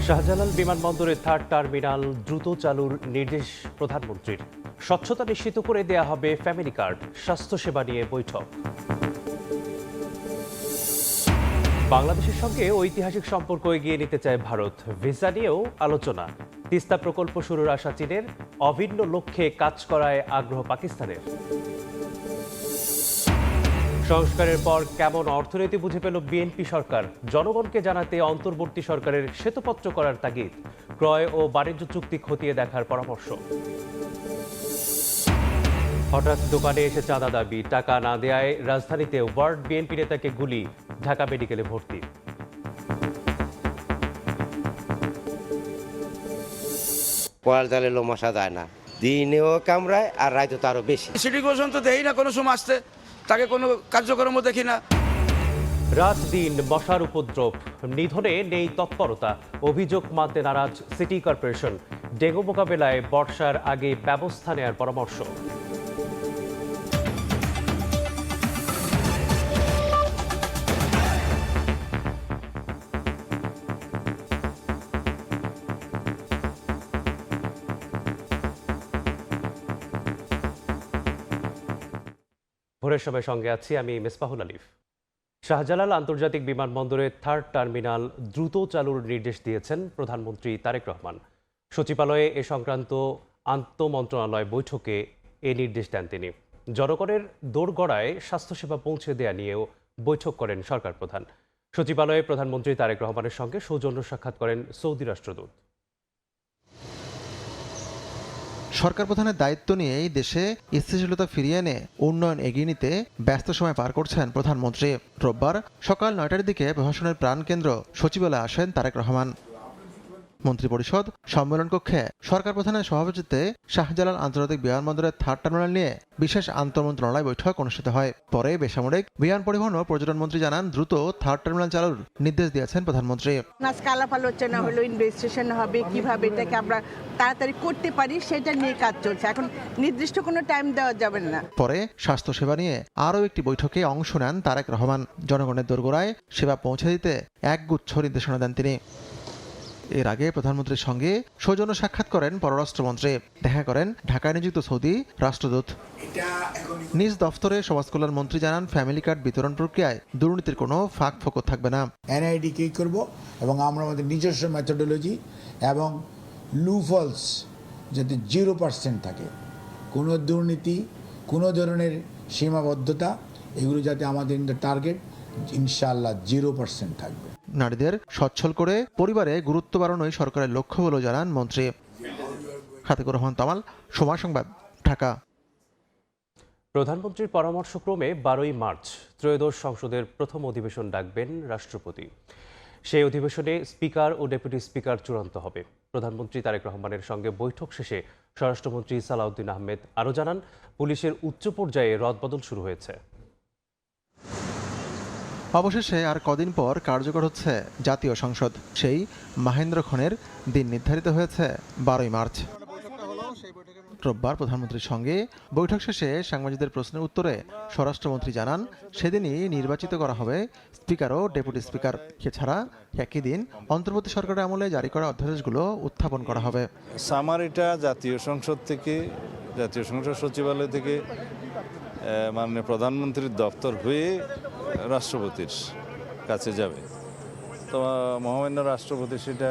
শাহজালাল বিমানবন্দরের third terminal দ্রুত চালুর নির্দেশ প্রধানমন্ত্রীর। স্বচ্ছতা নিশ্চিত করে দেয়া হবে ফ্যামিলি কার্ড। স্বাস্থ্যসেবা নিয়ে বৈঠক। বাংলাদেশের সঙ্গে ঐতিহাসিক সম্পর্ক এগিয়ে নিতে চায় ভারত। ভিসা নিয়েও আলোচনা। তিস্তা প্রকল্প শুরুর আশা চীনের। অভিন্ন লক্ষ্যে কাজ করায় আগ্রহ পাকিস্তানের। সংস্কারের পর কেমন অর্থনীতি বুঝে পেল বিএনপি সরকার। জনগণকে জানাতে অন্তর্বর্তী সরকারের শ্বেতপত্র করার তাগিদ। ক্রয় ও বাণিজ্য চুক্তি খতিয়ে দেখার পরামর্শ। হঠাৎ দোকানে এসে চাঁদা দাবি, টাকা না দেয়ায় রাজধানীতে ওয়ার্ড বিএনপি নেতাকে গুলি। ঢাকা মেডিকেলে ভর্তি। পয়াল জালে মশা যায় না, দিনেও কামড়ায় আর রাইতে তো আরো বেশি। সিটি কর্পোরেশন তো দেই না কোনো সময় আসতে, তাকে কোনো কার্যক্রমও দেখি না। রাত দিন মশার উপদ্রব, নিধনে নেই তৎপরতা। অভিযোগ মানতে নারাজ সিটি কর্পোরেশন। ডেঙ্গু মোকাবেলায় বর্ষার আগে ব্যবস্থা নেওয়ার পরামর্শ। ভোরের সময় সঙ্গে আছি আমি মেসবাহুল আলিফ। শাহজালাল আন্তর্জাতিক বিমানবন্দরে থার্ড টার্মিনাল দ্রুত চালুর নির্দেশ দিয়েছেন প্রধানমন্ত্রী তারেক রহমান। সচিবালয়ে এ সংক্রান্ত আন্তঃমন্ত্রণালয় বৈঠকে এ নির্দেশ দেন তিনি। জনগণের দোরগড়ায় স্বাস্থ্যসেবা পৌঁছে দেয়া নিয়েও বৈঠক করেন সরকার প্রধান। সচিবালয়ে প্রধানমন্ত্রী তারেক রহমানের সঙ্গে সৌজন্য সাক্ষাৎ করেন সৌদি রাষ্ট্রদূত। সরকার প্রধানের দায়িত্ব নিয়েই দেশে স্থিতিশীলতা ফিরিয়ে এনে উন্নয়ন এগিয়ে নিতে ব্যস্ত সময় পার করছেন প্রধানমন্ত্রী। রোববার সকাল 9টার দিকে প্রশাসনের প্রাণকেন্দ্র সচিবালয়ে আসেন তারেক রহমান। মন্ত্রিপরিষদ সম্মেলন কক্ষে সরকার প্রধানের সভাপতিত্বে শাহজালাল আন্তর্জাতিক বিমানবন্দরের থার্ড টার্মিনাল নিয়ে বিশেষ আন্তঃমন্ত্রণালয় বৈঠক অনুষ্ঠিত হয়। পরে বেসামরিক বিমান পরিবহন ও পর্যটন মন্ত্রী জানান, দ্রুত থার্ড টার্মিনাল চালুর নির্দেশ দিয়েছেন প্রধানমন্ত্রী। আজকে আলাপ আলোচনা হলো, ইনভেস্টিগেশন হবে, কিভাবে এটাকে আমরা তাড়াতাড়ি করতে পারি সেটা নিয়ে কাজ চলছে। এখন নির্দিষ্ট কোনো টাইম দেওয়া যাবে না। পরে স্বাস্থ্যসেবা নিয়ে আরও একটি বৈঠকে অংশ নেন তারেক রহমান। জনগণের দোরগোড়ায় সেবা পৌঁছে দিতে একগুচ্ছ নির্দেশনা দেন তিনি। এর আগে প্রধানমন্ত্রীর সঙ্গে সৌজন্য সাক্ষাৎ করেন পররাষ্ট্রমন্ত্রী। দেখা করেন ঢাকায় নিযুক্ত সৌদি রাষ্ট্রদূত। নিজ দফতরে সমাজকল্যাণ মন্ত্রী জানান, ফ্যামিলি কার্ড বিতরণ প্রক্রিয়ায় দুর্নীতির কোনো ফাঁক ফোকর থাকবে না। এনআইডি কি করব এবং আমরা আমাদের নিজস্ব মেথোডোলজি এবং লুফলস যাতে 0% থাকে, কোনো দুর্নীতি, কোনো ধরনের সীমাবদ্ধতা, এগুলো যাতে আমাদের টার্গেট ইনশাআল্লাহ 0% থাকবে। নারীদের সচ্ছল করে পরিবারে গুরুত্ব বাড়ানোই সরকারের লক্ষ্য বলেও জানান মন্ত্রী। খাতিকুর রহমান তামাল, সময় সংবাদ, ঢাকা। প্রধানমন্ত্রীর পরামর্শক্রমে 12ই মার্চ ত্রয়োদশ সংসদের প্রথম অধিবেশন ডাকবেন রাষ্ট্রপতি। সেই অধিবেশনে স্পিকার ও ডেপুটি স্পিকার চূড়ান্ত হবে। প্রধানমন্ত্রী তারেক রহমানের সঙ্গে বৈঠক শেষে স্বরাষ্ট্রমন্ত্রী সালাউদ্দিন আহমেদ আরও জানান, পুলিশের উচ্চ পর্যায়ে রদবদল শুরু হয়েছে। অবশেষে আর কদিন পর কার্যকর হচ্ছে জাতীয় সংসদ। সেই মাহেন্দ্রক্ষণের দিন নির্ধারিত হয়েছে 12ই মার্চ। রোববার প্রধানমন্ত্রীর সঙ্গে বৈঠক শেষে সাংবাদিকদের প্রশ্নের উত্তরে স্বরাষ্ট্রমন্ত্রী জানান, সেদিনই নির্বাচিত করা হবে স্পিকার ও ডেপুটি স্পিকার। এছাড়া একই দিন অন্তর্বর্তী সরকারের আমলে জারি করা অধ্যাদেশগুলো উত্থাপন করা হবে। সামারিটা জাতীয় সংসদ থেকে, জাতীয় সংসদ সচিবালয় থেকে মাননীয় প্রধানমন্ত্রীর দপ্তর হয়ে রাষ্ট্রপতির কাছে যাবে। তো মহামান্য রাষ্ট্রপতি সেটা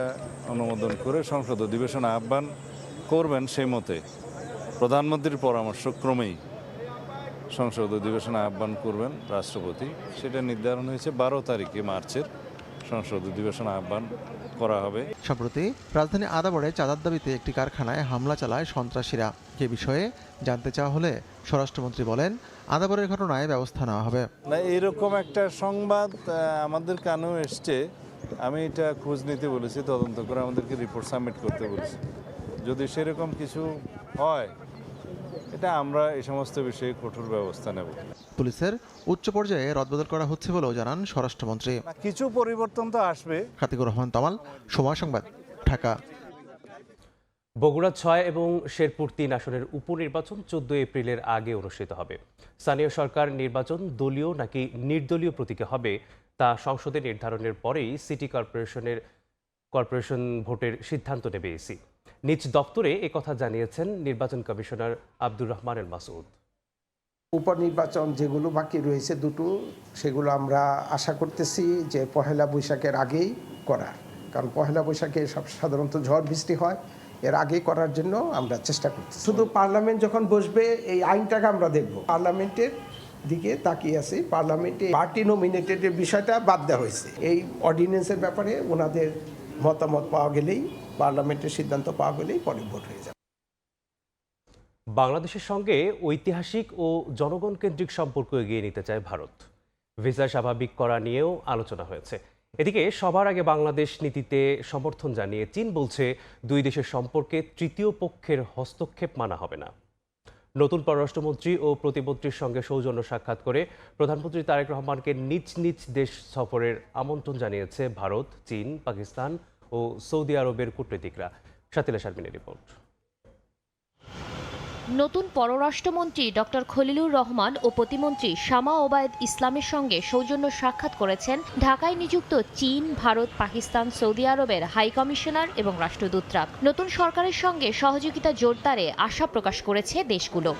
অনুমোদন করে সংসদ অধিবেশন আহ্বান করবেন। সেই মতে প্রধানমন্ত্রীর পরামর্শক্রমেই সংসদ অধিবেশন আহ্বান করবেন রাষ্ট্রপতি। সেটা নির্ধারণ হয়েছে 12 তারিখে মার্চের সংসদ অধিবেশন আহ্বান করা হবে। সম্প্রতি রাজধানী আদাবরে চাঁদার দাবিতে একটি কারখানায় হামলা চালায় সন্ত্রাসীরা। এ বিষয়ে জানতে চাওয়া হলে স্বরাষ্ট্রমন্ত্রী বলেন, আদাবরের ঘটনায় ব্যবস্থা নেওয়া হবে। না, এরকম একটা সংবাদ আমাদের কানেও এসছে। আমি এটা খোঁজ নিতে বলেছি, তদন্ত করে আমাদেরকে রিপোর্ট সাবমিট করতে বলেছি। যদি সেরকম কিছু হয়, এটা আমরা এই সমস্ত বিষয়ে কঠোর ব্যবস্থা নেব। পুলিশের উচ্চ পর্যায়ে রদবদল করা হচ্ছে বলেও জানান স্বরাষ্ট্রমন্ত্রী। কিছু পরিবর্তন তো আসবে। খাতিকুর রহমান তামাল, সময় সংবাদ, ঢাকা। বগুড়া 6 এবং শেরপুর 3 আসনের উপনির্বাচন 14 এপ্রিলের আগে অনুষ্ঠিত হবে। স্থানীয় সরকার নির্বাচন দলীয় নাকি নির্দলীয় প্রতীকে হবে তা সংসদে নির্ধারণের পরেই সিটি কর্পোরেশনের কর্পোরেশন ভোটের সিদ্ধান্ত নেবে ইসি। নিজ দপ্তরে একথা জানিয়েছেন নির্বাচন কমিশনার আব্দুর রহমান এল মাসুদ। উপনির্বাচন যেগুলো বাকি রয়েছে দুটো, সেগুলো আমরা আশা করতেছি যে পহেলা বৈশাখের আগেই করার, কারণ পহেলা বৈশাখে সব সাধারণত ঝড় বৃষ্টি হয়, এর আগেই করার জন্য আমরা চেষ্টা করছি। শুধু পার্লামেন্ট যখন বসবে এই আইনটাকে আমরা দেখব, পার্লামেন্টের দিকে তাকিয়ে আছি। পার্লামেন্টে পার্টি নমিনেটেডের বিষয়টা বাদ দেওয়া হয়েছে। এই অর্ডিন্যান্সের ব্যাপারে ওনাদের মতামত পাওয়া গেলেই, পার্লামেন্টের সিদ্ধান্ত পাওয়া গেলেই পরে ভোট হয়ে যাবে। বাংলাদেশের সঙ্গে ঐতিহাসিক ও জনগণ কেন্দ্রিক সম্পর্ক এগিয়ে নিতে চায় ভারত। ভিসা স্বাভাবিক করা নিয়েও আলোচনা হয়েছে। এদিকে সবার আগে বাংলাদেশ নীতিতে সমর্থন জানিয়ে চীন বলছে দুই দেশের সম্পর্কে তৃতীয় পক্ষের হস্তক্ষেপ মানা হবে না। নতুন পররাষ্ট্রমন্ত্রী ও প্রতিমন্ত্রীর সঙ্গে সৌজন্য সাক্ষাৎ করে প্রধানমন্ত্রী তারেক রহমানকে নিজ নিজ দেশ সফরের আমন্ত্রণ জানিয়েছে ভারত, চীন, পাকিস্তান ও সৌদি আরবের কূটনীতিকরা। Shatila শারমিনের report. নতুন পররাষ্ট্রমন্ত্রী ডক্টর খলিলুর রহমান ও প্রতিমন্ত্রী শামা ওবায়েদ ইসলামের সঙ্গে সৌজন্য সাক্ষাৎ করেছেন ঢাকায় নিযুক্ত চীন, ভারত, পাকিস্তান, সৌদি আরবের হাই কমিশনার এবং রাষ্ট্রদূতরা। নতুন সরকারের সঙ্গে সহযোগিতা জোরদারে আশা প্রকাশ করেছে দেশগুলো।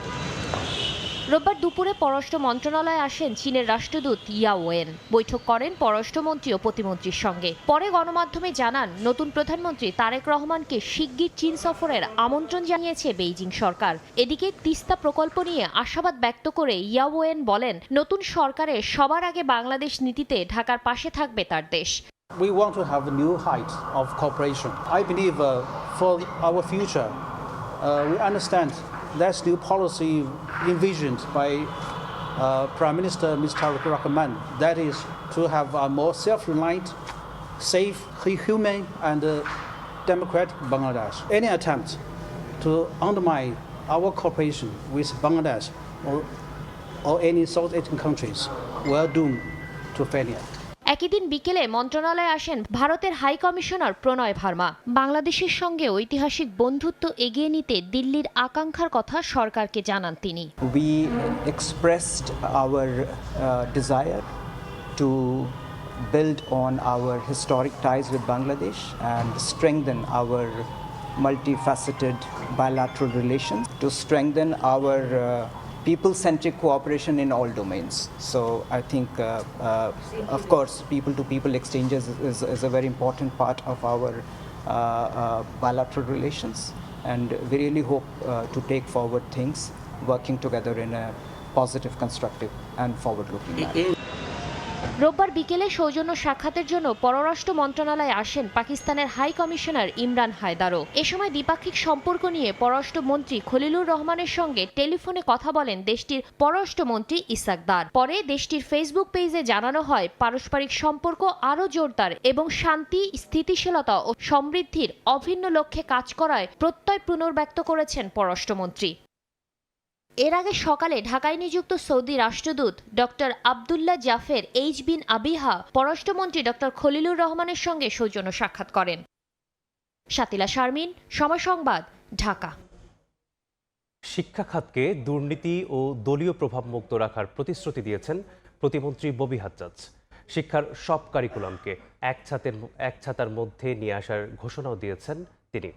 রোববার দুপুরে পররাষ্ট্র মন্ত্রণালয়ে আসেন চীনের রাষ্ট্রদূত ইয়া ওয়েন। বৈঠক করেন পররাষ্ট্রমন্ত্রী ও প্রতিমন্ত্রীর সঙ্গে। পরে গণমাধ্যমে জানান, নতুন প্রধানমন্ত্রী তারেক রহমানকে শিগগির চীন সফরের আমন্ত্রণ জানিয়েছে বেইজিং সরকার। এদিকে তিস্তা প্রকল্প নিয়ে আশাবাদ ব্যক্ত করে ইয়া ওয়েন বলেন, নতুন সরকারের সবার আগে বাংলাদেশ নীতিতে ঢাকার পাশে থাকবে তার দেশ। We want to have a new height of cooperation. I believe for our future, we understand that's new policy envisioned by Prime Minister Ms. Tariq Rahman. That is to have a more self-reliant, safe, humane and democratic Bangladesh. Any attempt to undermine our cooperation with Bangladesh or any South Asian countries will doom to failure. একই দিন বিকেলে মন্ত্রণালয়ে আসেন ভারতের high commissioner প্রণয় ভার্মা। বাংলাদেশের সঙ্গে ঐতিহাসিক বন্ধুত্ব এগিয়ে নিতে দিল্লির আকাঙ্ক্ষার কথা সরকারকে জানান তিনি। We expressed our desire to build on our historic ties with Bangladesh and strengthen our multifaceted bilateral relations, to strengthen our people-centric cooperation in all domains. So I think, of course, people-to-people exchanges is a very important part of our bilateral relations, and we really hope to take forward things working together in a positive, constructive and forward-looking manner. রোববার বিকেলে সৌজন্য সাক্ষাতের জন্য পররাষ্ট্র মন্ত্রণালয়ে আসেন পাকিস্তানের high commissioner Imran হায়দারও। এ সময় দ্বিপাক্ষিক সম্পর্ক নিয়ে পররাষ্ট্রমন্ত্রী খলিলুর রহমানের সঙ্গে টেলিফোনে কথা বলেন দেশটির পররাষ্ট্রমন্ত্রী ইসাক দার। পরে দেশটির ফেসবুক পেজে জানানো হয়, পারস্পরিক সম্পর্ক আরও জোরদার এবং শান্তি, স্থিতিশীলতা ও সমৃদ্ধির অভিন্ন লক্ষ্যে কাজ করায় প্রত্যয় পুনর্ব্যক্ত করেছেন পররাষ্ট্রমন্ত্রী। এর আগে সকালে ঢাকায় নিযুক্ত সৌদি রাষ্ট্রদূত ডক্টর আবদুল্লাহ জাফের এইচ বিন আবিহা পররাষ্ট্রমন্ত্রী ডক্টর খলিলুর রহমানের সঙ্গে সৌজন্য সাক্ষাৎ করেন। শাতিলা শারমিন, সময় সংবাদ, ঢাকা। শিক্ষা খাতকে দুর্নীতি ও দলীয় প্রভাব মুক্ত রাখার প্রতিশ্রুতি দিয়েছেন প্রতিমন্ত্রী ববি হাজ্জাজ। শিক্ষার সব কারিকুলামকে এক ছাতার মধ্যে নিয়ে আসার ঘোষণাও দিয়েছেন তিনি।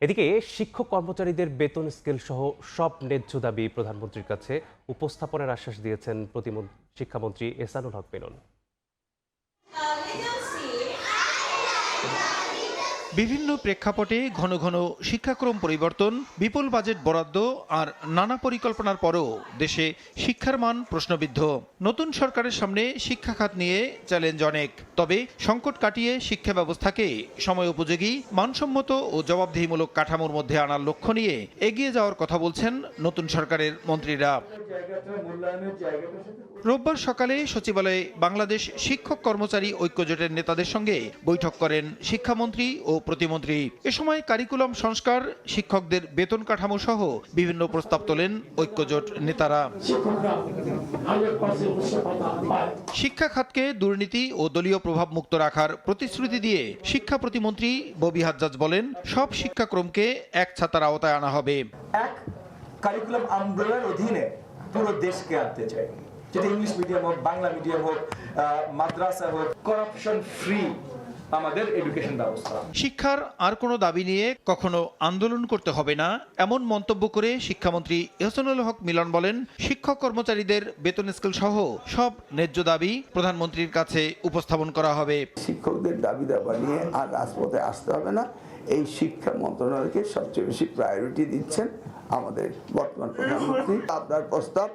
এদিকে শিক্ষক কর্মচারীদের বেতন স্কেল সহ সব ন্যায্য দাবি প্রধানমন্ত্রীর কাছে উপস্থাপনের আশ্বাস দিয়েছেন শিক্ষামন্ত্রী এহসানুল হক মিলন। বিভিন্ন প্রেক্ষাপটে ঘন ঘন শিক্ষাক্রম পরিবর্তন, বিপুল বাজেট বরাদ্দ আর নানা পরিকল্পনার পরও দেশে শিক্ষার মান প্রশ্নবিদ্ধ। নতুন সরকারের সামনে শিক্ষা খাত নিয়ে চ্যালেঞ্জ অনেক, তবে সংকট কাটিয়ে শিক্ষা ব্যবস্থাকে সময় উপযোগী, মানসম্মত ও জবাবদিহিমূলক কাঠামোর মধ্যে আনার লক্ষ্য নিয়ে এগিয়ে যাওয়ার কথা বলছেন নতুন সরকারের মন্ত্রীরা। রোববার সকালে সচিবালয়ে বাংলাদেশ শিক্ষক কর্মচারী ঐক্যজোটের নেতাদের সঙ্গে বৈঠক করেন শিক্ষামন্ত্রী ও প্রতিমন্ত্রী। এ সময় কারিকুলাম সংস্কার, শিক্ষকদের বেতন কাঠামো সহ বিভিন্ন প্রস্তাব তোলেন ঐক্যজোট নেতারা। শিক্ষা খাতকে দুর্নীতি ও দলীয় প্রভাব মুক্ত রাখার প্রতিশ্রুতি দিয়ে শিক্ষা প্রতিমন্ত্রী ববি হাজ্জাজ বলেন, সব শিক্ষাক্রমকে এক ছাতার আওতায় আনা হবে। এক কারিকুলাম আমব্রেলার অধীনে পুরো দেশকে আনতে চাই, যেটা ইংলিশ মিডিয়াম হোক, বাংলা মিডিয়াম হোক, মাদ্রাসা হোক, করাপশন ফ্রি আমাদের এডুকেশন ব্যবস্থা। শিক্ষার আর কোনো দাবি নিয়ে কখনো আন্দোলন করতে হবে না এমন মন্তব্য করে শিক্ষামন্ত্রী এহসানুল হক মিলন বলেন, শিক্ষক কর্মচারীদের বেতন স্কেল সহ সব ন্যায্য দাবি প্রধানমন্ত্রীর কাছে উপস্থাপন করা হবে। শিক্ষকদের দাবি দাবা নিয়ে আর রাজপথে আসতে হবে না। এই শিক্ষা মন্ত্রণালয়কে সবচেয়ে বেশি প্রায়োরিটি দিচ্ছেন আমাদের বর্তমান প্রধানমন্ত্রী। আপনার প্রস্তাব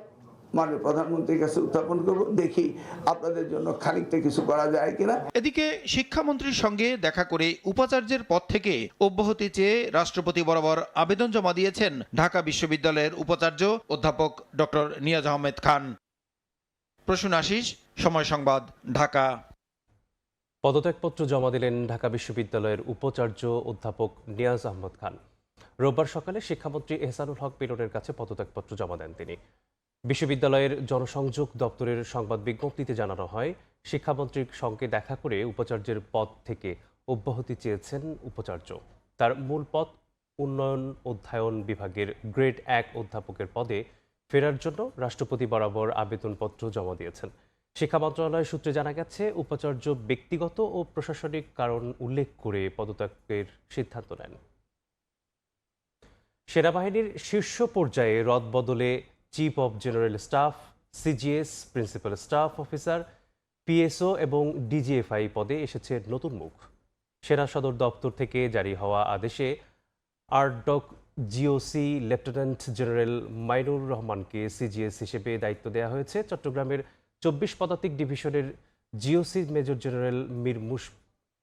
মাননীয় প্রধানমন্ত্রীর কাছে উত্থাপন করব, দেখি আপনাদের জন্য খানিকটা কিছু করা যায় কিনা। এদিকে শিক্ষামন্ত্রীর সঙ্গে দেখা করে উপাচার্যের পদ থেকে অব্যাহতি চেয়ে রাষ্ট্রপতি বরাবর আবেদন জমা দিয়েছেন ঢাকা বিশ্ববিদ্যালয়ের উপাচার্য অধ্যাপক ডক্টর নিয়াজ আহমেদ খান। প্রসূন আশিস, সময় সংবাদ, ঢাকা। পদত্যাগপত্র জমা দিলেন ঢাকা বিশ্ববিদ্যালয়ের উপাচার্য অধ্যাপক নিয়াজ আহমদ খান। রোববার সকালে শিক্ষামন্ত্রী এহসানুল হক মিলনের কাছে পদত্যাগপত্র জমা দেন তিনি। বিশ্ববিদ্যালয়ের জনসংযোগ দপ্তরের সংবাদ বিজ্ঞপ্তিতে জানানো হয়, শিক্ষামন্ত্রীর সঙ্গে দেখা করে উপাচার্যের পদ থেকে অব্যাহতি চেয়েছেন উপাচার্য। তার মূল পদ উন্নয়ন অধ্যয়ন বিভাগের গ্রেড 1 অধ্যাপকের পদে ফেরার জন্য রাষ্ট্রপতি বরাবর আবেদনপত্র জমা দিয়েছেন। শিক্ষা মন্ত্রণালয় সূত্রে জানা গেছে, উপাচার্য ব্যক্তিগত ও প্রশাসনিক কারণ উল্লেখ করে পদত্যাগের সিদ্ধান্ত নেন। সেনাবাহিনীর শীর্ষ পর্যায়ে রদবদলে chief of general staff, CGS, principal staff officer, PSO এবং ডিজিএফআই পদে এসেছে নতুন মুখ। সেনা সদর দপ্তর থেকে জারি হওয়া আদেশে আরডক জিওসি লেফটেন্যান্ট জেনারেল মাইনুর রহমানকে সিজিএস হিসেবে দায়িত্ব দেওয়া হয়েছে। চট্টগ্রামের 24 পদাতিক ডিভিশনের GOC major general Mir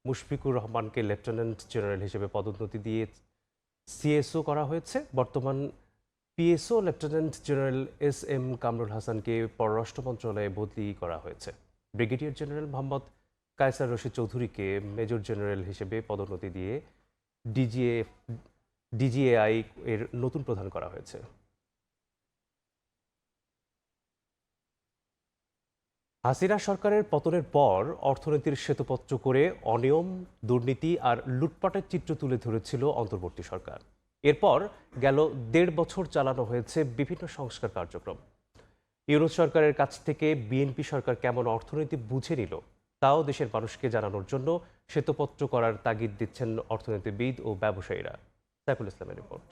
Mushfiqur রহমানকে লেফটেন্যান্ট জেনারেল হিসেবে পদোন্নতি দিয়ে সিএসও করা হয়েছে। বর্তমান PSO lieutenant general SM. Kamrul হাসানকে পররাষ্ট্র মন্ত্রণালয়ে বদলি করা হয়েছে। ব্রিগেডিয়ার জেনারেল মোহাম্মদ কায়সার রশিদ চৌধুরীকে মেজর জেনারেল হিসেবে পদোন্নতি দিয়ে ডিজিএআই এর নতুন প্রধান করা হয়েছে। হাসিনা সরকারের পতনের পর অর্থনীতির শ্বেতপত্র করে অনিয়ম, দুর্নীতি আর লুটপাটের চিত্র তুলে ধরেছিল অন্তর্বর্তী সরকার। এরপর গেল 1.5 বছর চালানো হয়েছে বিভিন্ন সংস্কার কার্যক্রম। ইউনূস সরকারের কাছ থেকে বিএনপি সরকার কেমন অর্থনীতি বুঝে নিল তাও দেশের মানুষকে জানানোর জন্য শ্বেতপত্র করার তাগিদ দিচ্ছেন অর্থনীতিবিদ ও ব্যবসায়ীরা। সাইফুল ইসলামের রিপোর্ট।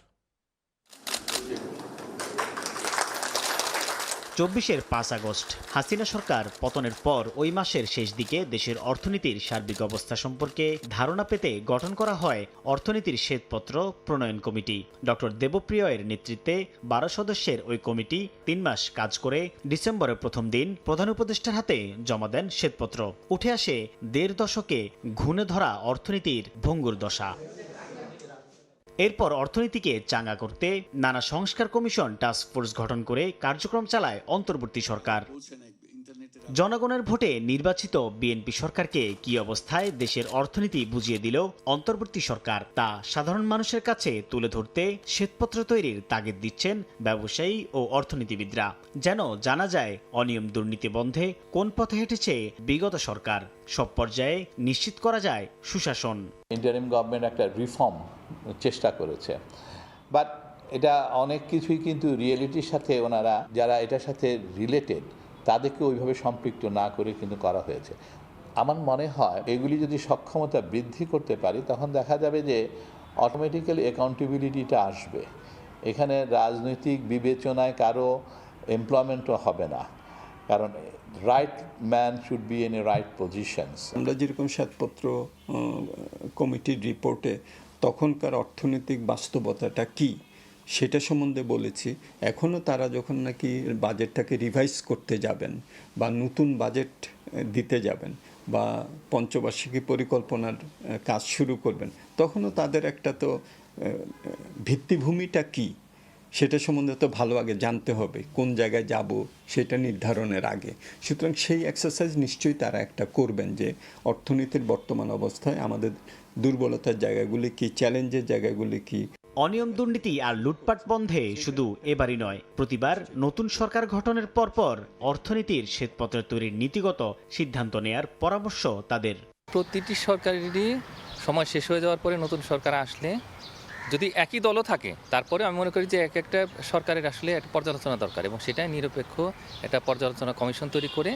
24-এর 5 আগস্ট হাসিনা সরকার পতনের পর ওই মাসের শেষ দিকে দেশের অর্থনীতির সার্বিক অবস্থা সম্পর্কে ধারণা পেতে গঠন করা হয় অর্থনীতির শ্বেতপত্র প্রণয়ন কমিটি। ডক্টর দেবপ্রিয় এর নেতৃত্বে 12 সদস্যের ওই কমিটি 3 মাস কাজ করে ডিসেম্বরের প্রথম দিন প্রধান উপদেষ্টার হাতে জমা দেন শ্বেতপত্র। উঠে আসে 1.5 দশকে ঘুণে ধরা অর্থনীতির ভঙ্গুর দশা। এরপর অর্থনীতিকে চাঙ্গা করতে নানা সংস্কার কমিশন টাস্ক ফোর্স গঠন করে কার্যক্রম চালায় অন্তর্বর্তী সরকার। জনগণের ভোটে নির্বাচিত বিএনপি সরকারকে কি অবস্থায় দেশের অর্থনীতি বুঝিয়ে দিল অন্তর্বর্তী সরকার, তা সাধারণ মানুষের কাছে তুলে ধরতে শ্বেতপত্র তৈরির তাগিদ দিচ্ছেন ব্যবসায়ী ও অর্থনীতিবিদরা, যেন জানা যায় অনিয়ম দুর্নীতি বন্ধে কোন পথে হেঁটেছে বিগত সরকার, সব পর্যায়ে নিশ্চিত করা যায় সুশাসন। ইন্টারিম গভর্নমেন্ট একটা রিফর্ম চেষ্টা করেছে, বাট এটা অনেক কিছুই কিন্তু রিয়েলিটির সাথে ওনারা যারা এটার সাথে রিলেটেড তাদেরকে ওইভাবে সম্পৃক্ত না করে কিন্তু করা হয়েছে। আমার মনে হয় এগুলি যদি সক্ষমতা বৃদ্ধি করতে পারি তখন দেখা যাবে যে অটোমেটিক্যালি অ্যাকাউন্টেবিলিটিটা আসবে। এখানে রাজনৈতিক বিবেচনায় কারো এমপ্লয়মেন্টও হবে না, কারণ right man should be in a right positions. আমরা যেরকম শ্বেতপত্র কমিটির রিপোর্টে তখনকার অর্থনৈতিক বাস্তবতাটা কি সেটা সম্বন্ধে বলেছি। এখনও তারা যখন নাকি বাজেটটাকে রিভাইজ করতে যাবেন বা নতুন বাজেট দিতে যাবেন বা পঞ্চবার্ষিকী পরিকল্পনার কাজ শুরু করবেন, তখনও তাদের একটা তো ভিত্তিভূমিটা কি সেটা সম্বন্ধে তো ভালো আগে জানতে হবে, কোন জায়গায় যাব সেটা নির্ধারণের আগে। সুতরাং সেই এক্সারসাইজ নিশ্চয়ই তারা একটা করবেন যে অর্থনীতির বর্তমান অবস্থায় আমাদের দুর্বলতার জায়গাগুলি কি, চ্যালেঞ্জের জায়গাগুলি কি। অনিয়ম দুর্নীতি আর লুটপাট বন্ধে শুধু এবারই নয়, প্রতিবার নতুন সরকার গঠনের পরপর অর্থনীতির শ্বেতপত্র তৈরির নীতিগত সিদ্ধান্ত নেয়ার পরামর্শ তাদের। প্রতিটি সরকারেরই সময় শেষ হয়ে যাওয়ার পরে নতুন সরকার আসলে যদি একই দলও থাকে তারপরে আমি মনে করি যে এক একটা সরকারের আসলে একটা পর্যালোচনা দরকার এবং সেটাই নিরপেক্ষ একটা পর্যালোচনা কমিশন তৈরি করে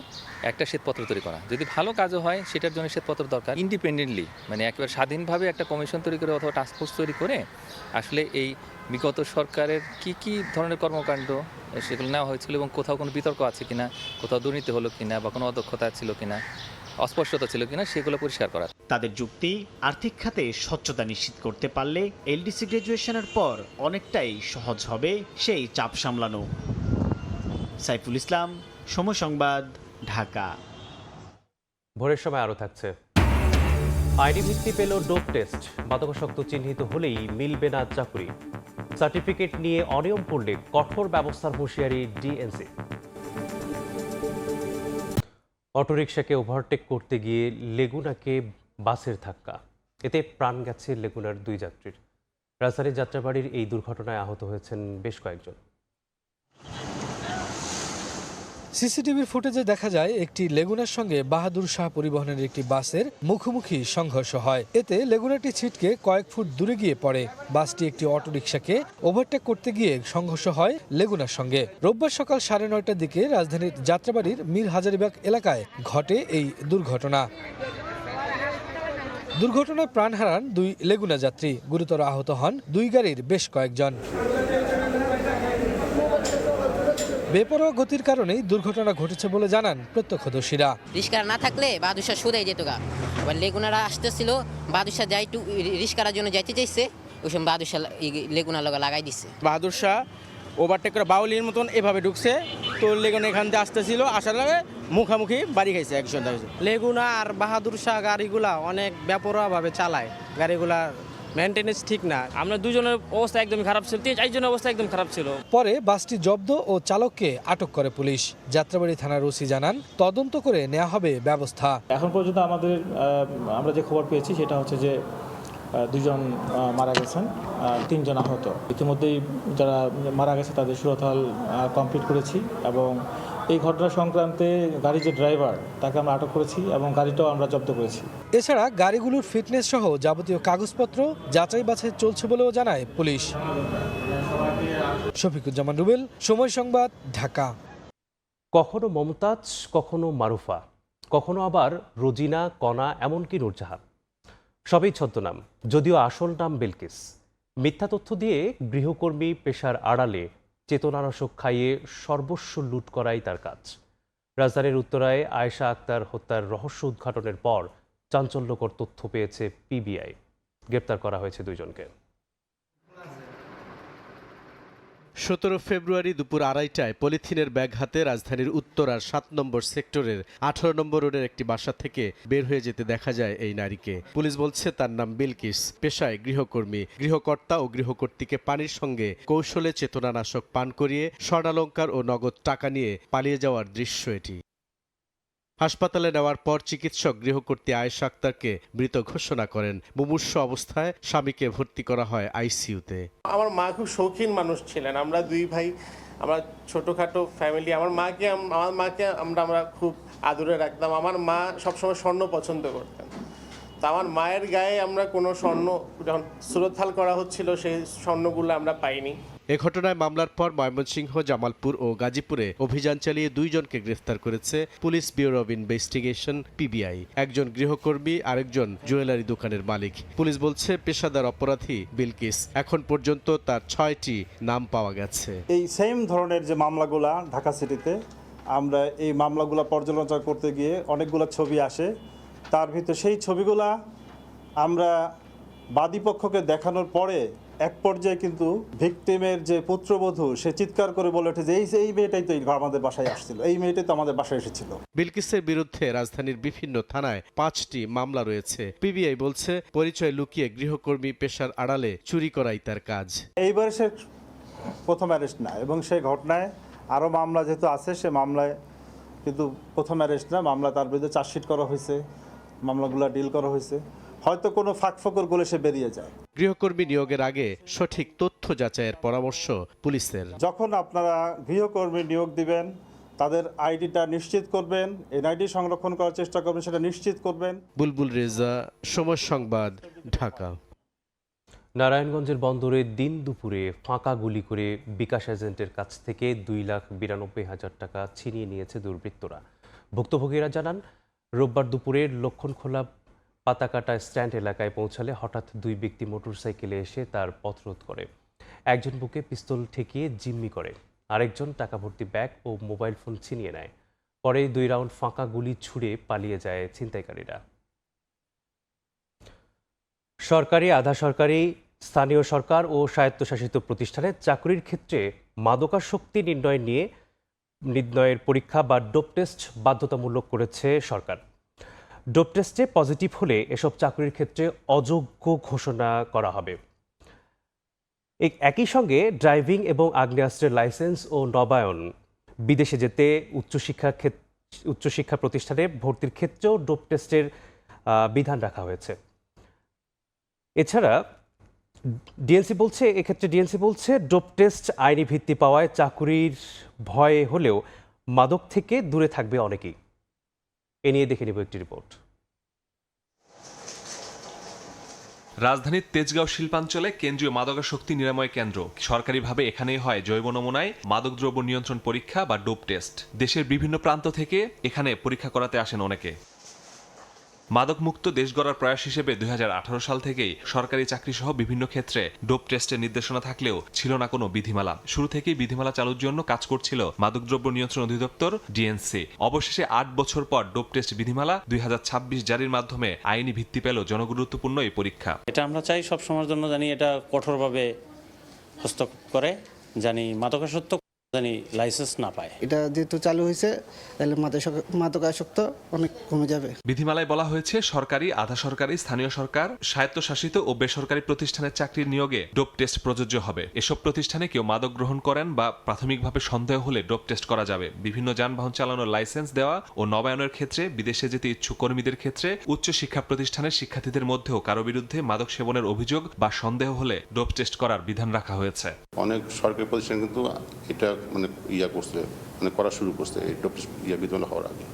একটা শ্বেতপত্র তৈরি করা। যদি ভালো কাজও হয় সেটার জন্য শ্বেতপত্র দরকার, ইন্ডিপেন্ডেন্টলি মানে একেবারে স্বাধীনভাবে একটা কমিশন তৈরি করে অথবা টাস্কফোর্স তৈরি করে আসলে এই বিগত সরকারের কি ধরনের কর্মকাণ্ড সেগুলো নেওয়া হয়েছিল এবং কোথাও কোনো বিতর্ক আছে কিনা, কোথাও দুর্নীতি হলো কিনা বা কোনো অদক্ষতা ছিল কিনা, অস্পষ্টতা ছিল কিনা সেগুলো পরিষ্কার করা। তাদের যুক্তি, আর্থিক খাতে স্বচ্ছতা নিশ্চিত করতে পারলে এলডিসি গ্র্যাজুয়েশনের পর অনেকটাই সহজ হবে সেই চাপ সামলানো। সাইফুল ইসলাম, সময় সংবাদ, ঢাকা। ভোরের সময় আরও থাকছে। আইডি ভিত্তি পেল ডোপ টেস্ট, মাদকাসক্ত চিহ্নিত হলেই মিলবে না চাকরি। সার্টিফিকেট নিয়ে অনিয়ম করলে কঠোর ব্যবস্থার হুঁশিয়ারি ডিএনসি। অটোরিকশাকে ওভারটেক করতে গিয়ে লেগুনাকে বাসের ধাক্কা, এতে প্রাণ গেছে লেগুনার 2 যাত্রীর। রাজধানীর যাত্রাবাড়ির এই দুর্ঘটনায় আহত হয়েছেন বেশ কয়েকজন। সিসিটিভির ফুটেজে দেখা যায় একটি লেগুনার সঙ্গে বাহাদুর শাহ পরিবহনের একটি বাসের মুখোমুখি সংঘর্ষ হয়। এতে লেগুনাটি ছিটকে কয়েক ফুট দূরে গিয়ে পড়ে। বাসটি একটি অটোরিকশাকে ওভারটেক করতে গিয়ে সংঘর্ষ হয় লেগুনার সঙ্গে। রোববার সকাল 9:30টার দিকে রাজধানীর যাত্রাবাড়ির মীর হাজারীবাগ এলাকায় ঘটে এই দুর্ঘটনা। দুর্ঘটনায় প্রাণ হারান 2 লেগুনা যাত্রী, গুরুতর আহত হন 2 গাড়ির বেশ কয়েকজন। বেপরোয়া গতির কারণেই দুর্ঘটনা ঘটেছে বলে জানান প্রত্যক্ষদর্শীরা। রিস্কার না থাকলে বাদুশা সুদাই যেত গা, আবার লেগুনারা আসতেছিল, বাদুশা যাই একটু রিস্কার জন্য যাইতে চাইছে, ওই সময় বাদুশা লেগুনা লগা লাগাই দিচ্ছে। বাহাদুর শাহ ওভারটেক করে বাউলির মতন এভাবে ঢুকছে, তো লেগুনা এখান থেকে আসতেছিল, আসার লাগে মুখামুখি বাড়ি খাইছে একজন। লেগুনা আর বাহাদুর শাহ গাড়িগুলা অনেক বেপরোয়াভাবে চালায়, গাড়িগুলা মেইনটেনেন্স ঠিক না। আমরা দুজনের অবস্থা একদম খারাপ ছিল, 3-4জনের অবস্থা একদম খারাপ ছিল। পরে বাসটি জব্দ ও চালককে আটক করে পুলিশ। যাত্রাবাড়ি থানার ওসি জানান, তদন্ত করে নেওয়া হবে ব্যবস্থা। এখন পর্যন্ত আমরা যে খবর পেয়েছি সেটা হচ্ছে যে 2 জন মারা গেছেন, 3 জন আহত। ইতিমধ্যেই যারা মারা গেছে তাদের সুরতহাল কমপ্লিট করেছি এবং এই ঘটনা সংক্রান্তে গাড়ির যে ড্রাইভার তাকে আমরা আটক করেছি এবং গাড়িটাও আমরা জব্দ করেছি। এছাড়া গাড়িগুলোর ফিটনেস সহ যাবতীয় কাগজপত্র যাচাই বাছাই চলছে বলেও জানায় পুলিশ। শফিকুজ্জামান রুবেল, সময় সংবাদ, ঢাকা। কখনো মমতাজ, কখনো মারুফা, কখনো আবার রোজিনা, কণা, এমনকি নূরজাহান, সবই ছদ্মনাম, যদিও আসল নাম বিলকিস। মিথ্যা তথ্য দিয়ে গৃহকর্মী পেশার আড়ালে চেতনানাশক খাইয়ে সর্বস্ব লুট করাই তার কাজ। রাজধানীর উত্তরায় আয়েশা আক্তার হত্যার রহস্য উদ্ঘাটনের পর চাঞ্চল্যকর তথ্য পেয়েছে পিবিআই। গ্রেপ্তার করা হয়েছে 2 জনকে। 17 ফেব্রুয়ারি দুপুর 2:30টায় পলিথিনের ব্যাগ হাতে রাজধানীর উত্তরার 7 নম্বর সেক্টরের 18 নম্বর রোডের একটি বাসা থেকে বের হয়ে যেতে দেখা যায় এই নারীকে। পুলিশ বলছে তার নাম বিলকিস, পেশায় গৃহকর্মী। গৃহকর্তা ও গৃহকর্ত্রীকে পানির সঙ্গে কৌশলে চেতনানাশক পান করিয়ে স্বর্ণালংকার ও নগদ টাকা নিয়ে পালিয়ে যাওয়ার দৃশ্য এটি। হাসপাতালে নেওয়ার পর চিকিৎসক গৃহকর্ত্রী আয়েশা আক্তারকে মৃত ঘোষণা করেন। মুমূর্ষু অবস্থায় স্বামীকে ভর্তি করা হয় আইসিইউতে। আমার মা খুব শৌখিন মানুষ ছিলেন, আমরা 2 ভাই, আমরা ছোটোখাটো ফ্যামিলি। আমার মাকে আমরা খুব আদরে রাখতাম। আমার মা সবসময় স্বর্ণ পছন্দ করতেন, তো আমার মায়ের গায়ে আমরা কোনো স্বর্ণ যখন সুরতহাল করা হচ্ছিল সেই স্বর্ণগুলো আমরা পাইনি। এ ঘটনায় মামলার পর ময়মনসিংহ, জামালপুর ও গাজীপুরে অভিযান চালিয়ে 2 জনকে গ্রেফতার করেছে police bureau of investigation PBI. একজন গৃহকর্মী, আরেকজন জুয়েলারি দোকানের মালিক। পুলিশ বলছে পেশাদার অপরাধী বিলকিস। এখন পর্যন্ত তার 6টি নাম পাওয়া গেছে। এই সেম ধরনের যে মামলাগুলা ঢাকা সিটিতে, আমরা এই মামলাগুলা পর্যালোচনা করতে গিয়ে অনেকগুলো ছবি আসে। তার ভিতরে সেই ছবিগুলা আমরা বাদীপক্ষকে দেখানোর পরে এক পর্যায়ে কিন্তু ভিকটিমের যে পুত্রবধূ সে চিৎকার করে বলে ওঠে যে এই মেয়েটাই তো আমাদের বাসায় আসছিল, এই মেয়েটাই তো আমাদের বাসায় এসেছিল। বিলকিসের বিরুদ্ধে রাজধানীর বিভিন্ন থানায় 5টি মামলা রয়েছে। পিবিআই বলছে পরিচয় লুকিয়ে গৃহকর্মী পেশার আড়ালে চুরি করাই তার কাজ। এইবারে সে প্রথম অ্যারেস্ট না, এবং সেই ঘটনায় আরও মামলা যেহেতু আছে, সে মামলায় কিন্তু প্রথম অ্যারেস্ট না, মামলা তার বিরুদ্ধে চার্জশিট করা হয়েছে, মামলাগুলো ডিল করা হয়েছে। হয়তো কোনো ফাঁকফোকর গলে সে বেরিয়ে যায়। গৃহকর্মী নিয়োগের আগে সঠিক তথ্য যাচাইয়ের পরামর্শ পুলিশের। যখন আপনারা গৃহকর্মী নিয়োগ দিবেন তাদের আইডিটা নিশ্চিত করবেন, এনআইডি সংরক্ষণ করার চেষ্টা করবেন, সেটা নিশ্চিত করবেন। বুলবুল রেজা, সময় সংবাদ, ঢাকা। নারায়ণগঞ্জের বন্দরে দিন দুপুরে ফাঁকা গুলি করে বিকাশ এজেন্টের কাছ থেকে 2,92,000 টাকা ছিনিয়ে নিয়েছে দুর্বৃত্তরা। ভুক্তভোগীরা জানান, রোববার দুপুরে লক্ষণখোলা পাতাকাটা স্ট্যান্ড এলাকায় পৌঁছালে হঠাৎ দুই ব্যক্তি মোটরসাইকেলে এসে তার পথরোধ করে। একজন বুকে পিস্তল ঠেকিয়ে জিম্মি করে, আরেকজন টাকা ভর্তি ব্যাগ ও মোবাইল ফোন ছিনিয়ে নেয়। পরে 2 রাউন্ড ফাঁকা গুলি ছুড়ে পালিয়ে যায় ছিনতাইকারীরা। সরকারি, আধা সরকারি, স্থানীয় সরকার ও স্বায়ত্তশাসিত প্রতিষ্ঠানে চাকরির ক্ষেত্রে মাদকাসক্তি নির্ণয়ের পরীক্ষা বা ডোপ টেস্ট বাধ্যতামূলক করেছে সরকার। ডোপ টেস্টে পজিটিভ হলে এসব চাকরির ক্ষেত্রে অযোগ্য ঘোষণা করা হবে। একই সঙ্গে ড্রাইভিং এবং আগ্নেয়াস্ত্রের লাইসেন্স ও নবায়ন, বিদেশে যেতে উচ্চশিক্ষা প্রতিষ্ঠানে ভর্তির ক্ষেত্রেও ডোপ টেস্টের বিধান রাখা হয়েছে। এছাড়া ডিএনসি বলছে ডোপ টেস্ট আইনি ভিত্তি পাওয়ায় চাকরির ভয়ে হলেও মাদক থেকে দূরে থাকবে অনেকেই। এ নিয়ে দেখে নেব একটি রিপোর্ট। রাজধানীর তেজগাঁও শিল্পাঞ্চলে কেন্দ্রীয় মাদকাসক্তি নিরাময় কেন্দ্র। সরকারিভাবে এখানেই হয় জৈব নমুনায় মাদকদ্রব্য নিয়ন্ত্রণ পরীক্ষা বা ডোপ টেস্ট। দেশের বিভিন্ন প্রান্ত থেকে এখানে পরীক্ষা করাতে আসেন অনেকে। মাদকমুক্ত দেশ গড়ার প্রয়াস হিসেবে 2018 সাল থেকেই সরকারি চাকরিসহ বিভিন্ন ক্ষেত্রে ডোপ টেস্টের নির্দেশনা থাকলেও ছিল না কোনো বিধিমালা। শুরু থেকেই বিধিমালা চালুর জন্য কাজ করছিল মাদকদ্রব্য নিয়ন্ত্রণ অধিদপ্তর ডিএনসি। অবশেষে 8 বছর পর ডোপ টেস্ট বিধিমালা 2026 জারির মাধ্যমে আইনি ভিত্তি পেল জনগুরুত্বপূর্ণ এই পরীক্ষা। এটা আমরা চাই সবসময়ের জন্য, জানি এটা কঠোরভাবে হস্তক্ষেপ করে, জানি মাদকাসক্ত জানি লাইসেন্স না পায়। এটা যেহেতু চালু হয়েছে তাহলে মাদকাসক্ত অনেক কমে যাবে। বিধিমালায় বলা হয়েছে সরকারি, আধা সরকারি, স্থানীয় সরকার, স্বায়ত্তশাসিত ও বেসরকারি প্রতিষ্ঠানের চাকরির নিয়োগে ডোপ টেস্ট প্রযোজ্য হবে। এসব প্রতিষ্ঠানে কেউ মাদক গ্রহণ করেন বা প্রাথমিকভাবে সন্দেহ হলে ডোপ টেস্ট করা যাবে। বিভিন্ন যানবাহন চালানোর লাইসেন্স দেওয়া ও নবায়নের ক্ষেত্রে, বিদেশে যেতে ইচ্ছুক কর্মীদের ক্ষেত্রে, উচ্চ শিক্ষা প্রতিষ্ঠানের শিক্ষার্থীদের মধ্যেও কারো বিরুদ্ধে মাদক সেবনের অভিযোগ বা সন্দেহ হলে ডোপ টেস্ট করার বিধান রাখা হয়েছে। অনেক সরকারি প্রতিষ্ঠান কিন্তু এটা করছে, করা শুরু করছে এই ডোপ বিধান হওয়ার আগে।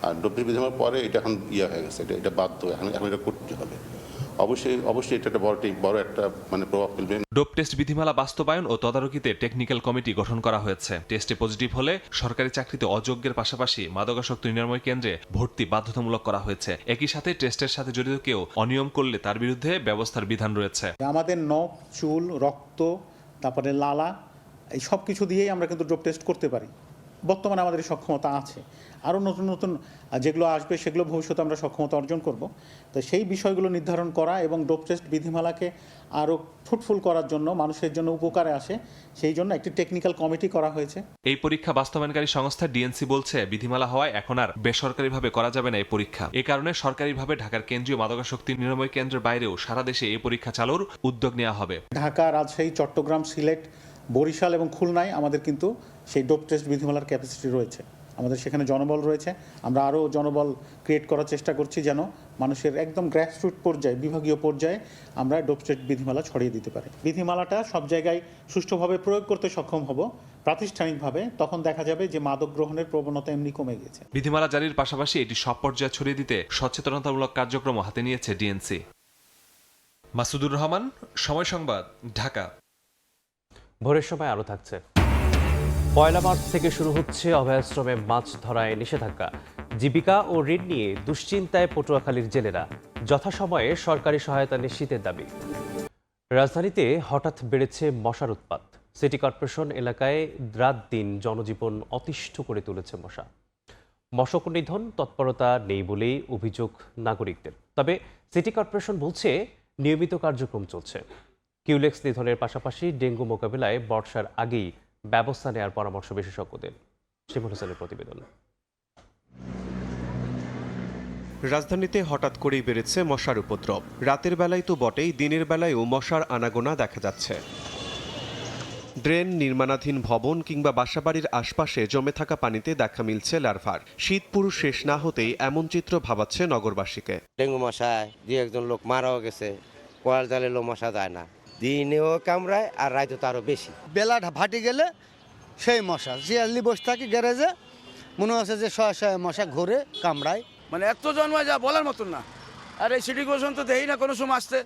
আর ডোপ বিধান হওয়ার পরে এটা এখন হয়ে গেছে, এটা বাধ্য, এখন এটা করতে হবে। অবশ্যই এটা একটা বড় একটা প্রভাব ফেলবে। ডোপ টেস্ট বিধিমালা বাস্তবায়ন ও তদারকিতে টেকনিক্যাল কমিটি গঠন করা হয়েছে। টেস্টে পজিটিভ হলে সরকারি চাকরিতে অযোগ্যের পাশাপাশি মাদকাসক্তি নিরাময় কেন্দ্রে ভর্তি বাধ্যতামূলক করা হয়েছে। একই সাথে টেস্টের সাথে জড়িত কেউ অনিয়ম করলে তার বিরুদ্ধে ব্যবস্থার বিধান রয়েছে। আমাদের নখ, চুল, রক্ত, তারপরে লালা, এই সব কিছু দিয়েই আমরা কিন্তু ডোপ টেস্ট করতে পারি। বর্তমানে আমাদের সক্ষমতা আছে, আরও নতুন নতুন যেগুলো আসবে সেগুলো ভবিষ্যতে আমরা সক্ষমতা অর্জন করব। তো সেই বিষয়গুলো নির্ধারণ করা এবং ডোপ টেস্ট বিধিমালাকে আরও ফ্রুটফুল করার জন্য, মানুষের জন্য উপকারে আসে, সেই জন্য একটি টেকনিক্যাল কমিটি করা হয়েছে। এই পরীক্ষা বাস্তবায়নকারী সংস্থা ডিএনসি বলছে, বিধিমালা হওয়ায় এখন আর বেসরকারিভাবে করা যাবে না এই পরীক্ষা। এ কারণে সরকারিভাবে ঢাকার কেন্দ্রীয় মাদকাসক্তি নিরাময় কেন্দ্রের বাইরেও সারা দেশে এই পরীক্ষা চালুর উদ্যোগ নেওয়া হবে। ঢাকা, রাজশাহী, চট্টগ্রাম, সিলেট, বরিশাল এবং খুলনায় আমাদের কিন্তু সেই ডোপ টেস্ট বিধিমালার ক্যাপাসিটি রয়েছে। আমাদের সেখানে জনবল রয়েছে। আমরা আরও জনবল ক্রিয়েট করার চেষ্টা করছি যেন মানুষের একদম গ্রাসরুট পর্যায়ে, বিভাগীয় পর্যায়ে আমরা ডোপ টেস্ট বিধিমালা ছড়িয়ে দিতে পারি। বিধিমালাটা সব জায়গায় সুষ্ঠুভাবে প্রয়োগ করতে সক্ষম হব প্রাতিষ্ঠানিকভাবে, তখন দেখা যাবে যে মাদক গ্রহণের প্রবণতা এমনি কমে গেছে। বিধিমালা জারির পাশাপাশি এটি সব পর্যায়ে ছড়িয়ে দিতে সচেতনতামূলক কার্যক্রম হাতে নিয়েছে ডিএনসি। মাসুদুর রহমান, সময় সংবাদ, ঢাকা। ভোরের সময় আরও থাকছে। 1 মার্চ থেকে শুরু হচ্ছে অভয়াশ্রমে মাছ ধরায় নিষেধাজ্ঞা। জীবিকা ও ঋণ নিয়ে দুশ্চিন্তায় পটুয়াখালীর জেলেরা। যথাসময়ে সরকারি সহায়তা নিশ্চিতের দাবি। রাজধানীতে হঠাৎ বেড়েছে মশার উৎপাত। সিটি কর্পোরেশন এলাকায় রাত দিন জনজীবন অতিষ্ঠ করে তুলেছে মশা। মশক নিধন তৎপরতা নেই বলেই অভিযোগ নাগরিকদের। তবে সিটি কর্পোরেশন বলছে নিয়মিত কার্যক্রম চলছে। কিউলেক্স নিধনের পাশাপাশি ডেঙ্গু মোকাবিলায় বর্ষার আগেই ব্যবস্থা নেওয়ার পরামর্শ বিশেষজ্ঞদের। শিমুল হোসেনের প্রতিবেদন। রাজধানীতে হঠাৎ করেই বেড়েছে মশার উপদ্রব। রাতের বেলায় তো বটেই, দিনের বেলায়ও মশার আনাগোনা দেখা যাচ্ছে। ড্রেন, নির্মাণাধীন ভবন কিংবা বাসাবাড়ির আশপাশে জমে থাকা পানিতে দেখা মিলছে লার্ভার। শীত পুরো শেষ না হতেই এমন চিত্র ভাবাচ্ছে নগরবাসীকে। ডেঙ্গু মশায় 2-1 জন লোক মারাও গেছে। কয়াল জালে মশা যায় না, দিনেও কামড়ায় আর রাতে তো আরো বেশি। বেলা ফাটি গেলে সেই মশা জিয়ালি বসে থাকি গ্যারেজে, মনে হচ্ছে যে শয়ে মশা ঘুরে কামড়ায়। এত জন্মায় যা বলার মতন না। আর এই সিটি কর্পোরেশন তো দেই না কোনো সময় আসতে,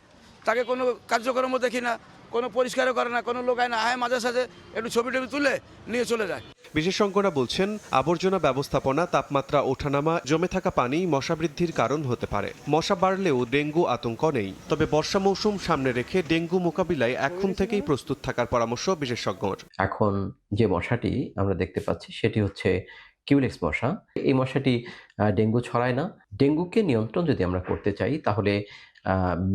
তাকে কোনো কার্যক্রম দেখি না, কোনো পরিষ্কারও করে না, কোনো লোক আয় না, আয় মাঝে সাঝে একটু ছবি টবি তুলে নিয়ে চলে যায়। বিশেষজ্ঞরা বলছেন আবর্জনা ব্যবস্থাপনা, তাপমাত্রা ওঠানামা, জমে থাকা পানি মশা বৃদ্ধির কারণ হতে পারে। মশা বাড়লেও ডেঙ্গু আতঙ্ক নেই, তবে বর্ষা মৌসুম সামনে রেখে ডেঙ্গু মোকাবিলায় এখন থেকেই প্রস্তুত থাকার পরামর্শ বিশেষজ্ঞর। এখন যে মশাটি আমরা দেখতে পাচ্ছি সেটি হচ্ছে কিউলেক্স মশা। এই মশাটি ডেঙ্গু ছড়ায় না। ডেঙ্গুকে নিয়ন্ত্রণ যদি আমরা করতে চাই তাহলে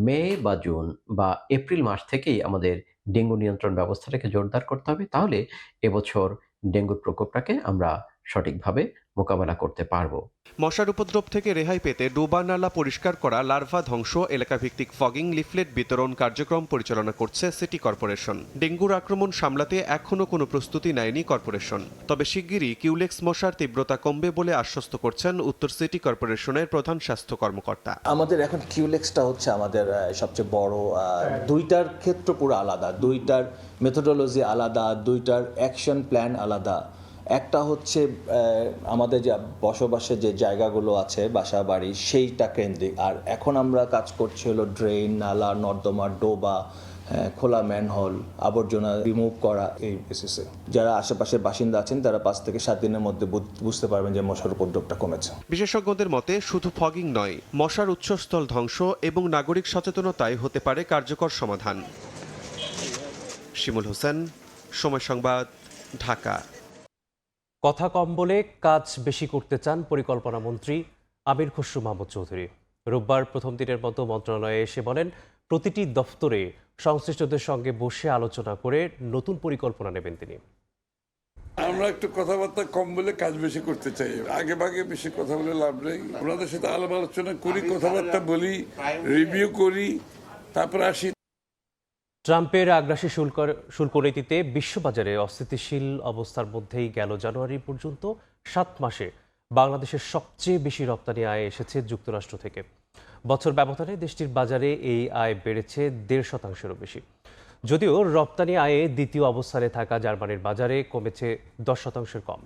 মে বা জুন বা এপ্রিল মাস থেকেই আমাদের ডেঙ্গু নিয়ন্ত্রণ ব্যবস্থাটাকে জোরদার করতে হবে। তাহলে এবছর ডেঙ্গুর প্রকোপটাকে আমরা সঠিকভাবে মোকাবেলা করতে পারবো। মশার উপদ্রব থেকে রেহাই পেতে ডোবা নালা পরিষ্কার করা, লার্ভা ধ্বংস, এলাকাভিত্তিক ফগিং, লিফলেট বিতরণ কার্যক্রম পরিচালনা করছে সিটি কর্পোরেশন। ডেঙ্গুর আক্রমণ সামলাতে এখনও কোনো প্রস্তুতি নেয়নি কর্পোরেশন, তবে শিগগিরই কিউলেক্স মশার তীব্রতা কমবে বলে আশ্বস্ত করছেন উত্তর সিটি কর্পোরেশনের প্রধান স্বাস্থ্য কর্মকর্তা। আমাদের এখন কিউলেক্সটা হচ্ছে আমাদের সবচেয়ে বড়, দুইটার ক্ষেত্র পুরো আলাদা, দুইটার মেথোডোলজি আলাদা, দুইটার অ্যাকশন প্ল্যান আলাদা। একটা হচ্ছে আমাদের যে বসবাসের যে জায়গাগুলো আছে, বাসা বাড়ি, সেইটা কেন্দ্রিক। আর এখন আমরা কাজ করছি হলো ড্রেন, নালা, নর্দমা, ডোবা, খোলা ম্যানহোল, আবর্জনা রিমুভ করা। এই বেসিসে যারা আশেপাশের বাসিন্দা আছেন তারা 5 থেকে 7 দিনের মধ্যে বুঝতে পারবেন যে মশার উপদ্রবটা কমেছে। বিশেষজ্ঞদের মতে শুধু ফগিং নয়, মশার উৎসস্থল ধ্বংস এবং নাগরিক সচেতনতাই হতে পারে কার্যকর সমাধান। শিমুল হোসেন, সময় সংবাদ, ঢাকা। কথা কম বলে কাজ বেশি করতে চান পরিকল্পনা মন্ত্রী আমির খসরু মাহমুদ চৌধুরী। রোববার প্রথম দিনের মতো মন্ত্রণালয়ে এসে বলেন, প্রতিটি দফতরে সংশ্লিষ্টদের সঙ্গে বসে আলোচনা করে নতুন পরিকল্পনা নেবেন তিনি। আমরা একটু কথাবার্তা কম বলে কাজ বেশি করতে চাই। আগে ভাগে বেশি কথা বলে লাভ নেই। ওনাদের সাথে আলাপ আলোচনা করি, কথাবার্তা বলি, রিভিউ করি, তারপর আসি। ট্রাম্পের আগ্রাসী শুল্ক নীতিতে বিশ্ববাজারে অস্থিতিশীল অবস্থার মধ্যেই গেল জানুয়ারি পর্যন্ত 7 মাসে বাংলাদেশের সবচেয়ে বেশি রপ্তানি আয় এসেছে যুক্তরাষ্ট্র থেকে। বছর ব্যবধানে দেশটির বাজারে এই আয় বেড়েছে 1.5%-এরও বেশি। যদিও রপ্তানি আয়ে দ্বিতীয় অবস্থানে থাকা জার্মানির বাজারে কমেছে 10%-এর কম।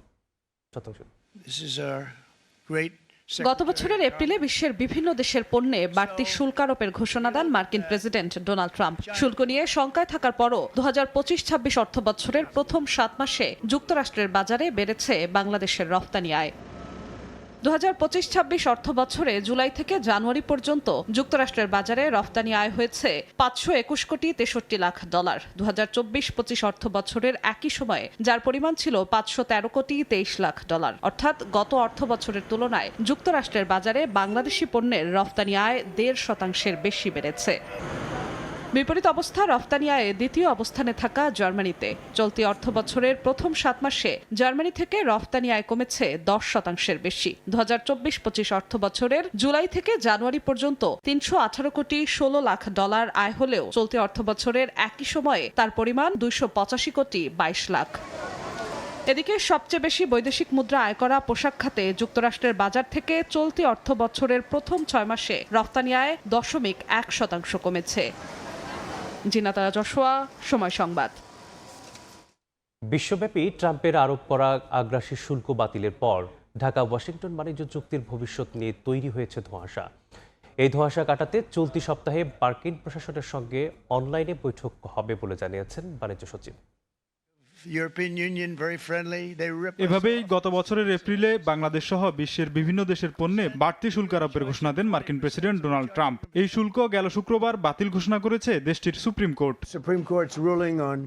গত বছরের এপ্রিলে বিশ্বের বিভিন্ন দেশের পণ্যে বাড়তি শুল্ক আরোপের ঘোষণা দেন মার্কিন প্রেসিডেন্ট ডোনাল্ড ট্রাম্প। শুল্ক নিয়ে শঙ্কায় থাকার পরও 2025-26 অর্থ বছরের প্রথম 7 মাসে যুক্তরাষ্ট্রের বাজারে বেড়েছে বাংলাদেশের রপ্তানি আয়। 2025-26 অর্থ বছরে জুলাই থেকে জানুয়ারি পর্যন্ত যুক্তরাষ্ট্রের বাজারে রফতানি আয় হয়েছে $521.63 কোটি। 2024-25 অর্থ বছরের একই সময়ে যার পরিমাণ ছিল $513.23 কোটি। অর্থাৎ গত অর্থ বছরের তুলনায় যুক্তরাষ্ট্রের বাজারে বাংলাদেশি পণ্যের রফতানি আয় 1.5%-এর বেশি বেড়েছে। বিপরীত অবস্থা রফতানি আয়ে দ্বিতীয় অবস্থানে থাকা জার্মানিতে। চলতি অর্থ বছরের প্রথম 7 মাসে জার্মানি থেকে রফতানি আয় কমেছে 10%-এর বেশি। 2024-25 অর্থ বছরের জুলাই থেকে জানুয়ারি পর্যন্ত $318.16 কোটি আয় হলেও চলতি অর্থ বছরের একই সময়ে তার পরিমাণ $285.22 কোটি। এদিকে সবচেয়ে বেশি বৈদেশিক মুদ্রা আয় করা পোশাক খাতে যুক্তরাষ্ট্রের বাজার থেকে চলতি অর্থ বছরের প্রথম 6 মাসে রফতানি আয় 0.1% কমেছে। জিনাতারা জশোয়া, সময় সংবাদ। বিশ্বব্যাপী ট্রাম্পের আরোপ করা আগ্রাসী শুল্ক বাতিলের পর ঢাকা ওয়াশিংটন বাণিজ্য চুক্তির ভবিষ্যৎ নিয়ে তৈরি হয়েছে ধোঁয়াশা। এই ধোঁয়াশা কাটাতে চলতি সপ্তাহে মার্কিন প্রশাসনের সঙ্গে অনলাইনে বৈঠক হবে বলে জানিয়েছেন বাণিজ্য সচিব। এভাবেই গত বছরের এপ্রিলে বাংলাদেশ সহ বিশ্বের বিভিন্ন দেশের পণ্যে বাড়তি শুল্ক আরোপের ঘোষণা দেন মার্কিন প্রেসিডেন্ট ডোনাল্ড ট্রাম্প। এই শুল্ক গেল শুক্রবার বাতিল ঘোষণা করেছে দেশটির সুপ্রিম কোর্ট।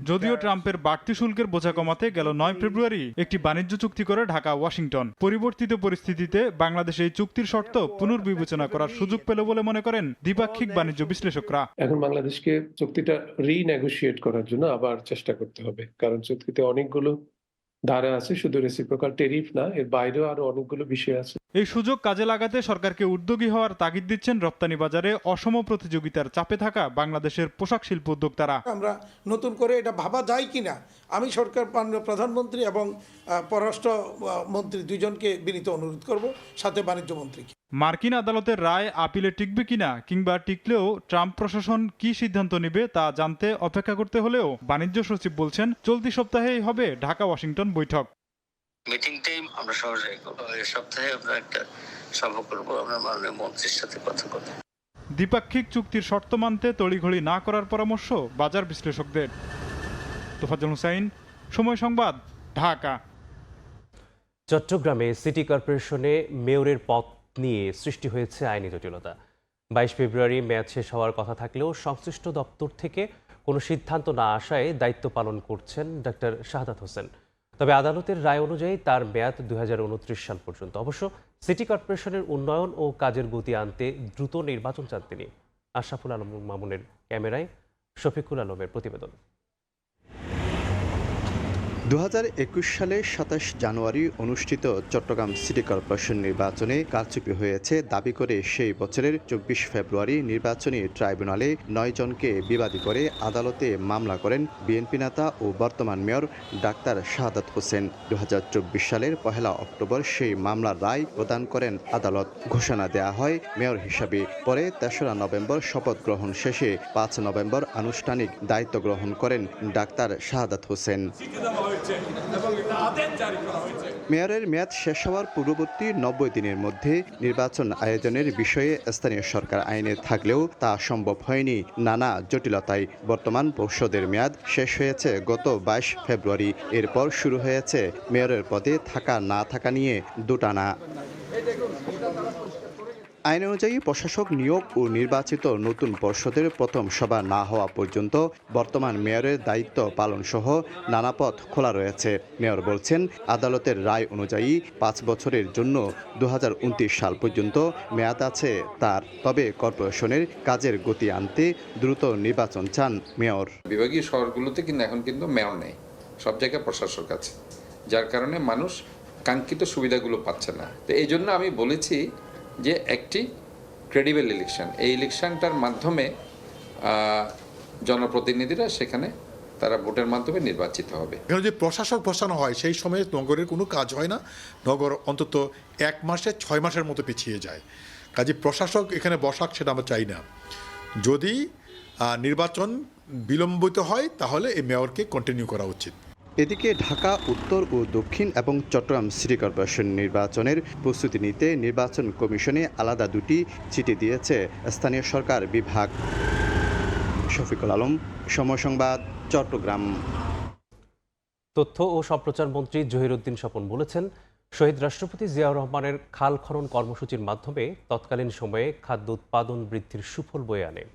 যদিও ট্রাম্পের বাড়তি শুল্কের বোঝা কমাতে গেল 9 ফেব্রুয়ারি একটি বাণিজ্য চুক্তি করে ঢাকা ওয়াশিংটন। পরিবর্তিত পরিস্থিতিতে বাংলাদেশ এই চুক্তির শর্ত পুনর্বিবেচনা করার সুযোগ পেল বলে মনে করেন দ্বিপাক্ষিক বাণিজ্য বিশ্লেষকরা। এখন বাংলাদেশকে চুক্তিটা রিনেগোশিয়েট করার জন্য আবার চেষ্টা করতে হবে, কারণ চুক্তিতে অনেকগুলো ধারা আছে, শুধু রেসিপ্রোকাল ট্যারিফ না, এর বাইরেও আরো অনেকগুলো বিষয় আছে। এই সুযোগ কাজে লাগাতে সরকারকে উদ্যোগী হওয়ার তাগিদ দিচ্ছেন রপ্তানি বাজারে অসম প্রতিযোগিতার চাপে থাকা বাংলাদেশের পোশাক শিল্প উদ্যোক্তারা। আমরা নতুন করে এটা ভাবা যায় কিনা, আমি সরকার প্রধানমন্ত্রী এবং পররাষ্ট্র মন্ত্রী দুইজনকে বিনীত অনুরোধ করব, সাথে বাণিজ্য মন্ত্রীকে। মার্কিন আদালতের রায় আপিলে টিকবে কিনা কিংবা টিকলেও ট্রাম্প প্রশাসন কি সিদ্ধান্ত নেবে তা জানতে অপেক্ষা করতে হলেও বাণিজ্য সচিব বলছেন চলতি সপ্তাহেই হবে ঢাকা ওয়াশিংটন বৈঠক। মিটিং টাইম আমরা সহজে এই সপ্তাহে আমরা একটা সভা করব, আমরা মাননীয় মন্ত্রীর সাথে কথা বলব। দ্বিপাক্ষিক চুক্তির শর্ত মানতে তড়িঘড়ি না করার পরামর্শ বাজার বিশ্লেষকদের। তোফাজ্জল হুসাইন, সময় সংবাদ, ঢাকা। চট্টগ্রামে সিটি কর্পোরেশনে মেয়রের পদ নিয়ে সৃষ্টি হয়েছে আইনি জটিলতা। 22 ফেব্রুয়ারি মেয়াদ শেষ হওয়ার কথা থাকলেও সংশ্লিষ্ট দপ্তর থেকে কোনো সিদ্ধান্ত না আসায় দায়িত্ব পালন করছেন ডক্টর শাহাদাত হোসেন। তবে আদালতের রায় অনুযায়ী তার মেয়াদ 2029 সাল পর্যন্ত। অবশ্য সিটি কর্পোরেশনের উন্নয়ন ও কাজের গতি আনতে দ্রুত নির্বাচন চান তিনি। আশরাফুল আলম মামুনের ক্যামেরায় শফিকুল আলমের প্রতিবেদন। 2021 সালে 27 জানুয়ারি অনুষ্ঠিত চট্টগ্রাম সিটি কর্পোরেশন নির্বাচনে কারচুপি হয়েছে দাবি করে সেই বছরের 24 ফেব্রুয়ারি নির্বাচনী ট্রাইব্যুনালে 9 জনকে বিবাদী করে আদালতে মামলা করেন বিএনপি নেতা ও বর্তমান মেয়র ডাক্তার শাহাদাত হোসেন। 2024 সালের 1 অক্টোবর সেই মামলার রায় প্রদান করেন আদালত। ঘোষণা দেয়া হয় মেয়র হিসাবে। পরে 3রা নভেম্বর শপথ গ্রহণ শেষে 5 নভেম্বর আনুষ্ঠানিক দায়িত্ব গ্রহণ করেন ডাক্তার শাহাদাত হোসেন। মেয়রের মেয়াদ শেষ হওয়ার পূর্ববর্তী 90 দিনের মধ্যে নির্বাচন আয়োজনের বিষয়ে স্থানীয় সরকার আইনে থাকলেও তা সম্ভব হয়নি নানা জটিলতায়। বর্তমান পর্ষদের মেয়াদ শেষ হয়েছে গত 22 ফেব্রুয়ারি। এরপর শুরু হয়েছে মেয়রের পদে থাকা না থাকা নিয়ে দোটানা। আইন অনুযায়ী প্রশাসক নিয়োগ ও নির্বাচিত নতুন পর্ষদের প্রথম সভা না হওয়া পর্যন্ত বর্তমান মেয়রের দায়িত্ব পালন সহ নানা পথ খোলা রয়েছে। মেয়র বলছেন, আদালতের রায় অনুযায়ী 5 বছরের জন্য 2029 সাল পর্যন্ত মেয়াদ আছে তার। তবে কর্পোরেশনের কাজের গতি আনতে দ্রুত নির্বাচন চান মেয়র। বিভাগীয় শহরগুলোতে কিন্তু এখন কিন্তু মেয়র নেই, সব জায়গায় প্রশাসক আছে, যার কারণে মানুষ কাঙ্ক্ষিত সুবিধাগুলো পাচ্ছে না। তো এই জন্য আমি বলেছি যে একটি ক্রেডিবল ইলেকশন, এই ইলেকশনটার মাধ্যমে জনপ্রতিনিধিরা সেখানে তারা ভোটের মাধ্যমে নির্বাচিত হবে। এখানে যে প্রশাসক বসানো হয় সেই সময়ে নগরের কোনো কাজ হয় না, নগর অন্তত 1 মাসে 6 মাসের মতো পিছিয়ে যায়। কাজে প্রশাসক এখানে বসাক সেটা আমরা চাই না। যদি নির্বাচন বিলম্বিত হয় তাহলে এই মেয়রকে কন্টিনিউ করা উচিত। এদিকে ঢাকা উত্তর ও দক্ষিণ এবং চট্টগ্রাম সিটি কর্পোরেশন নির্বাচনের প্রস্তুতি নিতে নির্বাচন কমিশনে আলাদা 2টি চিঠি দিয়েছে স্থানীয় সরকার বিভাগ। শফিকুল আলম, সময় সংবাদ, চট্টগ্রাম। তথ্য ও সম্প্রচার মন্ত্রী জহিরুদ্দিন স্বপন বলেছেন, শহীদ রাষ্ট্রপতি জিয়াউর রহমানের খাল খনন কর্মসূচির মাধ্যমে তৎকালীন সময়ে খাদ্য উৎপাদন বৃদ্ধির সুফল বয়ে আনে।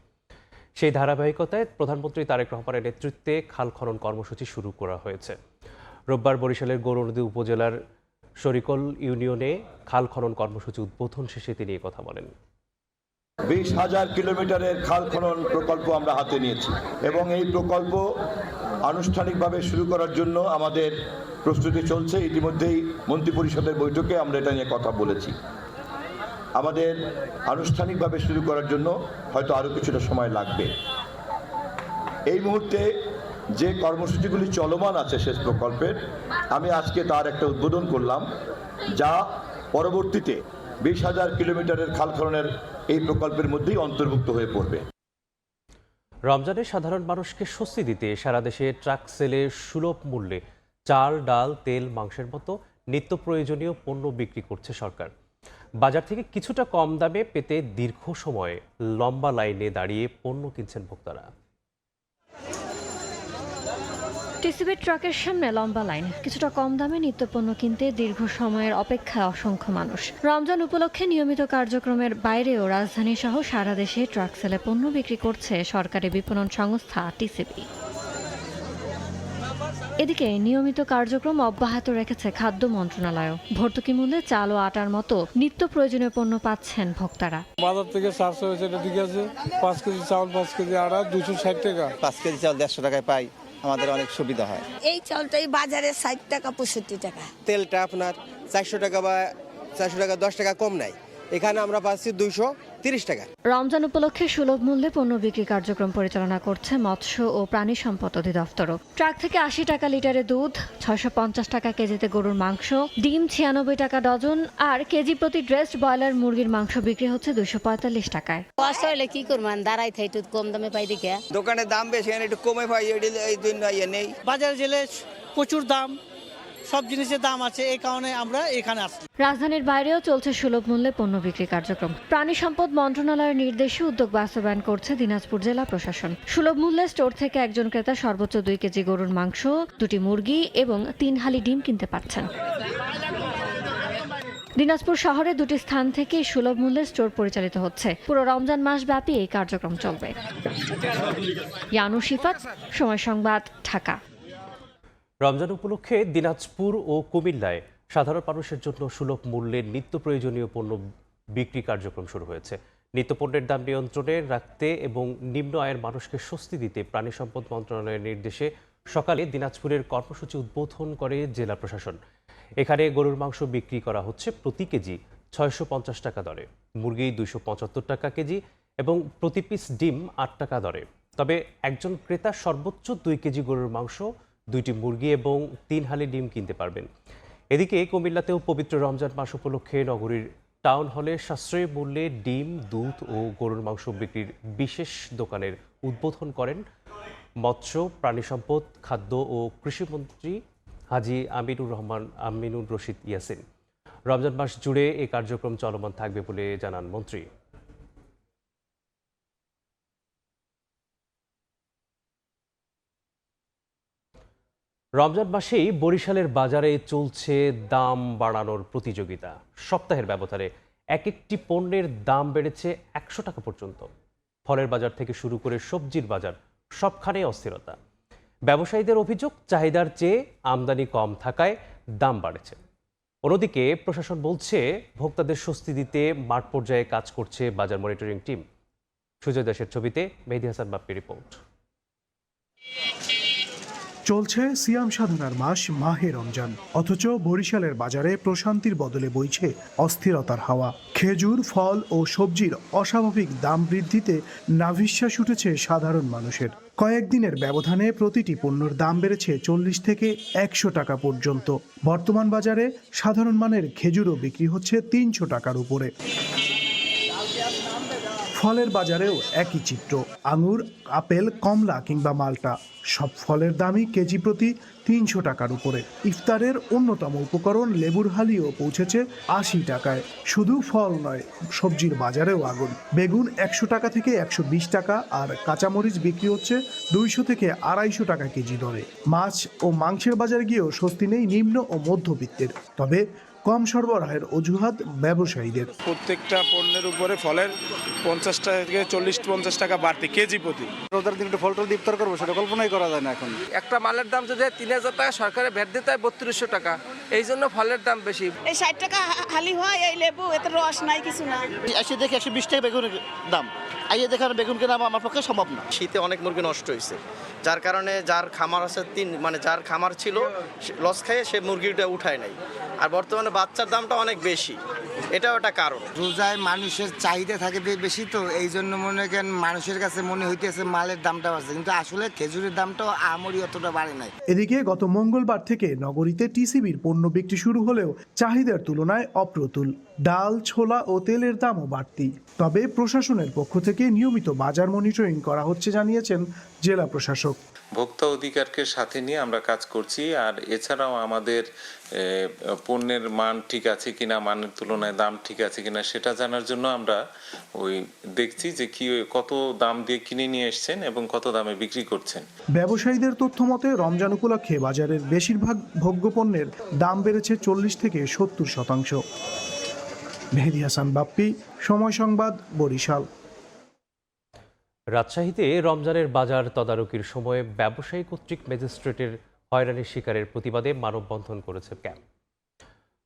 সেই ধারাবাহিকতায় প্রধানমন্ত্রী তারেক রহমানের নেতৃত্বে খাল খনন কর্মসূচি শুরু করা হয়েছে। রোববার বরিশালের গৌরনদী উপজেলার শরিকল ইউনিয়নে খাল খনন কর্মসূচি উদ্বোধন শেষে তিনি এই কথা বলেন। 20,000 কিলোমিটারের খাল খনন প্রকল্প আমরা হাতে নিয়েছি এবং এই প্রকল্প আনুষ্ঠানিকভাবে শুরু করার জন্য আমাদের প্রস্তুতি চলছে। ইতিমধ্যেই মন্ত্রিপরিষদের বৈঠকে আমরা এটা নিয়ে কথা বলেছি। আমাদের আনুষ্ঠানিকভাবে শুরু করার জন্য হয়তো আরও কিছুটা সময় লাগবে। এই মুহূর্তে যে কর্মসূচিগুলি চলমান আছে শেষ প্রকল্পের, আমি আজকে তার একটা উদ্বোধন করলাম, যা পরবর্তীতে 20,000 কিলোমিটারের খাল খননের এই প্রকল্পের মধ্যেই অন্তর্ভুক্ত হয়ে পড়বে। রমজানে সাধারণ মানুষকে স্বস্তি দিতে সারা দেশে ট্রাক সেলে সুলভ মূল্যে চাল, ডাল, তেল, মাংসের মতো নিত্য প্রয়োজনীয় পণ্য বিক্রি করছে সরকার। বাজার থেকে কিছুটা কম দামে পেতে দীর্ঘ সময় লম্বা লাইনে দাঁড়িয়ে পণ্য কিনছেন ভোক্তারা। টিসিবি ট্রাকের সামনে লম্বা লাইন, কিছুটা কম দামে নিত্যপণ্য কিনতে দীর্ঘ সময়ের অপেক্ষায় অসংখ্য মানুষ। রমজান উপলক্ষে নিয়মিত কার্যক্রমের বাইরেও রাজধানী সহ সারা দেশে ট্রাক সেলে পণ্য বিক্রি করছে সরকারি বিপণন সংস্থা টিসিবি। এদিকে নিয়মিত কার্যক্রম অব্যাহত রেখেছে খাদ্য মন্ত্রণালয়। ভর্তুকি মূল্যে চাল ও আটার মতো নিত্য প্রয়োজনীয় পণ্য পাচ্ছেন ভোক্তারা। বাজার থেকে 400 হয়েছে, এটা ঠিক আছে। 5 কেজি চাউল, 5 কেজি আটা 260 টাকা। 5 কেজি চাউল 150 টাকায় পাই, আমাদের অনেক সুবিধা হয়। এই চাউলটাই বাজারে 60 টাকা 65 টাকা। তেলটা আপনার 400 টাকা বা 400 টাকা 10 টাকা কম নাই, এখানে আমরা পাচ্ছি 230 টাকা। রমজান উপলক্ষে সুলভ মূল্যে পণ্য বিক্রি কার্যক্রম পরিচালনা করছে মৎস্য ও প্রাণী সম্পদ অধিদপ্তর। ট্রাক থেকে 80 টাকা লিটারে দুধ, 650 টাকা কেজিতে গরুর মাংস, ডিম 96 টাকা ডজন, আর কেজি প্রতি ড্রেসড ব্রয়লার মুরগির মাংস বিক্রি হচ্ছে 245 টাকায়। কষ্ট হলে কি করবেন, দাঁড়াই থাই একটু কম দামে পাই দেখে। দোকানে দাম বেশি, একটু কমে পাই, এই জন্য নেই। বাজারে গেলে প্রচুর দাম, সব জিনিসের দাম আছে, এই কারণে আমরা এখানে আসছি। রাজধানীর বাইরেও চলছে সুলভ মূল্যে পণ্য বিক্রি কার্যক্রম। প্রাণী সম্পদ মন্ত্রণালয়ের নির্দেশে উদ্যোগ বাস্তবায়ন করছে দিনাজপুর জেলা প্রশাসন। সুলভ মূল্যে স্টোর থেকে একজন ক্রেতা সর্বোচ্চ 2 কেজি গরুর মাংস, 2টি মুরগি এবং 3 হালি ডিম কিনতে পারছেন। দিনাজপুর শহরে 2টি স্থান থেকে সুলভ মূল্যে স্টোর পরিচালিত হচ্ছে। পুরো রমজান মাস ব্যাপী এই কার্যক্রম চলবে। ইয়ানু শিফাত, সময় সংবাদ, ঢাকা। রমজান উপলক্ষে দিনাজপুর ও কুমিল্লায় সাধারণ মানুষের জন্য সুলভ মূল্যে নিত্য প্রয়োজনীয় পণ্য বিক্রি কার্যক্রম শুরু হয়েছে। নিত্যপণ্যের দাম নিয়ন্ত্রণে রাখতে এবং নিম্ন আয়ের মানুষকে স্বস্তি দিতে প্রাণী সম্পদ মন্ত্রণালয়ের নির্দেশে সকালে দিনাজপুরের কর্মসূচি উদ্বোধন করে জেলা প্রশাসন। এখানে গরুর মাংস বিক্রি করা হচ্ছে প্রতি কেজি 650 টাকা দরে, মুরগি 275 টাকা কেজি এবং প্রতি পিস ডিম 8 টাকা দরে। তবে একজন ক্রেতা সর্বোচ্চ 2 কেজি গরুর মাংস, 2টি মুরগি এবং 3 হালি ডিম কিনতে পারবেন। এদিকে কুমিল্লাতেও পবিত্র রমজান মাস উপলক্ষে নগরীর টাউন হলে সাশ্রয়ী মূল্যে ডিম, দুধ ও গরুর মাংস বিক্রির বিশেষ দোকানের উদ্বোধন করেন মৎস্য, প্রাণী সম্পদ, খাদ্য ও কৃষিমন্ত্রী হাজী আমিনুর রশিদ ইয়াসিন। রমজান মাস জুড়ে এই কার্যক্রম চলমান থাকবে বলে জানান মন্ত্রী। রমজান মাসেই বরিশালের বাজারে চলছে দাম বাড়ানোর প্রতিযোগিতা। সপ্তাহের ব্যবধানে এক একটি পণ্যের দাম বেড়েছে 100 টাকা পর্যন্ত। ফলের বাজার থেকে শুরু করে সবজির বাজার সবখানে অস্থিরতা। ব্যবসায়ীদের অভিযোগ, চাহিদার চেয়ে আমদানি কম থাকায় দাম বাড়েছে। অন্যদিকে প্রশাসন বলছে ভোক্তাদের স্বস্তি দিতে মাঠ পর্যায়ে কাজ করছে বাজার মনিটরিং টিম। সুজয় দাসের ছবিতে মেহেদী হাসান বাপ্পি রিপোর্ট। চলছে সিয়াম সাধনার মাস মাহে রমজান, অথচ বরিশালের বাজারে প্রশান্তির বদলে বইছে অস্থিরতার হাওয়া। খেজুর, ফল ও সবজির অস্বাভাবিক দাম বৃদ্ধিতে নাভিশ্বাস উঠেছে সাধারণ মানুষের। কয়েকদিনের ব্যবধানে প্রতিটি পণ্যের দাম বেড়েছে 40 থেকে 100 টাকা পর্যন্ত। বর্তমান বাজারে সাধারণ মানের খেজুরও বিক্রি হচ্ছে 300 টাকার উপরে। ফলের বাজারেও একই চিত্র। আঙুর, আপেল, কমলা কিংবা মাল্টা সব ফলের দামই কেজি প্রতি 300 টাকার উপরে। ইফতারের অন্যতম উপকরণ লেবুর হালিও পৌঁছেছে 80 টাকায়। শুধু ফল নয়, সবজির বাজারেও আগুন। বেগুন 100 টাকা থেকে 120 টাকা, আর কাঁচামরিচ বিক্রি হচ্ছে 200 থেকে 250 টাকা কেজি দরে। মাছ ও মাংসের বাজারে গিয়েও স্বস্তি নেই নিম্ন ও মধ্যবিত্তের। তবে কম সরবরাহের অজুহাত ব্যবসায়ীদের। প্রত্যেকটা পণ্যের উপরে ফলের 50 টাকা থেকে 40-50 টাকা বাড়তি কেজি প্রতি। রোজার দিন একটু ফল ইফতার করবো, সেটা কল্পনাই করা যায় না এখন। একটা মালের দাম যদি 3000 টাকা, সরকারের ভ্যাট দিতে হয় 3200 টাকা, এই জন্য ফলের দাম বেশি। এই 60 টাকা হালি হয়, এই লেবু এত রস নাই, কিছু না। এসে দেখে 120 টাকা বেগুনের দাম, আইয়ে দেখে বেগুন কেনা আমার পক্ষে সম্ভব না। শীতে অনেক মুরগি নষ্ট হয়েছে, যার কারণে যার খামার আছে যার খামার ছিল লস খাইয়ে সে মুরগিটা উঠায় নাই। আর বর্তমানে বাচ্চার দামটা অনেক বেশি, এটাও একটা কারণ। রোজায় মানুষের চাহিদা থাকে বেশি, তো এই জন্য মনে করেন মানুষের কাছে মনে হইতেছে মালের দামটা বাড়ছে, কিন্তু আসলে খেজুরের দামটাও আমরি অতটা বাড়ে নাই। এদিকে গত মঙ্গলবার থেকে নগরীতে টিসিবির পণ্য বিক্রি শুরু হলেও চাহিদার তুলনায় অপ্রতুল। ডাল, ছোলা ও তেলের দামও বাড়তি। তবে প্রশাসনের পক্ষ থেকে নিয়মিত বাজার মনিটরিং করা হচ্ছে জানিয়েছেন জেলা প্রশাসক। ভোক্তা অধিকারকে সাথে নিয়ে আমরা কাজ করছি। আর এছাড়াও আমাদের পণ্যের মান ঠিক আছে কিনা, মানের তুলনায় দাম ঠিক আছে কিনা সেটা জানার জন্য আমরা দেখছি যে কত দাম দিয়ে কিনে নিয়ে এসছেন এবং কত দামে বিক্রি করছেন। ব্যবসায়ীদের তথ্য মতে রমজান উপলক্ষে বাজারের বেশিরভাগ ভোগ্যপণ্যের দাম বেড়েছে 40 থেকে 70%। মেহেদী হাসান বাপ্পি, সময় সংবাদ, বরিশাল। রাজশাহীতে রমজানের বাজার তদারকির সময় ব্যবসায়ী কর্তৃক ম্যাজিস্ট্রেটের হয়রানির শিকারের প্রতিবাদে মানববন্ধন করেছে ক্যাম্প।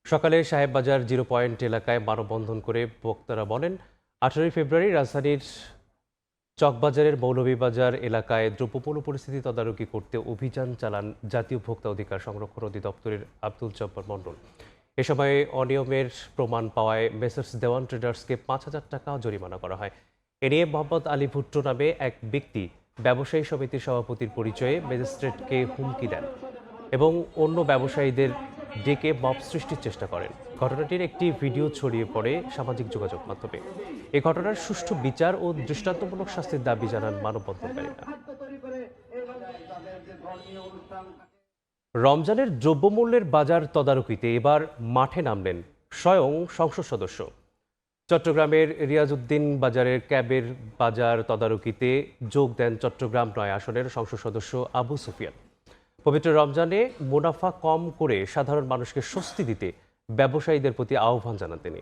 সকালে সাহেববাজার 0 পয়েন্ট এলাকায় মানববন্ধন করে বক্তারা বলেন, 18 ফেব্রুয়ারি রাজধানীর চকবাজারের মৌলভীবাজার এলাকায় দ্রব্যমূল্য পরিস্থিতি তদারকি করতে অভিযান চালান জাতীয় ভোক্তা অধিকার সংরক্ষণ অধিদপ্তরের আব্দুল জব্বার মণ্ডল। এ সময় অনিয়মের প্রমাণ পাওয়ায় মেসার্স দেওয়ান ট্রেডার্সকে 5000 টাকা জরিমানা করা হয়। এ নিয়ে মোহাম্মদ আলী ভুট্টো নামে এক ব্যক্তি ব্যবসায়ী সমিতির সভাপতির পরিচয়ে ম্যাজিস্ট্রেটকে হুমকি দেন এবং অন্য ব্যবসায়ীদের ডেকে মব সৃষ্টির চেষ্টা করেন। ঘটনাটির একটি ভিডিও ছড়িয়ে পড়ে সামাজিক যোগাযোগ মাধ্যমে। এই ঘটনার সুষ্ঠু বিচার ও দৃষ্টান্তমূলক শাস্তির দাবি জানান মানববন্ধনকারীরা। রমজানের দ্রব্যমূল্যের বাজার তদারকিতে এবার মাঠে নামলেন স্বয়ং সংসদ সদস্য। চট্টগ্রামের রিয়াজউদ্দিন বাজারের ক্যাবের বাজার তদারকিতে যোগ দেন চট্টগ্রাম ৯ আসনের সংসদ সদস্য আবু সুফিয়ান। পবিত্র রমজানে মুনাফা কম করে সাধারণ মানুষকে স্বস্তি দিতে ব্যবসায়ীদের প্রতি আহ্বান জানান তিনি।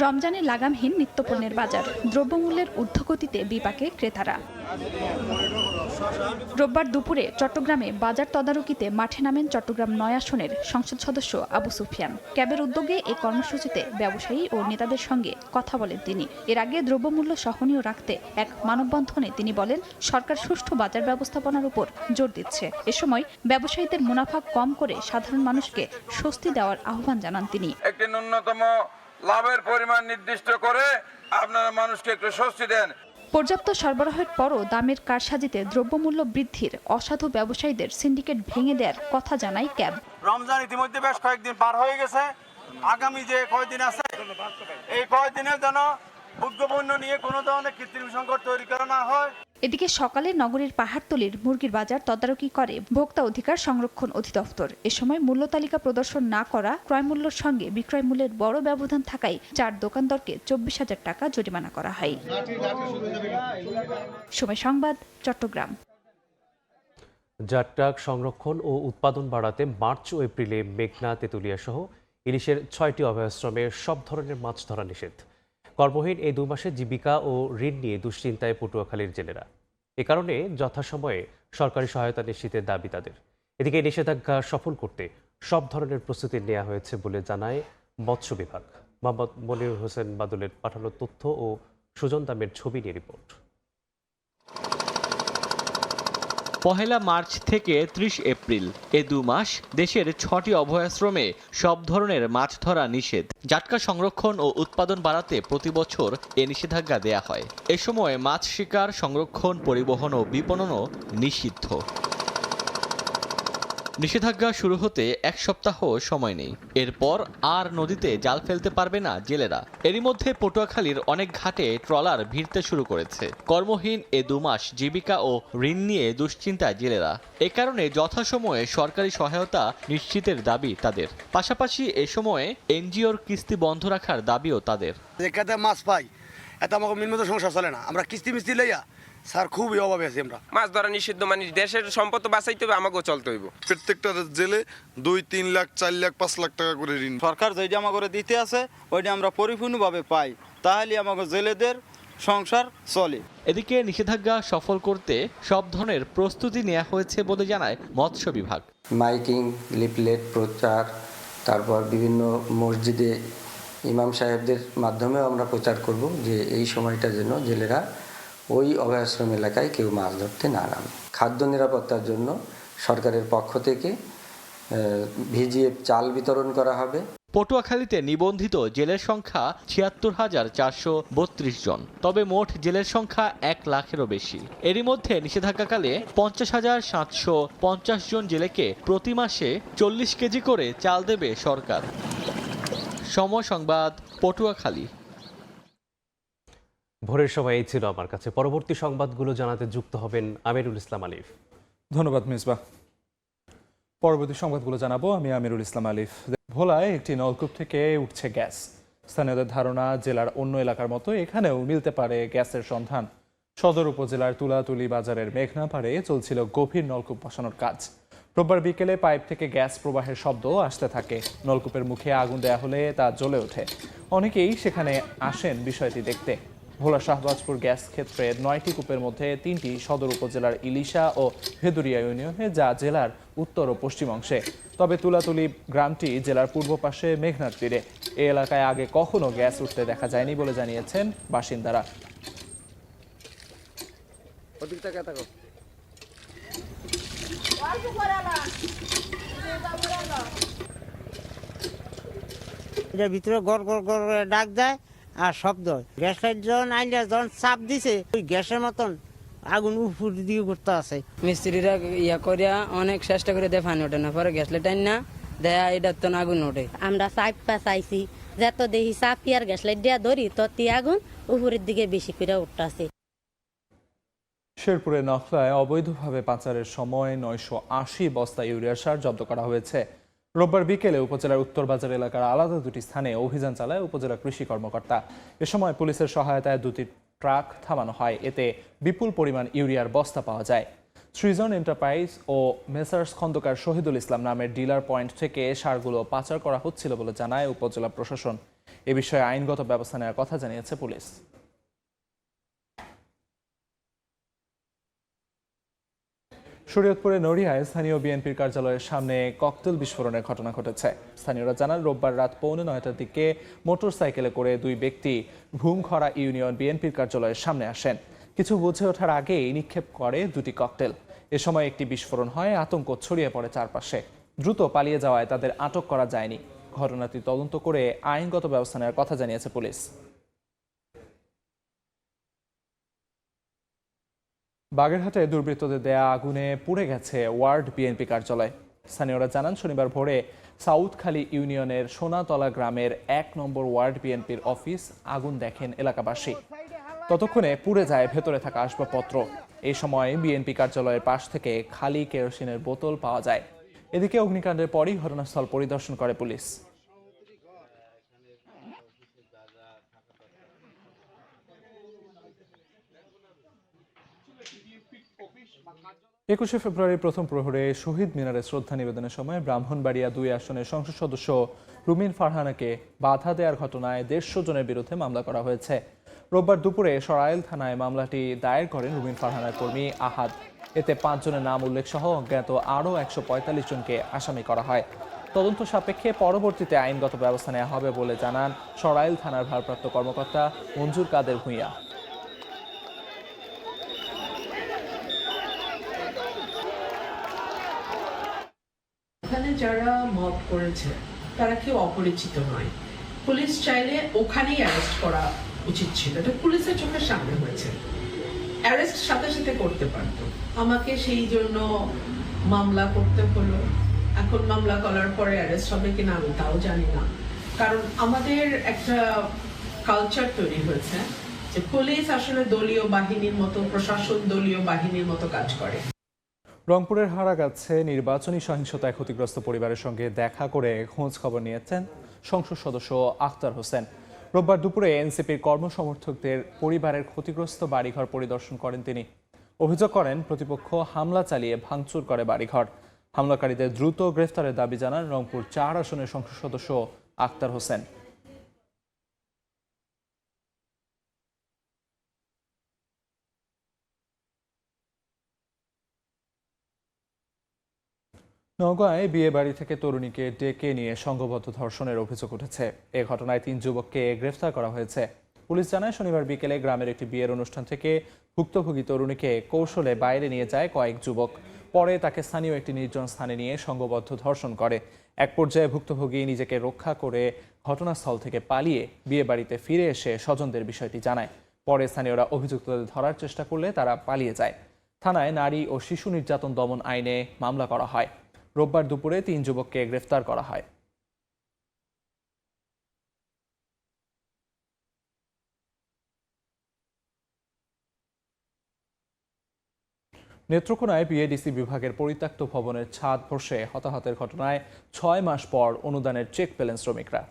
রমজানে লাগামহীন নিত্যপণ্যের বাজার, দ্রব্যমূল্যের ঊর্ধ্বগতিতে বিপাকে ক্রেতারা। রোববার দুপুরে চট্টগ্রামে বাজার তদারকিতে মাঠে নামেন চট্টগ্রাম ৯ আসনের সংসদ সদস্য আবু সুফিয়ান। ক্যাবের উদ্যোগে এই কর্মসূচিতে ব্যবসায়ী ও নেতাদের সঙ্গে কথা বলেন তিনি। এর আগে দ্রব্যমূল্য সহনীয় রাখতে এক মানববন্ধনে তিনি বলেন, সরকার সুষ্ঠু বাজার ব্যবস্থাপনার উপর জোর দিচ্ছে। এ সময় ব্যবসায়ীদের মুনাফা কম করে সাধারণ মানুষকে স্বস্তি দেওয়ার আহ্বান জানান তিনি। একটি ন্যূনতম লাভের পরিমাণ নির্দিষ্ট করে আপনারা মানুষকে একটু স্বস্তি দেন। পর্যাপ্ত সরবরাহের পরও দামের কারসাজিতে দ্রব্যমূল্য বৃদ্ধির অসাধু ব্যবসায়ীদের সিন্ডিকেট ভেঙে দেওয়ার কথা জানায় ক্যাব। রমজান ইতিমধ্যে বেশ কয়েকদিন পার হয়ে গেছে। আগামী যে কয়েকদিন আছে এই কয়েকদিনের জন্য উদ্যোগপূর্ণ নিয়ে কোনো ধরনের কৃত্রিম সংকট তৈরি করা না হয়। এদিকে সকালে নগরীর পাহাড়তলির মুরগির বাজার তদারকি করে ভোক্তা অধিকার সংরক্ষণ অধিদপ্তর। এ সময় মূল্য তালিকা প্রদর্শন না করা, ক্রয়মূল্যের সঙ্গে বিক্রয় মূল্যের বড় ব্যবধান থাকায় 4 দোকানদারকে 24,000 টাকা জরিমানা করা হয়। সময় সংবাদ, চট্টগ্রাম। জাট্টাক সংরক্ষণ ও উৎপাদন বাড়াতে মার্চ ও এপ্রিলে মেঘনা, তেঁতুলিয়া সহ ইলিশের 6টি অভয়াশ্রমে সব ধরনের মাছ ধরা নিষেধ। কর্মহীন এই 2 মাসে জীবিকা ও ঋণ নিয়ে দুশ্চিন্তায় পটুয়াখালীর জেলেরা। এ কারণে যথাসময়ে সরকারি সহায়তা নিশ্চিতের দাবি তাদের। এদিকে নিষেধাজ্ঞা সফল করতে সব ধরনের প্রস্তুতি নেওয়া হয়েছে বলে জানায় মৎস্য বিভাগ। মোহাম্মদ মনির হোসেন বাদলের পাঠানো তথ্য ও সুজন দামের ছবি নিয়ে রিপোর্ট। 1 মার্চ থেকে 30 এপ্রিল এ 2 মাস দেশের 6টি অভয়াশ্রমে সব ধরনের মাছ ধরা নিষেধ। জাটকা সংরক্ষণ ও উৎপাদন বাড়াতে প্রতি বছর এ নিষেধাজ্ঞা দেয়া হয়। এ সময় মাছ শিকার, সংরক্ষণ, পরিবহন ও বিপণনও নিষিদ্ধ। নিষেধাজ্ঞা শুরু হতে 1 সপ্তাহ সময় নেই। এরপর আর নদীতে জাল ফেলতে পারবে না জেলেরা। এরই মধ্যে পটুয়াখালীর অনেক ঘাটে ট্রলার ভিড়তে শুরু করেছে। কর্মহীন এ 2 মাস জীবিকা ও ঋণ নিয়ে দুশ্চিন্তায় জেলেরা। এ কারণে যথাসময়ে সরকারি সহায়তা নিশ্চিতের দাবি তাদের। পাশাপাশি এ সময়ে এনজিওর কিস্তি বন্ধ রাখার দাবিও তাদের। যেখানে মাছ পাই এত আমাকে মিনমতো সংসার চলে না, আমরা কিস্তি মিস্তি লইয়া স্যার খুবই অভাবে আছি। আমরা মাছ ধরা নিষিদ্ধ, মানে দেশের সম্পদ বাঁচাইতে হবে, আমাকেও চলতে হইব। প্রত্যেকটা জেলে 2, 3 লাখ, 4 লাখ, 5 লাখ টাকা করে ঋণ সরকার যেটা আমাকে দিতে আছে ওইটা আমরা পরিপূর্ণভাবে পাই, তাহলে আমাকে জেলেদের সংসার চলে। এদিকে নিষেধাজ্ঞা সফল করতে সব ধরনের প্রস্তুতি নেওয়া হয়েছে বলে জানায় মৎস্য বিভাগ। মাইকিং, লিফলেট প্রচার, তারপর বিভিন্ন মসজিদে ইমাম সাহেবদের মাধ্যমেও আমরা প্রচার করব যে এই সময়টা যেন জেলেরা ওই অভয়াশ্রম এলাকায় কেউ মাছ ধরতে না নামে। খাদ্য নিরাপত্তার জন্য সরকারের পক্ষ থেকে ভিজিএফ চাল বিতরণ করা হবে। পটুয়াখালীতে নিবন্ধিত জেলের সংখ্যা 76,432 জন। তবে মোট জেলের সংখ্যা 1 লাখেরও বেশি। এরই মধ্যে নিষেধাজ্ঞাকালে 50,750 জন জেলেকে প্রতি মাসে 40 কেজি করে চাল দেবে সরকার। সময় সংবাদ, পটুয়াখালী। ভোরের সময় এই ছিল আমার কাছে। পরবর্তী সংবাদগুলো জানাতে যুক্ত হবেন আমিরুল ইসলাম আলিফ। ধন্যবাদ মিসবাহ। পরবর্তী সংবাদগুলো জানাবো আমি আমিরুল ইসলাম আলিফ। ভোলায় একটি নলকূপ থেকে উঠছে গ্যাস। স্থানীয়দের ধারণা জেলার অন্য এলাকার মতো এখানেও মিলতে পারে গ্যাসের সন্ধান। সদর উপজেলার তুলাতুলি বাজারের মেঘনাপাড়ে চলছিল গভীর নলকূপ বসানোর কাজ। রোববার বিকেলে পাইপ থেকে গ্যাস প্রবাহের শব্দ আসতে থাকে। নলকূপের মুখে আগুন দেয়া হলে তা জ্বলে ওঠে। অনেকেই সেখানে আসেন বিষয়টি দেখতে। ভোলা শাহবাজপুর গ্যাস ক্ষেত্রের 9টি কূপের মধ্যে 3টি সদর উপজেলার ইলিশা ও ভেদুরিয়া ইউনিয়নে, যা জেলার উত্তর ও পশ্চিম অংশে। তবে তুলাতুলি গ্রামটি জেলার পূর্ব পাশে মেঘনার তীরে। এই এলাকায় আগে কখনো গ্যাস উঠতে দেখা যায়নি বলে জানিয়েছেন বাসিন্দারা। এটার ভিতরে গড় গড় গড় ডাক দেয় আর শব্দ। গ্যাসের যখন আইলে যখন চাপ দিছে ওই গ্যাসের মতন আগুন উপর দিয়ে করতে আছে। মিস্ত্রিরা ইয়া করিয়া অনেক চেষ্টা করে দেয়, পানি ওঠে না। পরে গ্যাস লাইট না দেয়া এটা তো আগুন ওঠে। আমরা চাপা চাইছি, যত দেখি চাপি আর গ্যাস লাইট দিয়া ধরি তত আগুন উপরের দিকে বেশি করে উঠতেছে। শেরপুরের নখলায় অবৈধভাবে পাচারের সময় 980 বস্তা ইউরিয়া সার জব্দ করা হয়েছে। রোববার বিকেলে উপজেলার উত্তরবাজার এলাকার আলাদা দুটি স্থানে অভিযান চালায় উপজেলা কৃষি কর্মকর্তা। এ সময় পুলিশের সহায়তায় দুটি ট্রাক থামানো হয়। এতে বিপুল পরিমাণ ইউরিয়ার বস্তা পাওয়া যায়। সৃজন এন্টারপ্রাইজ ও মেসার্স খন্দকার শহীদুল ইসলাম নামের ডিলার পয়েন্ট থেকে সারগুলো পাচার করা হচ্ছিল বলে জানায় উপজেলা প্রশাসন। এ বিষয়ে আইনগত ব্যবস্থা নেওয়ার কথা জানিয়েছে পুলিশ। শরীয়তপুরে নড়িয়ায় স্থানীয় বিএনপির কার্যালয়ের সামনে ককটেল বিস্ফোরণের ঘটনা ঘটেছে। স্থানীয়রা জানান, রোববার রাত 8:45টার দিকে মোটরসাইকেলে করে দুই ব্যক্তি ভূমখরা ইউনিয়ন বিএনপির কার্যালয়ের সামনে আসেন। কিছু বুঝে ওঠার আগেই নিক্ষেপ করে দুটি ককটেল। এ সময় একটি বিস্ফোরণ হয়, আতঙ্ক ছড়িয়ে পড়ে চারপাশে। দ্রুত পালিয়ে যাওয়ায় তাদের আটক করা যায়নি। ঘটনাটি তদন্ত করে আইনগত ব্যবস্থা নেওয়ার কথা জানিয়েছে পুলিশ। বাগেরহাটে দুর্বৃত্তদের দেয়া আগুনে পুড়ে গেছে ওয়ার্ড বিএনপি কার্যালয়। স্থানীয়রা জানান, শনিবার ভোরে সাউথখালী ইউনিয়নের সোনাতলা গ্রামের 1 নম্বর ওয়ার্ড বিএনপির অফিস আগুন দেখেন এলাকাবাসী। ততক্ষণে পুড়ে যায় ভেতরে থাকা আসবাবপত্র। এই সময় বিএনপি কার্যালয়ের পাশ থেকে খালি কেরোসিনের বোতল পাওয়া যায়। এদিকে অগ্নিকাণ্ডের পরই ঘটনাস্থল পরিদর্শন করে পুলিশ। 21শে ফেব্রুয়ারি প্রথম প্রহরে শহীদ মিনারে শ্রদ্ধা নিবেদনের সময় ব্রাহ্মণবাড়িয়া 2 আসনের সংসদ সদস্য রুমিন ফারহানাকে বাধা দেওয়ার ঘটনায় 150 জনের বিরুদ্ধে মামলা করা হয়েছে। রোববার দুপুরে সরাইল থানায় মামলাটি দায়ের করেন রুমিন ফারহানার কর্মী আহাদ। এতে 5 জনের নাম উল্লেখ সহ অজ্ঞাত আরও 145 জনকে আসামি করা হয়। তদন্ত সাপেক্ষে পরবর্তীতে আইনগত ব্যবস্থা নেওয়া হবে বলে জানান সরাইল থানার ভারপ্রাপ্ত কর্মকর্তা মঞ্জুর কাদের ভূঁইয়া। ওখানে যারা মব করেছে তারা কেউ অপরিচিত নয়। পুলিশ চাইলে ওখানেই অ্যারেস্ট করা উচিত ছিল। এটা পুলিশের চোখের সামনে হয়েছে, অ্যারেস্ট সাথে সাথে করতে পারতো। আমাকে সেই জন্য মামলা করতে হলো। এখন মামলা করার পরে অ্যারেস্ট হবে কিনা আমি তাও জানি না, কারণ আমাদের একটা কালচার তৈরি হয়েছে যে পুলিশ আসলে দলীয় বাহিনীর মতো, প্রশাসন দলীয় বাহিনীর মতো কাজ করে। রংপুরের হারাগাছে নির্বাচনী সহিংসতায় ক্ষতিগ্রস্ত পরিবারের সঙ্গে দেখা করে খোঁজ খবর নিয়েছেন সংসদ সদস্য আখতার হোসেন। রোববার দুপুরে এনসিপির কর্মসমর্থকদের পরিবারের ক্ষতিগ্রস্ত বাড়িঘর পরিদর্শন করেন তিনি। অভিযোগ করেন, প্রতিপক্ষ হামলা চালিয়ে ভাঙচুর করে বাড়িঘর। হামলাকারীদের দ্রুত গ্রেফতারের দাবি জানান রংপুর 4 আসনের সংসদ সদস্য আখতার হোসেন। নওগাঁয় বিয়ে বাড়ি থেকে তরুণীকে ডেকে নিয়ে সংঘবদ্ধ ধর্ষণের অভিযোগ উঠেছে। এ ঘটনায় 3 যুবককে গ্রেফতার করা হয়েছে। পুলিশ জানায়, শনিবার বিকেলে গ্রামের একটি বিয়ের অনুষ্ঠান থেকে ভুক্তভোগী তরুণীকে কৌশলে বাইরে নিয়ে যায় কয়েক যুবক। পরে তাকে স্থানীয় একটি নির্জন স্থানে নিয়ে সংঘবদ্ধ ধর্ষণ করে। এক পর্যায়ে ভুক্তভোগী নিজেকে রক্ষা করে ঘটনাস্থল থেকে পালিয়ে বিয়ে বাড়িতে ফিরে এসে স্বজনদের বিষয়টি জানায়। পরে স্থানীয়রা অভিযুক্তদের ধরার চেষ্টা করলে তারা পালিয়ে যায়। থানায় নারী ও শিশু নির্যাতন দমন আইনে মামলা করা হয়। রোববার দুপুরে 3 যুবককে গ্রেফতার করা হয়। নেত্রকোনায় বিএডিসি বিভাগের পরিত্যক্ত ভবনের ছাদ ধসে হতাহতের ঘটনায় 6 মাস পর অনুদানের চেক পেলেন শ্রমিকরা।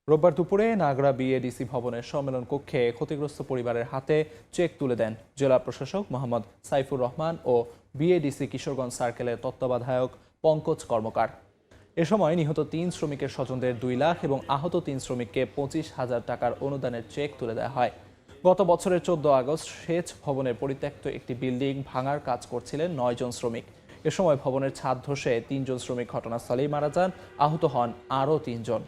রোববার দুপুরে নাগরা বিএডিসি ভবনের সম্মেলন কক্ষে ক্ষতিগ্রস্ত পরিবারের হাতে চেক তুলে দেন জেলা প্রশাসক মোহাম্মদ সাইফুর রহমান ও বিএডিসি কিশোরগঞ্জ সার্কেলের তত্ত্বাবধায়ক পঙ্কজ কর্মকার। এ সময় নিহত 3 শ্রমিকের স্বজনদের 2 লাখ এবং আহত 3 শ্রমিককে 25,000 টাকার অনুদানের চেক তুলে দেওয়া হয়। গত বছরের 14 আগস্ট সেচ ভবনের পরিত্যক্ত একটি বিল্ডিং ভাঙার কাজ করছিলেন 9 জন শ্রমিক। এ সময় ভবনের ছাদ ধসে 3 জন শ্রমিক ঘটনাস্থলেই মারা যান, আহত হন আরও 3 জন।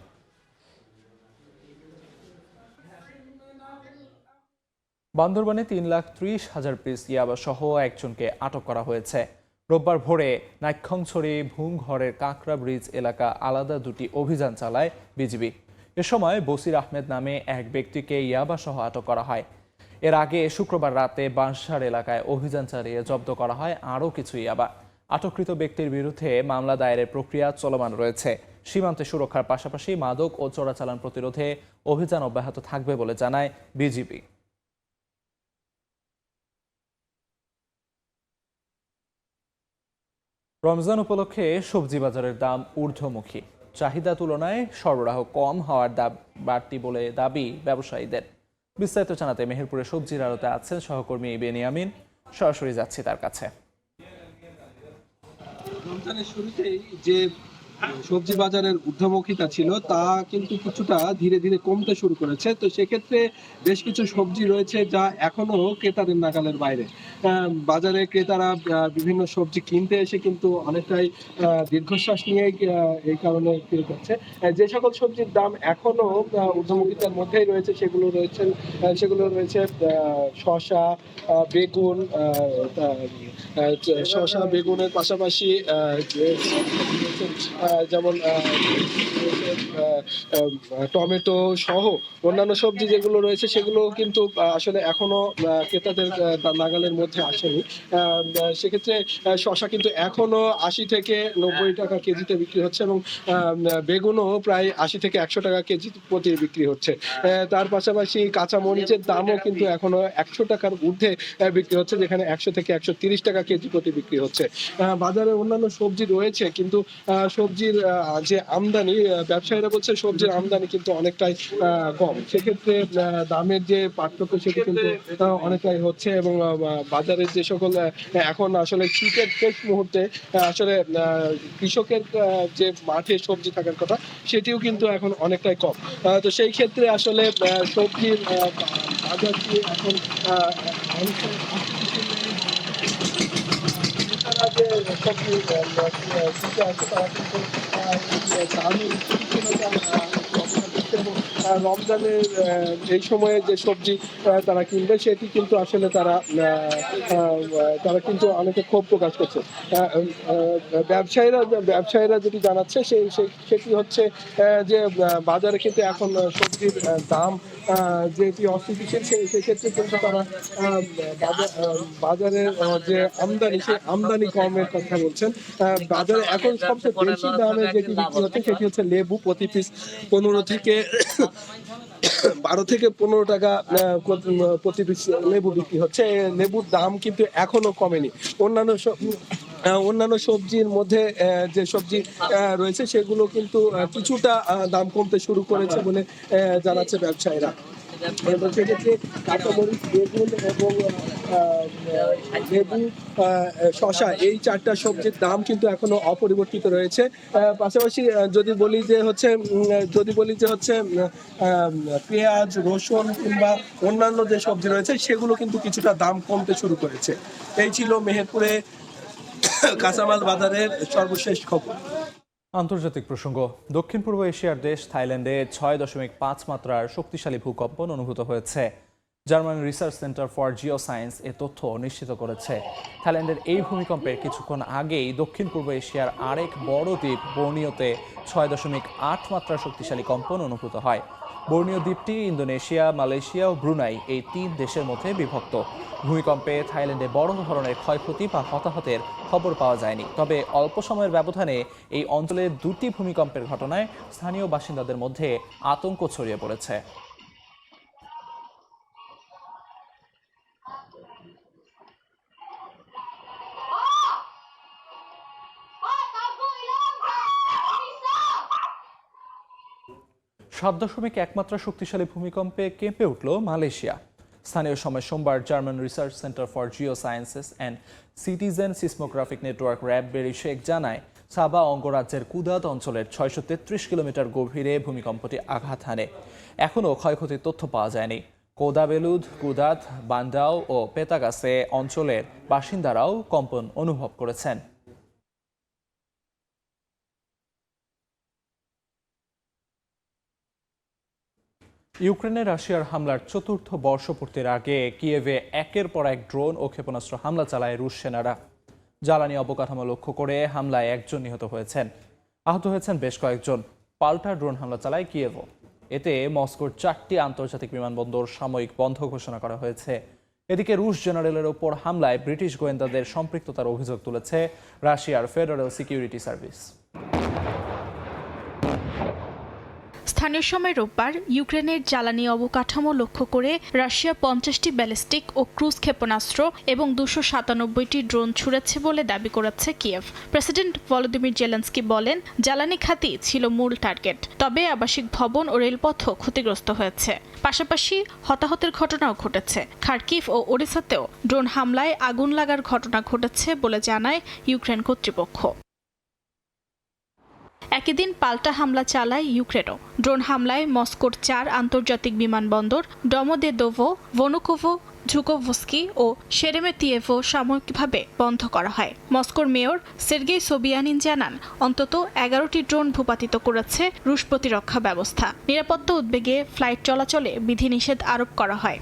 বান্দরবানে 3,30,000 পিস ইয়াবা সহ একজনকে আটক করা হয়েছে। রোববার ভোরে নাইক্ষংছড়ি ভূমঘরের কাঁকড়া ব্রিজ এলাকা আলাদা দুটি অভিযান চালায় বিজিবি। এ সময় বসির আহমেদ নামে এক ব্যক্তিকে ইয়াবা সহ আটক করা হয়। এর আগে শুক্রবার রাতে বাঁশঝাড় এলাকায় অভিযান চালিয়ে জব্দ করা হয় আরও কিছু ইয়াবা। আটককৃত ব্যক্তির বিরুদ্ধে মামলা দায়েরের প্রক্রিয়া চলমান রয়েছে। সীমান্তে সুরক্ষার পাশাপাশি মাদক ও চোরাচালান প্রতিরোধে অভিযান অব্যাহত থাকবে বলে জানায় বিজিবি। রমজান উপলক্ষে সবজি বাজারের দাম ঊর্ধ্বমুখী। চাহিদা তুলনায় সরবরাহ কম হওয়ার বাড়তি বলে দাবি ব্যবসায়ীদের। বিস্তারিত জানাতে মেহেরপুরে সবজির আড়তে আছেন সহকর্মী বেনিয়ামিন। সরাসরি যাচ্ছি তার কাছে। রমজানের শুরুতেই যে সবজি বাজারের ঊর্ধ্বমুখিতা ছিল তা কিন্তু কিছুটা ধীরে ধীরে কমতে শুরু করেছে। তো সেক্ষেত্রে বেশ কিছু সবজি রয়েছে যা এখনো ক্রেতাদের নাগালের বাইরে। বাজারে ক্রেতারা বিভিন্ন সবজি কিনতে এসে কিন্তু অনেকটাই দীর্ঘশ্বাস নিয়ে এই কারণে ফিরে যাচ্ছে। যে সকল সবজির দাম এখনো ঊর্ধ্বমুখিতার মধ্যেই রয়েছে সেগুলো রয়েছে শসা, বেগুন, বেগুনের পাশাপাশি যেমন টমেটো সহ অন্যান্য সবজি যেগুলো রয়েছে সেগুলো কিন্তু আসলে এখনো ক্রেতাদের নাগালের মধ্যে আসেনি। সেক্ষেত্রে শসা কিন্তু এখনো 80 থেকে 90 টাকা কেজিতে বিক্রি হচ্ছে এবং বেগুনও প্রায় 80 থেকে 100 টাকা কেজি প্রতি বিক্রি হচ্ছে। তার পাশাপাশি কাঁচা মরিচের দামও কিন্তু এখনো 100 টাকার ঊর্ধ্বে বিক্রি হচ্ছে, যেখানে 100 থেকে 130 টাকা কেজি প্রতি বিক্রি হচ্ছে। বাজারে অন্যান্য সবজি রয়েছে কিন্তু সবজির যে আমদানি, ব্যবসায়ীরা বলছে সবজির আমদানি কিন্তু অনেকটাই কম। সেক্ষেত্রে দামের যে পার্থক্য সেটা কিন্তু অনেকটাই হচ্ছে এবং বাজারের যে সকল এখন আসলে শীতের শেষ মুহূর্তে আসলে কৃষকের যে মাঠে সবজি থাকার কথা সেটিও কিন্তু এখন অনেকটাই কম। তো সেই ক্ষেত্রে আসলে সবজির বাজারটি এখন যে সবজি আছে তারা কিন্তু রমজানের এই সময়ে যে সবজি তারা কিনবে সেটি কিন্তু আসলে তারা কিন্তু অনেকে ক্ষোভ প্রকাশ করছে। ব্যবসায়ীরা যেটি জানাচ্ছে সেটি হচ্ছে যে বাজারে কিন্তু এখন সবজির দাম যেটি অস্থিতিশীল, সেক্ষেত্রে কিন্তু তারা বাজারের যে আমদানি সেই আমদানি কমের কথা বলছেন। বাজারে এখন সবচেয়ে বেশি দামে যেটি বিক্রি হচ্ছে সেটি হচ্ছে লেবু। প্রতি পিস 12 থেকে 15 টাকা প্রতি পিস লেবু বিক্রি হচ্ছে। লেবুর দাম কিন্তু এখনো কমেনি। অন্যান্য সবজির মধ্যে যে সবজি রয়েছে সেগুলো কিন্তু কিছুটা দাম কমতে শুরু করেছে বলে জানাচ্ছে ব্যবসায়ীরা। সেক্ষেত্রে কাঁচামরিচ, বেগুন এবং লেবু, শসা এই 4টা সবজির দাম কিন্তু এখনো অপরিবর্তিত রয়েছে। পাশাপাশি যদি বলি যে হচ্ছে পেঁয়াজ, রসুন কিংবা অন্যান্য যে সবজি রয়েছে সেগুলো কিন্তু কিছুটা দাম কমতে শুরু করেছে। এই ছিল মেহেরপুরে কাঁচামাল বাজারের সর্বশেষ খবর। আন্তর্জাতিক প্রসঙ্গ। দক্ষিণ পূর্ব এশিয়ার দেশ থাইল্যান্ডে 6.5 মাত্রার শক্তিশালী ভূকম্পন অনুভূত হয়েছে। German research centre for geo science এ তথ্য নিশ্চিত করেছে। থাইল্যান্ডের এই ভূমিকম্পের কিছুক্ষণ আগেই দক্ষিণ পূর্ব এশিয়ার আরেক বড় দ্বীপ বর্নিওতে 6.8 মাত্রার শক্তিশালী কম্পন অনুভূত হয়। বর্নিও দ্বীপটি ইন্দোনেশিয়া, মালয়েশিয়া ও ব্রুনাই এই 3 দেশের মধ্যে বিভক্ত। ভূমিকম্পে থাইল্যান্ডে বড় ধরনের ক্ষয়ক্ষতি বা হতাহতের খবর পাওয়া যায়নি। তবে অল্প সময়ের ব্যবধানে এই অঞ্চলের 2টি ভূমিকম্পের ঘটনায় স্থানীয় বাসিন্দাদের মধ্যে আতঙ্ক ছড়িয়ে পড়েছে। সাত 7.1 মাত্রা শক্তিশালী ভূমিকম্পে কেঁপে উঠল মালয়েশিয়া। স্থানীয় সময় সোমবার German research centre for geo sciences and citizen seismographic network raspberry shake জানায়, সাবা অঙ্গরাজ্যের কুদাত অঞ্চলের 633 কিলোমিটার গভীরে ভূমিকম্পটি আঘাত হানে। এখনও ক্ষয়ক্ষতির তথ্য পাওয়া যায়নি। কোদাবেলুদ, কুদাত, বান্ডাও ও পেতাগাসে অঞ্চলের বাসিন্দারাও কম্পন অনুভব করেছেন। ইউক্রেনে রাশিয়ার হামলার 4র্থ বর্ষপূর্তির আগে কিয়েভে একের পর এক ড্রোন ও ক্ষেপণাস্ত্র হামলা চালায় রুশ সেনারা। জ্বালানি অবকাঠামো লক্ষ্য করে হামলায় 1 জন নিহত হয়েছেন। আহত হয়েছেন বেশ কয়েকজন। পাল্টা ড্রোন হামলা চালায় কিয়েভও। এতে মস্কোর 4টি আন্তর্জাতিক বিমানবন্দর সাময়িক বন্ধ ঘোষণা করা হয়েছে। এদিকে রুশ জেনারেলের ওপর হামলায় ব্রিটিশ গোয়েন্দাদের সম্পৃক্ততার অভিযোগ তুলেছে রাশিয়ার ফেডারেল সিকিউরিটি সার্ভিস। স্থানীয় সময় রোববার ইউক্রেনের জ্বালানি অবকাঠামো লক্ষ্য করে রাশিয়া 50টি ব্যালিস্টিক ও ক্রুজ ক্ষেপণাস্ত্র এবং 297টি ড্রোন ছুড়েছে বলে দাবি করেছে কিয়েভ। প্রেসিডেন্ট ভলোদিমির জেলেনস্কি বলেন, জ্বালানি খাতই ছিল মূল টার্গেট, তবে আবাসিক ভবন ও রেলপথও ক্ষতিগ্রস্ত হয়েছে। পাশাপাশি হতাহতের ঘটনাও ঘটেছে। খার্কিভ ও ওডিসাতেও ড্রোন হামলায় আগুন লাগার ঘটনা ঘটেছে বলে জানায় ইউক্রেন কর্তৃপক্ষ। একই দিন পাল্টা হামলা চালায় ইউক্রেনও। ড্রোন হামলায় মস্কোর 4 আন্তর্জাতিক বিমানবন্দর ডমোদেদোভো, ভনুকোভো, ঝুকোভস্কি ও শেরেমেতিয়েভো সাময়িকভাবে বন্ধ করা হয়। মস্কোর মেয়র সের্গেই সোবিয়ানিন জানান, অন্তত 11টি ড্রোন ভূপাতিত করেছে রুশ প্রতিরক্ষা ব্যবস্থা। নিরাপত্তা উদ্বেগে ফ্লাইট চলাচলে বিধিনিষেধ আরোপ করা হয়।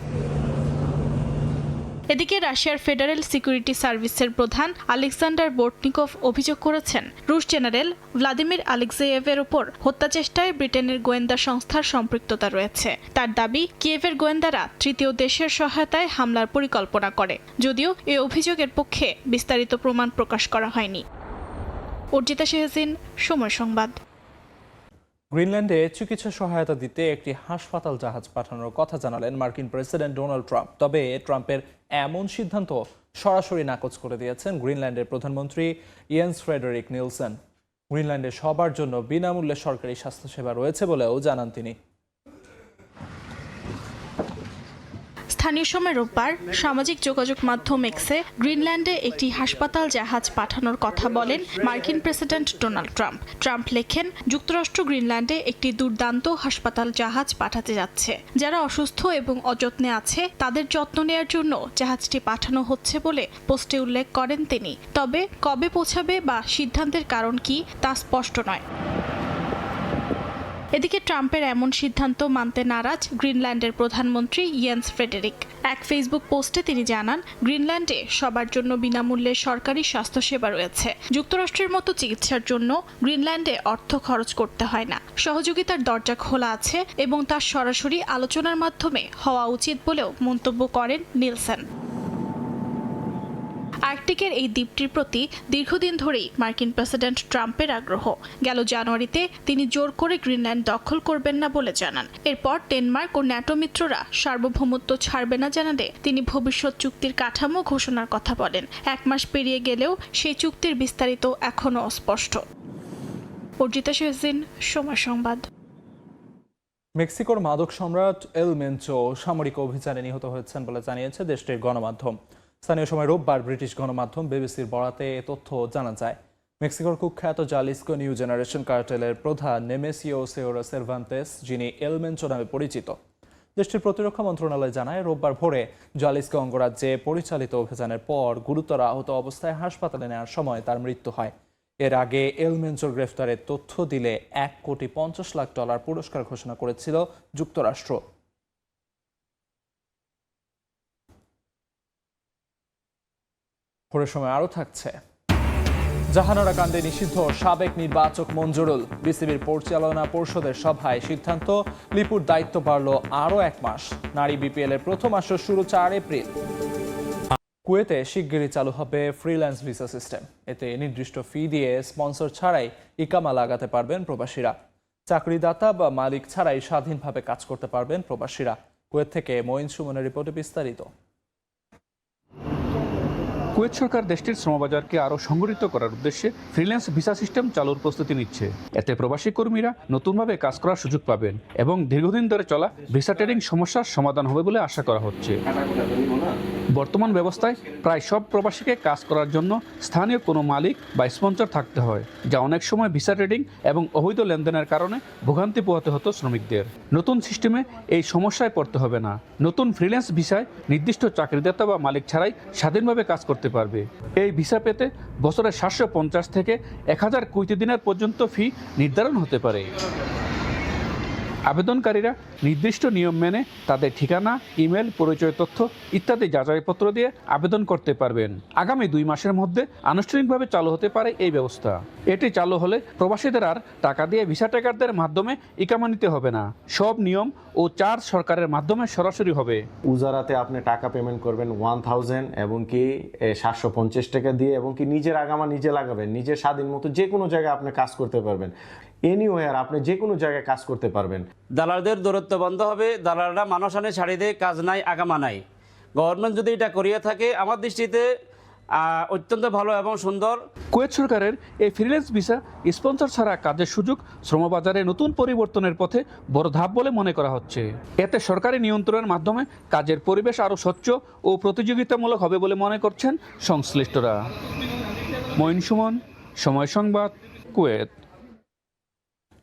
এদিকে রাশিয়ার ফেডারেল সিকিউরিটি সার্ভিসের প্রধান আলেকজান্ডার বোর্টনিকভ অভিযোগ করেছেন, রুশ জেনারেল ভ্লাদিমির আলেক্সেয়েভের ওপর হত্যাচেষ্টায় ব্রিটেনের গোয়েন্দা সংস্থার সম্পৃক্ততা রয়েছে। তার দাবি, কিয়েভের গোয়েন্দারা তৃতীয় দেশের সহায়তায় হামলার পরিকল্পনা করে, যদিও এই অভিযোগের পক্ষে বিস্তারিত প্রমাণ প্রকাশ করা হয়নি। অর্জিতা শেহজিন, সময় সংবাদ। গ্রিনল্যান্ডে চিকিৎসা সহায়তা দিতে একটি হাসপাতাল জাহাজ পাঠানোর কথা জানালেন মার্কিন প্রেসিডেন্ট ডোনাল্ড ট্রাম্প। তবে ট্রাম্পের এমন সিদ্ধান্ত সরাসরি নাকচ করে দিয়েছেন গ্রিনল্যান্ডের প্রধানমন্ত্রী ইয়েন্স ফ্রেডেরিক নিলসন। গ্রিনল্যান্ডে সবার জন্য বিনামূল্যে সরকারি স্বাস্থ্যসেবা রয়েছে বলেও জানান তিনি। স্থানীয় সময় রোববার সামাজিক যোগাযোগ মাধ্যম এক্সে গ্রিনল্যান্ডে একটি হাসপাতাল জাহাজ পাঠানোর কথা বলেন মার্কিন প্রেসিডেন্ট ডোনাল্ড ট্রাম্প। ট্রাম্প লেখেন, যুক্তরাষ্ট্র গ্রিনল্যান্ডে একটি দুর্দান্ত হাসপাতাল জাহাজ পাঠাতে যাচ্ছে। যারা অসুস্থ এবং অযত্নে আছে তাদের যত্ন নেয়ার জন্য জাহাজটি পাঠানো হচ্ছে বলে পোস্টে উল্লেখ করেন তিনি। তবে কবে পৌঁছাবে বা সিদ্ধান্তের কারণ কি তা স্পষ্ট নয়। এদিকে ট্রাম্পের এমন সিদ্ধান্ত মানতে নারাজ গ্রিনল্যান্ডের প্রধানমন্ত্রী ইয়েন্স ফ্রেডেরিক। এক ফেসবুক পোস্টে তিনি জানান, গ্রিনল্যান্ডে সবার জন্য বিনামূল্যে সরকারি স্বাস্থ্যসেবা রয়েছে। যুক্তরাষ্ট্রের মতো চিকিৎসার জন্য গ্রিনল্যান্ডে অর্থ খরচ করতে হয় না। সহযোগিতার দরজা খোলা আছে এবং তার সরাসরি আলোচনার মাধ্যমে হওয়া উচিত বলেও মন্তব্য করেন নিলসন। আর্কটিকের এই দ্বীপটির প্রতি দীর্ঘদিন ধরেই মার্কিন প্রেসিডেন্ট ট্রাম্পের আগ্রহ। গেল জানুয়ারিতে তিনি জোর করে গ্রিনল্যান্ড দখল করবেন না বলে জানান। এরপর ডেনমার্ক ও ন্যাটো মিত্ররা সার্বভৌমত্ব ছাড়বে না জানালে তিনি ভবিষ্যৎ চুক্তির কাঠামো ঘোষণার কথা বলেন। 1 মাস পেরিয়ে গেলেও সেই চুক্তির বিস্তারিত এখনও অস্পষ্ট। অর্জিতা শেহজিন, সময় সংবাদ। মেক্সিকোর মাদক সম্রাট এল মেনচো সামরিক অভিযানে নিহত হয়েছেন বলে জানিয়েছে দেশটির গণমাধ্যম। স্থানীয় সময় রোববার ব্রিটিশ গণমাধ্যম বিবিসির বরাতে এ তথ্য জানা যায়। মেক্সিকোর কুখ্যাত জালিস্কো নিউ জেনারেশন কার্টেলের প্রধান নেমেসিও সেওরা সেরভান্তেস, যিনি এল মেনচো নামে পরিচিত। দেশটির প্রতিরক্ষা মন্ত্রণালয় জানায়, রোববার ভোরে জালিস্কো অঙ্গরাজ্যে পরিচালিত অভিযানের পর গুরুতর আহত অবস্থায় হাসপাতালে নেওয়ার সময় তার মৃত্যু হয়। এর আগে এল মেনচোর গ্রেফতারের তথ্য দিলে $1,50,00,000 পুরস্কার ঘোষণা করেছিল যুক্তরাষ্ট্র। ভোরের সময় আরও থাকছে, জাহানারা কাণ্ডে নিষিদ্ধ সাবেক নির্বাচক মঞ্জুরুল। বিসিবির পরিচালনা পর্ষদের সভায় সিদ্ধান্ত, লিপুর দায়িত্ব বাড়ল আরও 1 মাস। নারী বিপিএল এর প্রথম আসর শুরু 4 এপ্রিল। কুয়েতে শিগগিরই চালু হবে ফ্রিল্যান্স ভিসা সিস্টেম। এতে নির্দিষ্ট ফি দিয়ে স্পন্সর ছাড়াই ইকামা লাগাতে পারবেন প্রবাসীরা। চাকরিদাতা বা মালিক ছাড়াই স্বাধীনভাবে কাজ করতে পারবেন প্রবাসীরা। কুয়েত থেকে মঈন সুমনের রিপোর্টে বিস্তারিত। কুয়েত সরকার দেশটির শ্রমবাজারকে আরও সংগঠিত করার উদ্দেশ্যে ফ্রিল্যান্স ভিসা সিস্টেম চালুর প্রস্তুতি নিচ্ছে। এতে প্রবাসী কর্মীরা নতুনভাবে কাজ করার সুযোগ পাবেন এবং দীর্ঘদিন ধরে চলা ভিসা ট্রেডিং সমস্যার সমাধান হবে বলে আশা করা হচ্ছে। বর্তমান ব্যবস্থায় প্রায় সব প্রবাসীকে কাজ করার জন্য স্থানীয় কোনো মালিক বা স্পন্সর থাকতে হয়, যা অনেক সময় ভিসা ট্রেডিং এবং অবৈধ লেনদেনের কারণে ভোগান্তি পোহাতে হতো শ্রমিকদের। নতুন সিস্টেমে এই সমস্যায় পড়তে হবে না। নতুন ফ্রিল্যান্স ভিসায় নির্দিষ্ট চাকরিদাতা বা মালিক ছাড়াই স্বাধীনভাবে কাজ করতে পারবে। এই ভিসা পেতে বছরে 750 থেকে 1000 কুয়েতি দিনার পর্যন্ত ফি নির্ধারণ হতে পারে। আবেদনকারীরা নির্দিষ্ট নিয়ম মেনে তাদের ঠিকানা, ইমেল, পরিচয় তথ্য ইত্যাদি যাচাইপত্র দিয়ে আবেদন করতে পারবেন। আগামী 2 মাসের মধ্যে আনুষ্ঠানিকভাবে চালু হতে পারে এই ব্যবস্থা। এটি চালু হলে প্রবাসীদের আর টাকা দিয়ে ভিসা টেকারদের মাধ্যমে ইকামা নিতে হবে না। সব নিয়ম ও চার্জ সরকারের মাধ্যমে সরাসরি হবে। উজারাতে আপনি টাকা পেমেন্ট করবেন 1000 এবং কি 750 টাকা দিয়ে, এবং কি নিজের আগামা নিজে লাগাবেন। নিজের স্বাধীন মতো যে কোনো জায়গায় আপনি কাজ করতে পারবেন। এনিওয়ার আপনি যে কোনো জায়গায় কাজ করতে পারবেন। দালালদের দূরত্ব বন্ধ হবে, দালালরা মানুষ আনে ছাড়ি দেয়, কাজ নাই আগামা নাই। গভর্নমেন্ট যদি এটা করিয়ে থাকে আমার দৃষ্টিতে অত্যন্ত ভালো এবং সুন্দর। কুয়েত সরকারের এই ফ্রিল্যান্স ভিসা স্পন্সর ছাড়া কাজের সুযোগ শ্রমবাজারে নতুন পরিবর্তনের পথে বড় ধাপ বলে মনে করা হচ্ছে। এতে সরকারি নিয়ন্ত্রণের মাধ্যমে কাজের পরিবেশ আরও স্বচ্ছ ও প্রতিযোগিতামূলক হবে বলে মনে করছেন সংশ্লিষ্টরা। মঈন সুমন, সময় সংবাদ, কুয়েত।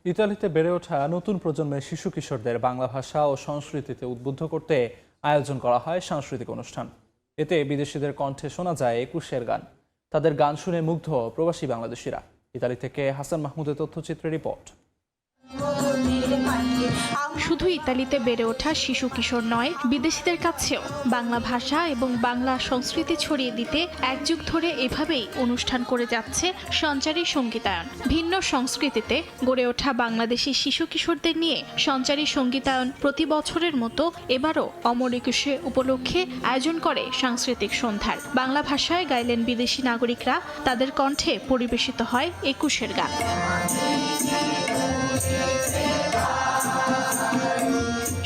ইতালিতে বেড়ে ওঠা নতুন প্রজন্মের শিশু কিশোরদের বাংলা ভাষা ও সংস্কৃতিতে উদ্বুদ্ধ করতে আয়োজন করা হয় সাংস্কৃতিক অনুষ্ঠান। এতে বিদেশিদের কণ্ঠে শোনা যায় একুশের গান। তাদের গান শুনে মুগ্ধ প্রবাসী বাংলাদেশিরা। ইতালি থেকে হাসান মাহমুদের তথ্যচিত্রের রিপোর্ট। শুধু ইতালিতে বেড়ে ওঠা শিশু কিশোর নয়, বিদেশিদের কাছেও বাংলা ভাষা এবং বাংলা সংস্কৃতি ছড়িয়ে দিতে এক যুগ ধরে এভাবেই অনুষ্ঠান করে যাচ্ছে সঞ্চারী সঙ্গীতায়ন। ভিন্ন সংস্কৃতিতে গড়ে ওঠা বাংলাদেশি শিশু কিশোরদের নিয়ে সঞ্চারী সঙ্গীতায়ন প্রতি বছরের মতো এবারও অমর একুশে উপলক্ষে আয়োজন করে সাংস্কৃতিক সন্ধ্যার। বাংলা ভাষায় গাইলেন বিদেশি নাগরিকরা, তাদের কণ্ঠে পরিবেশিত হয় একুশের গান।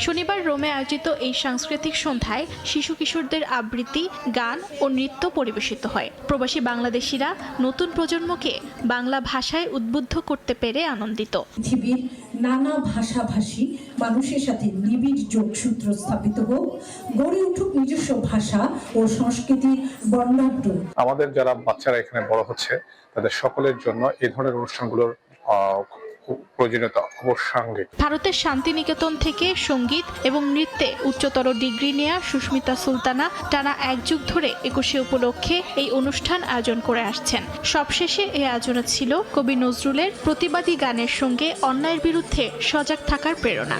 শনিবার রোমে আয়োজিত এই সাংস্কৃতিক সন্ধ্যায় শিশু কিশোরদের আবৃত্তি, গান ও নৃত্য পরিবেশিত হয়। প্রবাসী বাংলাদেশিরা নতুন প্রজন্মকে বাংলা ভাষায় উদ্বুদ্ধ করতে পেরে আনন্দিত। পৃথিবীর নানা ভাষাভাষী মানুষের সাথে নিবিড় যোগসূত্র স্থাপিত হোক, গড়ে উঠুক নিজস্ব ভাষা ও সংস্কৃতির বর্ণাঢ্য। আমাদের যারা বাচ্চারা এখানে বড় হচ্ছে তাদের সকলের জন্য এই ধরনের অনুষ্ঠানগুলোর প্রয়োজনীয়তা অবশ্যই। ভারতের শান্তিনিকেতন থেকে সঙ্গীত এবং নৃত্যে উচ্চতর ডিগ্রি নেয়া সুস্মিতা সুলতানা টানা এক যুগ ধরে একুশে উপলক্ষে এই অনুষ্ঠান আয়োজন করে আসছেন। সবশেষে এই আয়োজনে ছিল কবি নজরুলের প্রতিবাদী গানের সঙ্গে অন্যায়ের বিরুদ্ধে সজাগ থাকার প্রেরণা।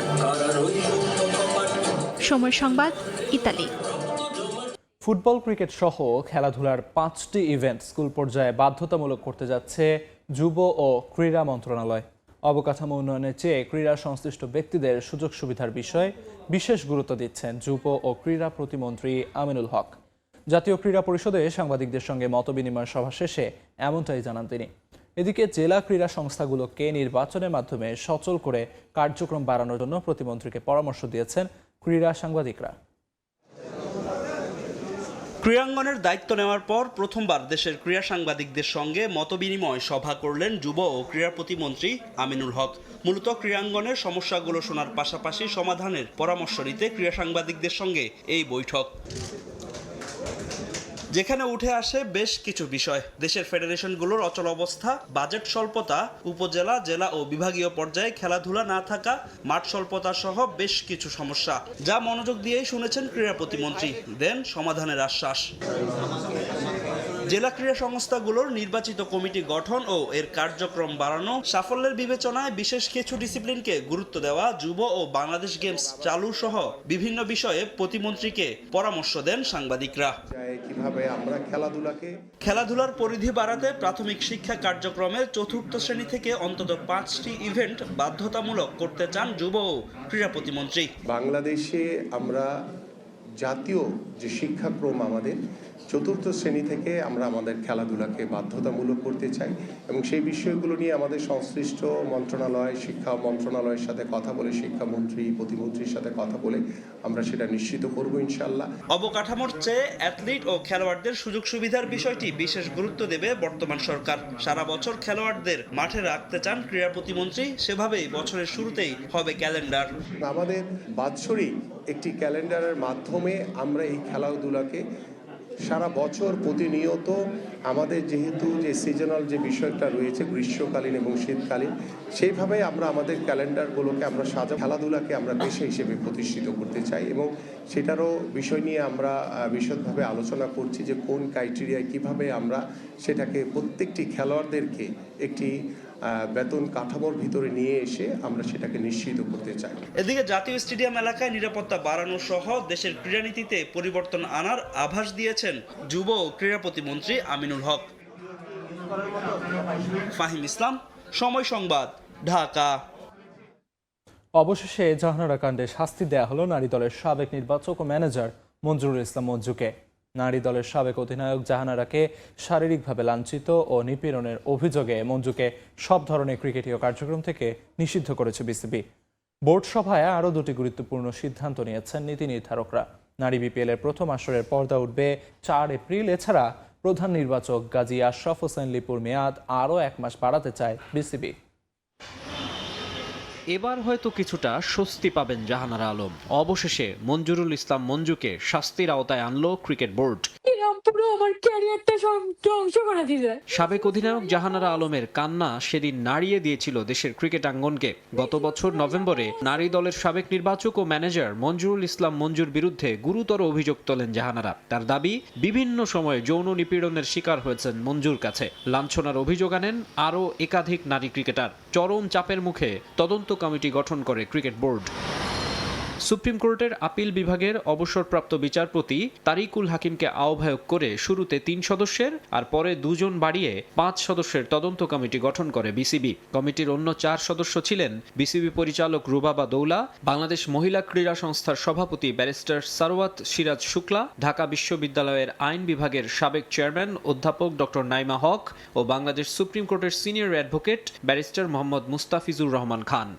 সময় সংবাদ, ইতালি। ফুটবল, ক্রিকেট সহ খেলাধুলার 5টি ইভেন্ট স্কুল পর্যায়ে বাধ্যতামূলক করতে যাচ্ছে যুব ও ক্রীড়া মন্ত্রণালয়। অবকাঠামো উন্নয়নের চেয়ে ক্রীড়া সংশ্লিষ্ট ব্যক্তিদের সুযোগ সুবিধার বিষয়ে বিশেষ গুরুত্ব দিচ্ছেন যুব ও ক্রীড়া প্রতিমন্ত্রী আমিনুল হক। জাতীয় ক্রীড়া পরিষদে সাংবাদিকদের সঙ্গে মতবিনিময় সভা শেষে এমনটাই জানান তিনি। এদিকে জেলা ক্রীড়া সংস্থাগুলোকে নির্বাচনের মাধ্যমে সচল করে কার্যক্রম বাড়ানোর জন্য প্রতিমন্ত্রীকে পরামর্শ দিয়েছেন ক্রীড়া সাংবাদিকরা। ক্রীড়াঙ্গনের দায়িত্ব নেওয়ার পর প্রথমবার দেশের ক্রীড়া সাংবাদিকদের সঙ্গে মতবিনিময় সভা করলেন যুব ও ক্রীড়া প্রতিমন্ত্রী আমিনুল হক। মূলত ক্রীড়াঙ্গনের সমস্যাগুলো শোনার পাশাপাশি সমাধানের পরামর্শ নিতে ক্রীড়া সাংবাদিকদের সঙ্গে এই বৈঠক, যেখানে উঠে আসে বেশ কিছু বিষয়। দেশের ফেডারেশনগুলোর অচল অবস্থা, বাজেট স্বল্পতা, উপজেলা, জেলা ও বিভাগীয় পর্যায়ে খেলাধুলা না থাকা, মাঠ স্বল্পতা সহ বেশ কিছু সমস্যা, যা মনোযোগ দিয়েই শুনেছেন ক্রীড়া প্রতিমন্ত্রী, দেন সমাধানের আশ্বাস। জেলা ক্রীড়া সংস্থাগুলোর নির্বাচিত কমিটি গঠন ও এর কার্যক্রম বাড়ানো, সাফল্যের বিবেচনায় বিশেষ কিছু ডিসিপ্লিনকে গুরুত্ব দেওয়া, যুব ও বাংলাদেশ গেমস চালু সহ বিভিন্ন বিষয়ে প্রতিমন্ত্রীকে পরামর্শ দেন সাংবাদিকরা। কিভাবে আমরা খেলাধুলার পরিধি বাড়াতে প্রাথমিক শিক্ষা কার্যক্রমের 4র্থ শ্রেণী থেকে অন্তত 5টি ইভেন্ট বাধ্যতামূলক করতে চান যুব ও ক্রীড়া প্রতিমন্ত্রী। বাংলাদেশে আমরা জাতীয় যে শিক্ষাক্রম আমাদের 4র্থ শ্রেণী থেকে আমরা আমাদের খেলাধুলাকে বাধ্যতামূলক করতে চাই এবং সেই বিষয়গুলো নিয়ে আমাদের সংশ্লিষ্ট মন্ত্রণালয়, শিক্ষা মন্ত্রণালয়ের সাথে কথা বলে, শিক্ষামন্ত্রী, প্রতিমন্ত্রীর সাথে কথা বলে আমরা সেটা নিশ্চিত করব ইনশাআল্লাহ। অবকাঠামোর চেয়ে অ্যাথলিট ও খেলোয়াড়দের সুযোগ সুবিধার বিষয়টি বিশেষ গুরুত্ব দেবে বর্তমান সরকার। সারা বছর খেলোয়াড়দের মাঠে রাখতে চান ক্রীড়া প্রতিমন্ত্রী, সেভাবেই বছরের শুরুতেই হবে ক্যালেন্ডার। আমাদের বাৎসরিক একটি ক্যালেন্ডারের মাধ্যমে আমরা এই খেলাধুলাকে সারা বছর প্রতিনিয়ত আমাদের যেহেতু যে সিজনাল যে বিষয়টা রয়েছে গ্রীষ্মকালীন এবং শীতকালীন, সেইভাবে আমরা আমাদের ক্যালেন্ডারগুলোকে আমরা খেলাধুলাকে আমরা পেশা হিসেবে প্রতিষ্ঠিত করতে চাই এবং সেটারও বিষয় নিয়ে আমরা বিশদভাবে আলোচনা করছি যে কোন ক্রাইটেরিয়ায় কিভাবে আমরা সেটাকে প্রত্যেকটি খেলোয়াড়দেরকে একটি বেতন কাঠামোর ভিতরে নিয়ে এসে আমরা সেটাকে নিশ্চিত করতে চাই। এদিকে জাতীয় স্টেডিয়াম এলাকায় নিরাপত্তা বাড়ানো সহ দেশের ক্রীড়ানীতিতে পরিবর্তন আনার আভাস দিয়েছেন যুব ও ক্রীড়া প্রতিমন্ত্রী আমিনুল হক। ফাহিম ইসলাম, সময় সংবাদ, ঢাকা। অবশেষে জাহানারা কাণ্ডে শাস্তি দেয়া হলো নারী দলের সাবেক নির্বাচক ও ম্যানেজার মঞ্জুরুল ইসলাম মঞ্জুকে। নারী দলের সাবেক অধিনায়ক জাহানারাকে শারীরিকভাবে লাঞ্ছিত ও নিপীড়নের অভিযোগে মঞ্জুকে সব ধরনের ক্রিকেটীয় কার্যক্রম থেকে নিষিদ্ধ করেছে বিসিবি। বোর্ড সভায় আরও দুটি গুরুত্বপূর্ণ সিদ্ধান্ত নিয়েছেন নীতি নির্ধারকরা। নারী বিপিএলের প্রথম আসরের পর্দা উঠবে 4 এপ্রিল। এছাড়া প্রধান নির্বাচক গাজী আশরাফ হোসেন লিপুর মেয়াদ আরও 1 মাস বাড়াতে চায় বিসিবি। এবার হয়তো কিছুটা স্বস্তি পাবেন জাহানারা আলম। অবশেষে মঞ্জুরুল ইসলাম মঞ্জুকে শাস্তির আওতায় আনলো ক্রিকেট বোর্ড। সাবেক অধিনায়ক জাহানারা আলমের কান্না সেদিন নাড়িয়ে দিয়েছিল দেশের ক্রিকেট আঙ্গনকে। গত বছর নভেম্বরে নারী দলের সাবেক নির্বাচক ও ম্যানেজার মঞ্জুরুল ইসলাম মঞ্জুর বিরুদ্ধে গুরুতর অভিযোগ তোলেন জাহানারা। তার দাবি, বিভিন্ন সময়ে যৌন নিপীড়নের শিকার হয়েছেন মঞ্জুর কাছে। লাঞ্ছনার অভিযোগ আনেন আরও একাধিক নারী ক্রিকেটার। চরম চাপের মুখে তদন্ত কমিটি গঠন করে ক্রিকেট বোর্ড। সুপ্রিম কোর্টের আপিল বিভাগের অবসরপ্রাপ্ত বিচারপতি তারিকুল হাকিমকে আহ্বায়ক করে শুরুতে 3 সদস্যের আর পরে 2 জন বাড়িয়ে 5 সদস্যের তদন্ত কমিটি গঠন করে বিসিবি। কমিটির অন্য 4 সদস্য ছিলেন বিসিবি পরিচালক রুবাবা দৌলা, বাংলাদেশ মহিলা ক্রীড়া সংস্থার সভাপতি ব্যারিস্টার সারওয়াত সিরাজ শুক্লা, ঢাকা বিশ্ববিদ্যালয়ের আইন বিভাগের সাবেক চেয়ারম্যান অধ্যাপক ডক্টর নাইমা হক ও বাংলাদেশ সুপ্রিম কোর্টের senior advocate barrister Mohammad Mustafizur Rahman Khan.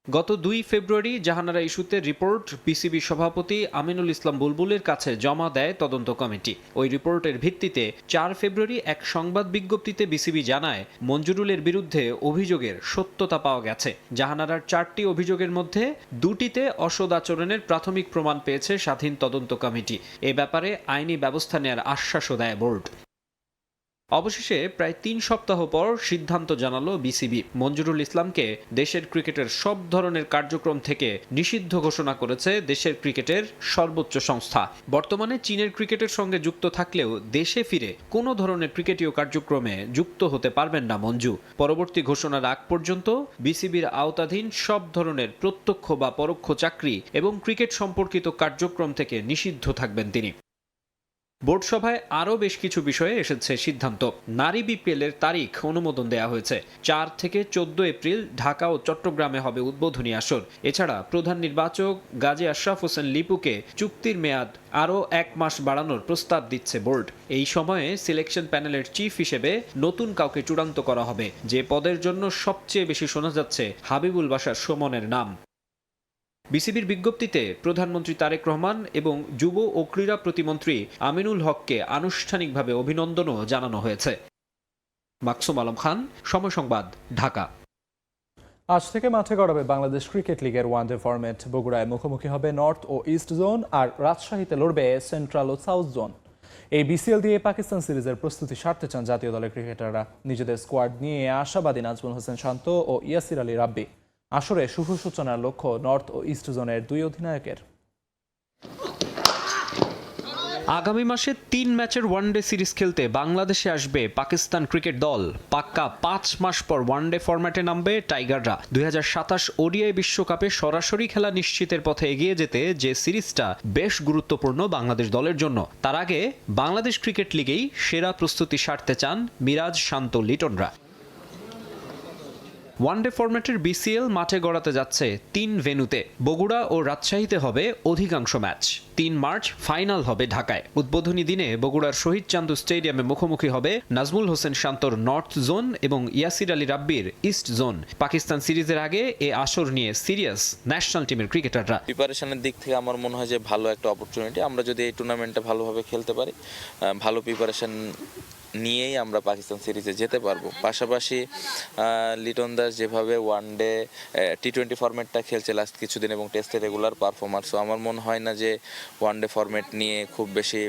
গত 2 ফেব্রুয়ারি জাহানারা ইস্যুতে রিপোর্ট বিসিবি সভাপতি আমিনুল ইসলাম বুলবুলের কাছে জমা দেয় তদন্ত কমিটি। ওই রিপোর্টের ভিত্তিতে 4 ফেব্রুয়ারি এক সংবাদ বিজ্ঞপ্তিতে বিসিবি জানায় মঞ্জুরুলের বিরুদ্ধে অভিযোগের সত্যতা পাওয়া গেছে। জাহানারার 4টি অভিযোগের মধ্যে 2টিতে অসৎ আচরণের প্রাথমিক প্রমাণ পেয়েছে স্বাধীন তদন্ত কমিটি। এ ব্যাপারে আইনি ব্যবস্থা নেওয়ার আশ্বাসও দেয় বোর্ড। অবশেষে প্রায় 3 সপ্তাহ পর সিদ্ধান্ত জানালো বিসিবি। মঞ্জুরুল ইসলামকে দেশের ক্রিকেটের সব ধরনের কার্যক্রম থেকে নিষিদ্ধ ঘোষণা করেছে দেশের ক্রিকেটের সর্বোচ্চ সংস্থা। বর্তমানে চীনের ক্রিকেটের সঙ্গে যুক্ত থাকলেও দেশে ফিরে কোনো ধরনের ক্রিকেটীয় কার্যক্রমে যুক্ত হতে পারবেন না মঞ্জু। পরবর্তী ঘোষণার আগ পর্যন্ত বিসিবির আওতাধীন সব ধরনের প্রত্যক্ষ বা পরোক্ষ চাকরি এবং ক্রিকেট সম্পর্কিত কার্যক্রম থেকে নিষিদ্ধ থাকবেন তিনি। বোর্ড সভায় আরও বেশ কিছু বিষয়ে এসেছে সিদ্ধান্ত। নারী বিপিএলের তারিখ অনুমোদন দেওয়া হয়েছে। 4 থেকে 14 এপ্রিল ঢাকা ও চট্টগ্রামে হবে উদ্বোধনী আসর। এছাড়া প্রধান নির্বাচক গাজী আশরাফ হোসেন লিপুকে চুক্তির মেয়াদ আরও 1 মাস বাড়ানোর প্রস্তাব দিচ্ছে বোর্ড। এই সময়ে সিলেকশন প্যানেলের চিফ হিসেবে নতুন কাউকে চূড়ান্ত করা হবে, যে পদের জন্য সবচেয়ে বেশি শোনা যাচ্ছে হাবিবুল বাশার সুমনের নাম। বিসিবির বিজ্ঞপ্তিতে প্রধানমন্ত্রী তারেক রহমান এবং যুব ও ক্রীড়া প্রতিমন্ত্রী আমিনুল হককে আনুষ্ঠানিকভাবে অভিনন্দনও জানানো হয়েছে। মাকসুম আলম খান, সময় সংবাদ, ঢাকা। আজ থেকে মাঠে গড়াবে বাংলাদেশ ক্রিকেট লিগের ওয়ানডে ফরম্যাট। বগুড়ায় মুখোমুখি হবে নর্থ ও ইস্ট জোন, আর রাজশাহীতে লড়বে সেন্ট্রাল ও সাউথ জোন। এই বিসিএল দিয়ে পাকিস্তান সিরিজের প্রস্তুতি সারতে চান জাতীয় দলের ক্রিকেটাররা। নিজেদের স্কোয়াড নিয়ে আশাবাদী নাজমুল হোসেন শান্ত ও ইয়াসির আলী রাব্বি। আসরে শুভ সূচনার লক্ষ্য নর্থ ও ইস্ট জোনের 2 অধিনায়কের। আগামী মাসে 3 ম্যাচের ওয়ানডে সিরিজ খেলতে বাংলাদেশে আসবে পাকিস্তান ক্রিকেট দল। পাক্কা 5 মাস পর ওয়ানডে ফরম্যাটে নামবে টাইগাররা। 2027 ওডিআই বিশ্বকাপে সরাসরি খেলা নিশ্চিতের পথে এগিয়ে যেতে যে সিরিজটা বেশ গুরুত্বপূর্ণ বাংলাদেশ দলের জন্য। তার আগে বাংলাদেশ ক্রিকেট লিগেই সেরা প্রস্তুতি সারতে চান মিরাজ, শান্ত, লিটনরা। ওয়ানডে ফরম্যাটের বিসিএল মাঠে গড়াতে যাচ্ছে 3 ভেন্যুতে। বগুড়া ও রাজশাহীতে হবে অধিকাংশ ম্যাচ। 3 মার্চ ফাইনাল হবে ঢাকায়। উদ্বোধনী দিনে বগুড়ার শহীদ চান্দু স্টেডিয়ামে মুখোমুখি হবে নাজমুল হোসেন শান্তর নর্থ জোন এবং ইয়াসির আলী রাব্বির ইস্ট জোন। পাকিস্তান সিরিজের আগে এ আসর নিয়ে সিরিয়াস ন্যাশনাল টিমের ক্রিকেটাররা। প্রিপারেশনের দিক থেকে আমার মনে হয় যে ভালো একটা অপরচুনিটি। আমরা যদি এই টুর্নামেন্টটা ভালোভাবে খেলতে পারি, ভালো প্রিপারেশন নিয়েই আমরা পাকিস্তান সিরিজে যেতে পারবো। পাশাপাশি লিটন দাস যেভাবে ওয়ানডে টি20 ফরম্যাটটা খেলছে লাস্ট কিছুদিন এবং টেস্টে রেগুলার পারফরম্যান্স, আমার মনে হয় না যে ওয়ানডে ফরম্যাট নিয়ে খুব বেশি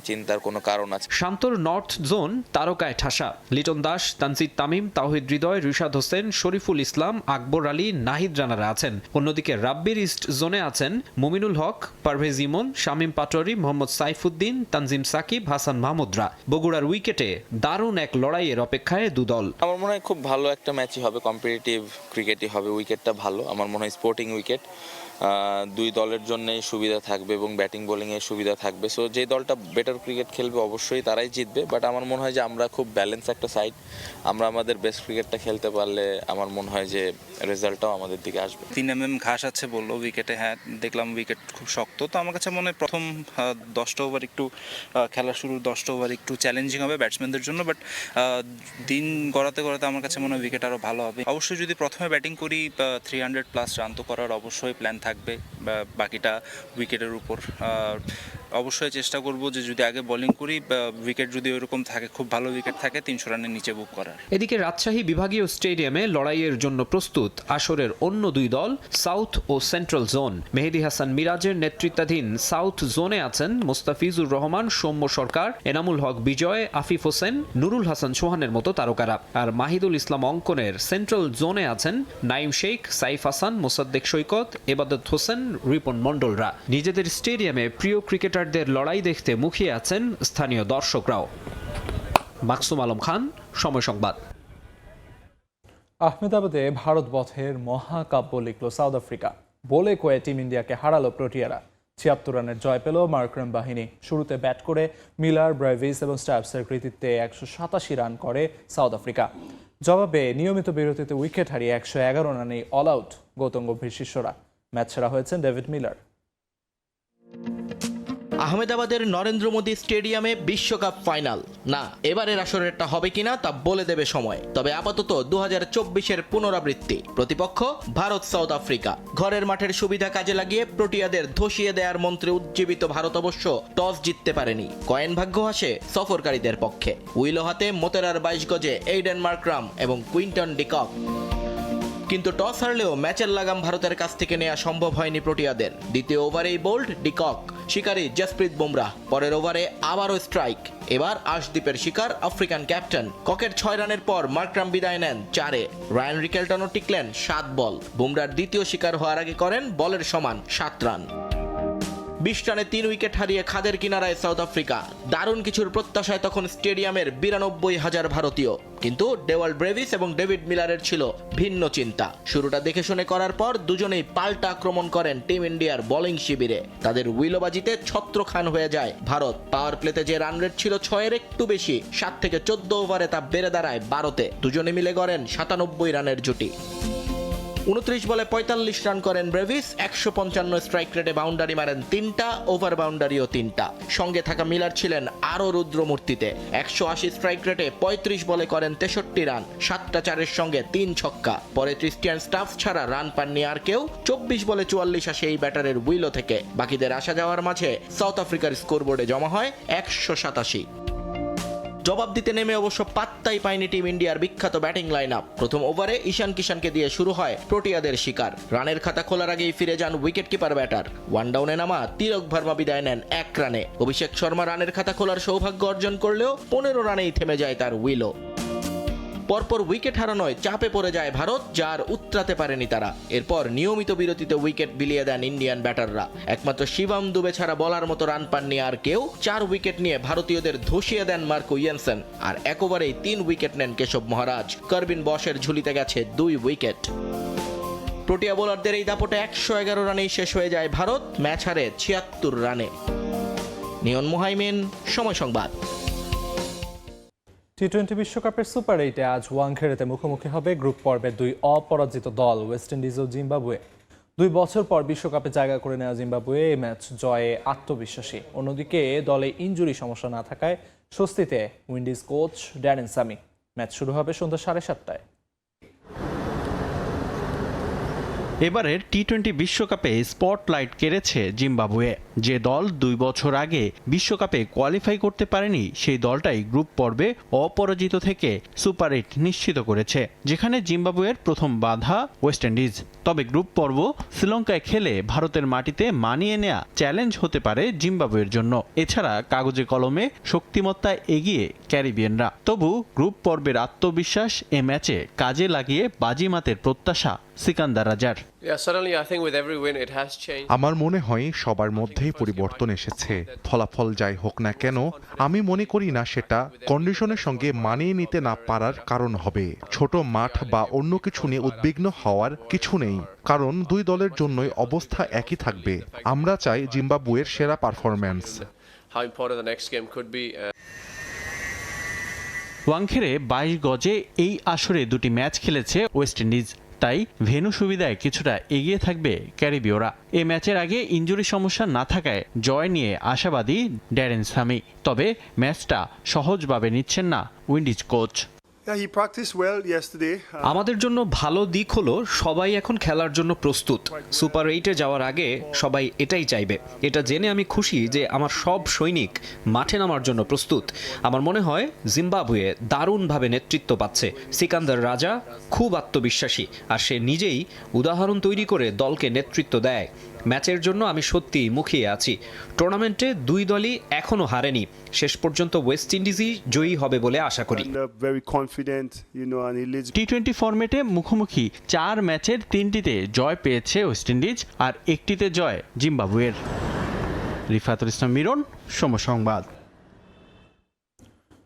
চিন্তার কোনো কারণ আছে। শান্তর নর্থ জোন তারকায় ঠাসা। লিটন দাস, তানজিদ তামিম, তাওহিদ হৃদয়, রিশাদ হোসেন, শরীফুল ইসলাম, আকবর আলী, নাহিদ রানারা আছেন। অন্যদিকে রাব্বির ইস্ট জোনে আছেন মুমিনুল হক, পারভেজ ইমন, শামীম পাটোয়ারি, মোহাম্মদ সাইফুদ্দিন, তানজিম সাকিব, হাসান মাহমুদরা। বগুড়ার উইকেটে দারুণ এক লড়াইয়ের অপেক্ষায় 2 দল। আমার মনে হয় খুব ভালো একটা ম্যাচই হবে, কম্পিটিটিভ ক্রিকেটই হবে। উইকেটটা ভালো, আমার মনে হয় স্পোর্টিং উইকেট। দুই দলের জন্যই সুবিধা থাকবে এবং ব্যাটিং বোলিংয়ের সুবিধা থাকবে। সো যে দলটা বেটার ক্রিকেট খেলবে অবশ্যই তারাই জিতবে, বাট আমার মনে হয় যে আমরা খুব ব্যালেন্স একটা সাইড, আমরা আমাদের বেস্ট ক্রিকেটটা খেলতে পারলে আমার মনে হয় যে রেজাল্টটাও আমাদের দিকে আসবে। 3 mm ঘাস আছে বললো উইকেটে, হ্যাঁ দেখলাম উইকেট খুব শক্ত। তো আমার কাছে মনে হয় প্রথম 10টা ওভার একটু খেলা শুরু 10টা ওভার একটু চ্যালেঞ্জিং হবে ব্যাটসম্যানদের জন্য, বাট দিন গড়াতে গড়াতে আমার কাছে মনে হয় উইকেট আরও ভালো হবে। অবশ্যই যদি প্রথমে ব্যাটিং করি 300+ রান তো করার অবশ্যই প্ল্যান থাকবে, বাকিটা উইকেটের উপর। অবশ্যই চেষ্টা করব যে যদি আগে বোলিং করি, উইকেট যদি ওরকম থাকে, খুব ভালো উইকেট থাকে, 300 রানের নিচে বুক করার। এদিকে রাজশাহী বিভাগীয় স্টেডিয়ামে লড়াইয়ের জন্য প্রস্তুত আসরের অন্য দুই দল সাউথ ও সেন্ট্রাল জোন। মেহেদী হাসান মিরাজের নেতৃত্বাধীন সাউথ জোনে আছেন মোস্তাফিজুর রহমান, সৌম্য সরকার, এনামুল হক বিজয়, আফিফ হোসেন, নুরুল হাসান সোহানের মতো তারকারা। আর মাহিদুল ইসলাম অঙ্কনের সেন্ট্রাল জোনে আছেন নাইম শেখ, সাইফ হাসান, মোসাদ্দেক সৈকত, এবাদত হোসেন, রিপন মন্ডলরা। নিজেদের স্টেডিয়ামে প্রিয় ক্রিকেটারদের লড়াই দেখতে মুখিয়ে আছেন স্থানীয় দর্শকরাও। মাকসুম আলম খান, সময় সংবাদ। আহমেদাবাদে ভারত পথের মহাকাব্য লিখল সাউথ আফ্রিকা। বলে কয়ে টিম ইন্ডিয়াকে হারালো প্রোটিয়ারা। ৭৬ রানের জয় পেল মার্করাম বাহিনী। শুরুতে ব্যাট করে মিলার, ব্রাভিস এবং স্টার্পসের কৃতিত্বে ১৮৭ রান করে সাউথ আফ্রিকা। জবাবে নিয়মিত বিরতিতে উইকেট হারিয়ে ১১১ রানেই অল আউট গৌতম গম্ভীর শিষ্যরা। ম্যাচ সেরা হয়েছেন ডেভিড মিলার। আহমেদাবাদের নরেন্দ্র মোদী স্টেডিয়ামে বিশ্বকাপ ফাইনাল। না, এবারের আসরেরটা হবে কিনা তা বলে দেবে সময়। তবে আপাতত ২০২৪-এর পুনরাবৃত্তি। প্রতিপক্ষ ভারত সাউথ আফ্রিকা। ঘরের মাঠের সুবিধা কাজে লাগিয়ে প্রোটিয়াদের ধসিয়ে দেওয়ার মন্ত্রে উজ্জীবিত ভারত অবশ্য টস জিততে পারেনি। কয়েন ভাগ্য হাসে সফরকারীদের পক্ষে। উইলো হাতে মোতেরার ২২ গজে এইডেন মার্করাম এবং কুইন্টন ডিকক। কিন্তু টস হারলেও ম্যাচের লাগাম ভারতের কাছ থেকে নেওয়া সম্ভব হয়নি প্রোটিয়াদের। দ্বিতীয় ওভারেই বোল্ড ডিকক, শিকারী জসপ্রীত বুমরাহ। পরের ওভারে আবারও স্ট্রাইক। এবার আশদ্বীপের শিকার আফ্রিকান ক্যাপ্টেন। ককের ৬ রানের পর মার্করাম বিদায় নেন ৪-এ। রায়ান রিকেলটনও টিকলেন ৭ বল। বুমরার দ্বিতীয় শিকার হওয়ার আগে করেন বলের সমান ৭ রান। ২০ রানে ৩ উইকেট হারিয়ে খাদের কিনারায় সাউথ আফ্রিকা। দারুণ কিছুর প্রত্যাশায় তখন স্টেডিয়ামের ৯২,০০০ ভারতীয়। কিন্তু ডেওয়াল্ড ব্রেভিস এবং ডেভিড মিলারের ছিল ভিন্ন চিন্তা। শুরুটা দেখে শুনে করার পর দুজনেই পাল্টা আক্রমণ করেন টিম ইন্ডিয়ার বোলিং শিবিরে। তাদের উইলোবাজিতে ছত্রখান হয়ে যায় ভারত। পাওয়ার প্লেতে যে রান রেট ছিল ৬-এর একটু বেশি, ৭ থেকে ১৪ ওভারে তা বেড়ে দাঁড়ায় ১২-তে। দুজনে মিলে গড়েন ৯৭ রানের জুটি। ২৯ বলে ৪৫ রান করেন ব্রেভিস। ১৫৫ স্ট্রাইক রেটে বাউন্ডারি মারেন ৩টা, ওভার বাউন্ডারিও 3টা। সঙ্গে থাকা মিলার ছিলেন আরও রুদ্রমূর্তিতে। ১৮০ স্ট্রাইক রেটে ৩৫ বলে করেন ৬৩ রান, ৭টা ৪-এর সঙ্গে ৩ ছক্কা। পরে ক্রিস্টিয়ান স্টাফস ছাড়া রান পাননি আর কেউ। ২৪ বলে ৪৪ আসে এই ব্যাটারের উইলো থেকে। বাকিদের আসা যাওয়ার মাঝে সাউথ আফ্রিকার স্কোরবোর্ডে জমা হয় ১৮৭। জবাব দিতে নেমে অবশ্য পাত্তাই পায়নি টিম ইন্ডিয়ার বিখ্যাত ব্যাটিং লাইন আপ। প্রথম ওভারে ঈশান কিষানকে দিয়ে শুরু হয় প্রোটিয়াদের শিকার। রানের খাতা খোলার আগেই ফিরে যান উইকেট কিপার ব্যাটার। ওয়ান ডাউনে নামা তিলক ভার্মা বিদায় নেন ১ রানে। অভিষেক শর্মা রানের খাতা খোলার সৌভাগ্য অর্জন করলেও ১৫ রানেই থেমে যায় তার উইলো। পরপর উইকেট হারানোয় চাপে পড়ে যায় ভারত, যার উতরাতে পারেনি তারা। এরপর নিয়মিত বিরতিতে উইকেট বিলিয়ে দেন ইন্ডিয়ান ব্যাটাররা। একমাত্র শিবম দুবে ছাড়া বলার মতো রান পাননি আর কেউ। ৪ উইকেট নিয়ে ভারতীয়দের ধসিয়ে দেন মার্কো ইয়েনসেন। আর এক ওভারেই ৩ উইকেট নেন কেশব মহারাজ। কার্বিন বশের ঝুলিতে গেছে ২ উইকেট। প্রোটিয়া বোলারদের এই দাপটে ১১১ রানেই শেষ হয়ে যায় ভারত। ম্যাচ হারে ৭৬ রানে। নিয়ন মুহাইমিন, সময় সংবাদ। টি-20 বিশ্বকাপের সুপার 8-এ আজ ওয়াংখেড়েতে মুখোমুখি হবে গ্রুপ পর্বের 2 অপরাজিত দল ওয়েস্ট ইন্ডিজ ও জিম্বাবুয়ে। 2 বছর পর বিশ্বকাপে জায়গা করে নেওয়া জিম্বাবুয়ে এই ম্যাচ জয়ে আত্মবিশ্বাসী। অন্যদিকে দলে ইনজুরি সমস্যা না থাকায় স্বস্তিতে Windies coach Darren Sammy. Match শুরু হবে সন্ধ্যা 7:30টায়। এবারের টি-20 বিশ্বকাপে স্পটলাইট কেড়েছে জিম্বাবুয়ে। যে দল 2 বছর আগে বিশ্বকাপে কোয়ালিফাই করতে পারেনি, সেই দলটাই গ্রুপ পর্বে অপরাজিত থেকে সুপার 8 নিশ্চিত করেছে, যেখানে জিম্বাবুয়ের প্রথম বাধা ওয়েস্ট ইন্ডিজ। তবে গ্রুপ পর্ব শ্রীলঙ্কায় খেলে ভারতের মাটিতে মানিয়ে নেওয়া চ্যালেঞ্জ হতে পারে জিম্বাবুয়ের জন্য। এছাড়া কাগজে কলমে শক্তিমত্তায় এগিয়ে ক্যারিবিয়ানরা। তবু গ্রুপ পর্বের আত্মবিশ্বাস এ ম্যাচে কাজে লাগিয়ে বাজিমাতের প্রত্যাশা সিকান্দার রাজার। আমার মনে হয় সবার মধ্যেই পরিবর্তন এসেছে। ফলাফল যাই হোক না কেন, আমি মনে করি না সেটা কন্ডিশনের সঙ্গে মানিয়ে নিতে না পারার কারণ হবে। ছোট মাঠ বা অন্য কিছু নিয়ে উদ্বিগ্ন হওয়ার কিছু নেই, কারণ দুই দলের জন্যই অবস্থা একই থাকবে। আমরা চাই জিম্বাবুয়ের সেরা পারফরম্যান্স। ওয়াংখেড়ে 22 গজে এই আসরে দুটি ম্যাচ খেলেছে ওয়েস্ট ইন্ডিজ, তাই ভেন্যু সুবিধায় কিছুটা এগিয়ে থাকবে ক্যারিবীয়রা। এই ম্যাচের আগে ইনজুরি সমস্যা না থাকায় জয় নিয়ে আশাবাদী ড্যারেন সামি, তবে ম্যাচটা সহজভাবে নিচ্ছেন না উইন্ডিজ কোচ। আমাদের জন্য ভালো দিক হলো সবাই এখন খেলার জন্য প্রস্তুত। সুপার 8-এ যাওয়ার আগে সবাই এটাই চাইবে। এটা জেনে আমি খুশি যে আমার সব সৈনিক মাঠে নামার জন্য প্রস্তুত। আমার মনে হয় জিম্বাবুয়ে দারুণভাবে নেতৃত্ব পাচ্ছে। সিকান্দার রাজা খুব আত্মবিশ্বাসী, আর সে নিজেই উদাহরণ তৈরি করে দলকে নেতৃত্ব দেয়। ম্যাচের জন্য আমি সত্যিই মুখিয়ে আছি। টুর্নামেন্টে দুই দলই এখনো হারেনি। শেষ পর্যন্ত ওয়েস্ট ইন্ডিজই জয়ী হবে বলে আশা করি। টি-20 ফরম্যাটে মুখোমুখি 4 ম্যাচের 3টিতে জয় পেয়েছে ওয়েস্ট ইন্ডিজ, আর একটিতে জয় জিম্বাবুয়ের। রিফাতুল ইসলাম মিরন, সময় সংবাদ।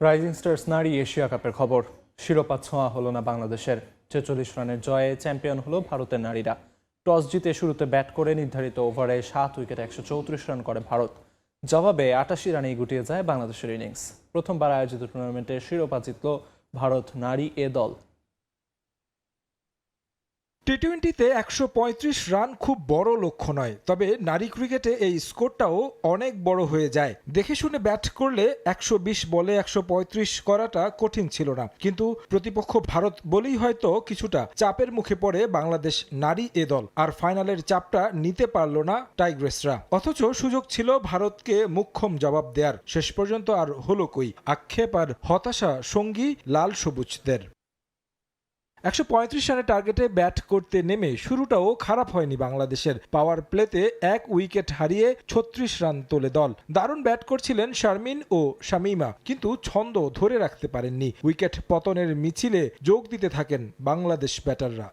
রাইজিং স্টার্স নারী এশিয়া কাপের খবর। শিরোপা ছোঁয়া হলো না বাংলাদেশের। 46 রানের জয়ে চ্যাম্পিয়ন হলো ভারতের নারীরা। টস জিতে শুরুতে ব্যাট করে নির্ধারিত ওভারে 7 উইকেটে 134 রান করে ভারত। জবাবে 88 রানেই গুটিয়ে যায় বাংলাদেশের ইনিংস। প্রথমবার আয়োজিত টুর্নামেন্টে শিরোপা জিতল ভারত নারী এ দল। টি-20তে 135 রান খুব বড় লক্ষ্য নয়, তবে নারী ক্রিকেটে এই স্কোরটাও অনেক বড় হয়ে যায়। দেখে শুনে ব্যাট করলে 120 বলে 135 করাটা কঠিন ছিল না, কিন্তু প্রতিপক্ষ ভারত বলেই হয়তো কিছুটা চাপের মুখে পড়ে বাংলাদেশ নারী এ দল, আর ফাইনালের চাপটা নিতে পারল না টাইগ্রেসরা। অথচ সুযোগ ছিল ভারতকে মুখ্যম জবাব দেয়ার। শেষ পর্যন্ত আর হলো কই, আক্ষেপ আর হতাশা সঙ্গী লাল সবুজদের। 135 রানের টার্গেটে ব্যাট করতে নেমে শুরুটাও খারাপ হয়নি বাংলাদেশের। পাওয়ার প্লেতে 1 উইকেট হারিয়ে 36 রান তোলে দল। দারুণ ব্যাট করছিলেন শারমিন ও শামীমা, কিন্তু ছন্দ ধরে রাখতে পারেননি। উইকেট পতনের মিছিলে যোগ দিতে থাকেন বাংলাদেশ ব্যাটাররা।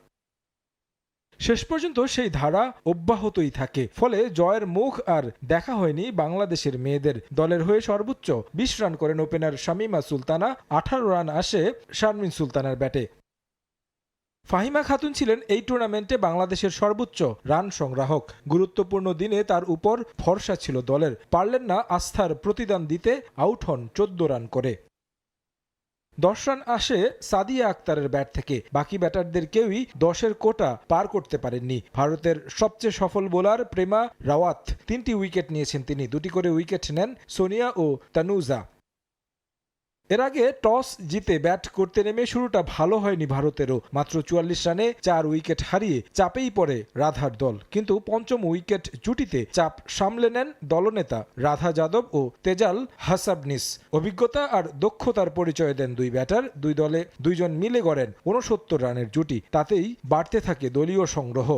শেষ পর্যন্ত সেই ধারা অব্যাহতই থাকে, ফলে জয়ের মুখ আর দেখা হয়নি বাংলাদেশের মেয়েদের। দলের হয়ে সর্বোচ্চ 20 রান করেন ওপেনার শামীমা সুলতানা, 18 রান আসে শারমিন সুলতানার ব্যাটে। ফাহিমা খাতুন ছিলেন এই টুর্নামেন্টে বাংলাদেশের সর্বোচ্চ রান সংগ্রাহক। গুরুত্বপূর্ণ দিনে তার উপর ভরসা ছিল দলের। পারলেন না আস্থার প্রতিদান দিতে, আউট হন 14 রান করে। 10 রান আসে সাদিয়া আক্তারের ব্যাট থেকে। বাকি ব্যাটারদের কেউই 10-এর কোটা পার করতে পারেননি। ভারতের সবচেয়ে সফল বোলার প্রেমা রাওয়াত 3টি উইকেট নিয়েছেন তিনি। 2টি করে উইকেট নেন সোনিয়া ও তানুজা। এর আগে টস জিতে ব্যাট করতে নেমে শুরুটা ভালো হয়নি ভারতেরও। মাত্র 44 রানে 4 উইকেট হারিয়ে চাপেই পড়ে রাধার দল, কিন্তু পঞ্চম উইকেট জুটিতে চাপ সামলে নেন দলনেতা রাধা যাদব ও তেজাল হাসাবনিস। অভিজ্ঞতা আর দক্ষতার পরিচয় দেন দুই ব্যাটার। দুই দলে দুইজন মিলে গড়েন 69 রানের জুটি। তাতেই বাড়তে থাকে দলীয় সংগ্রহ।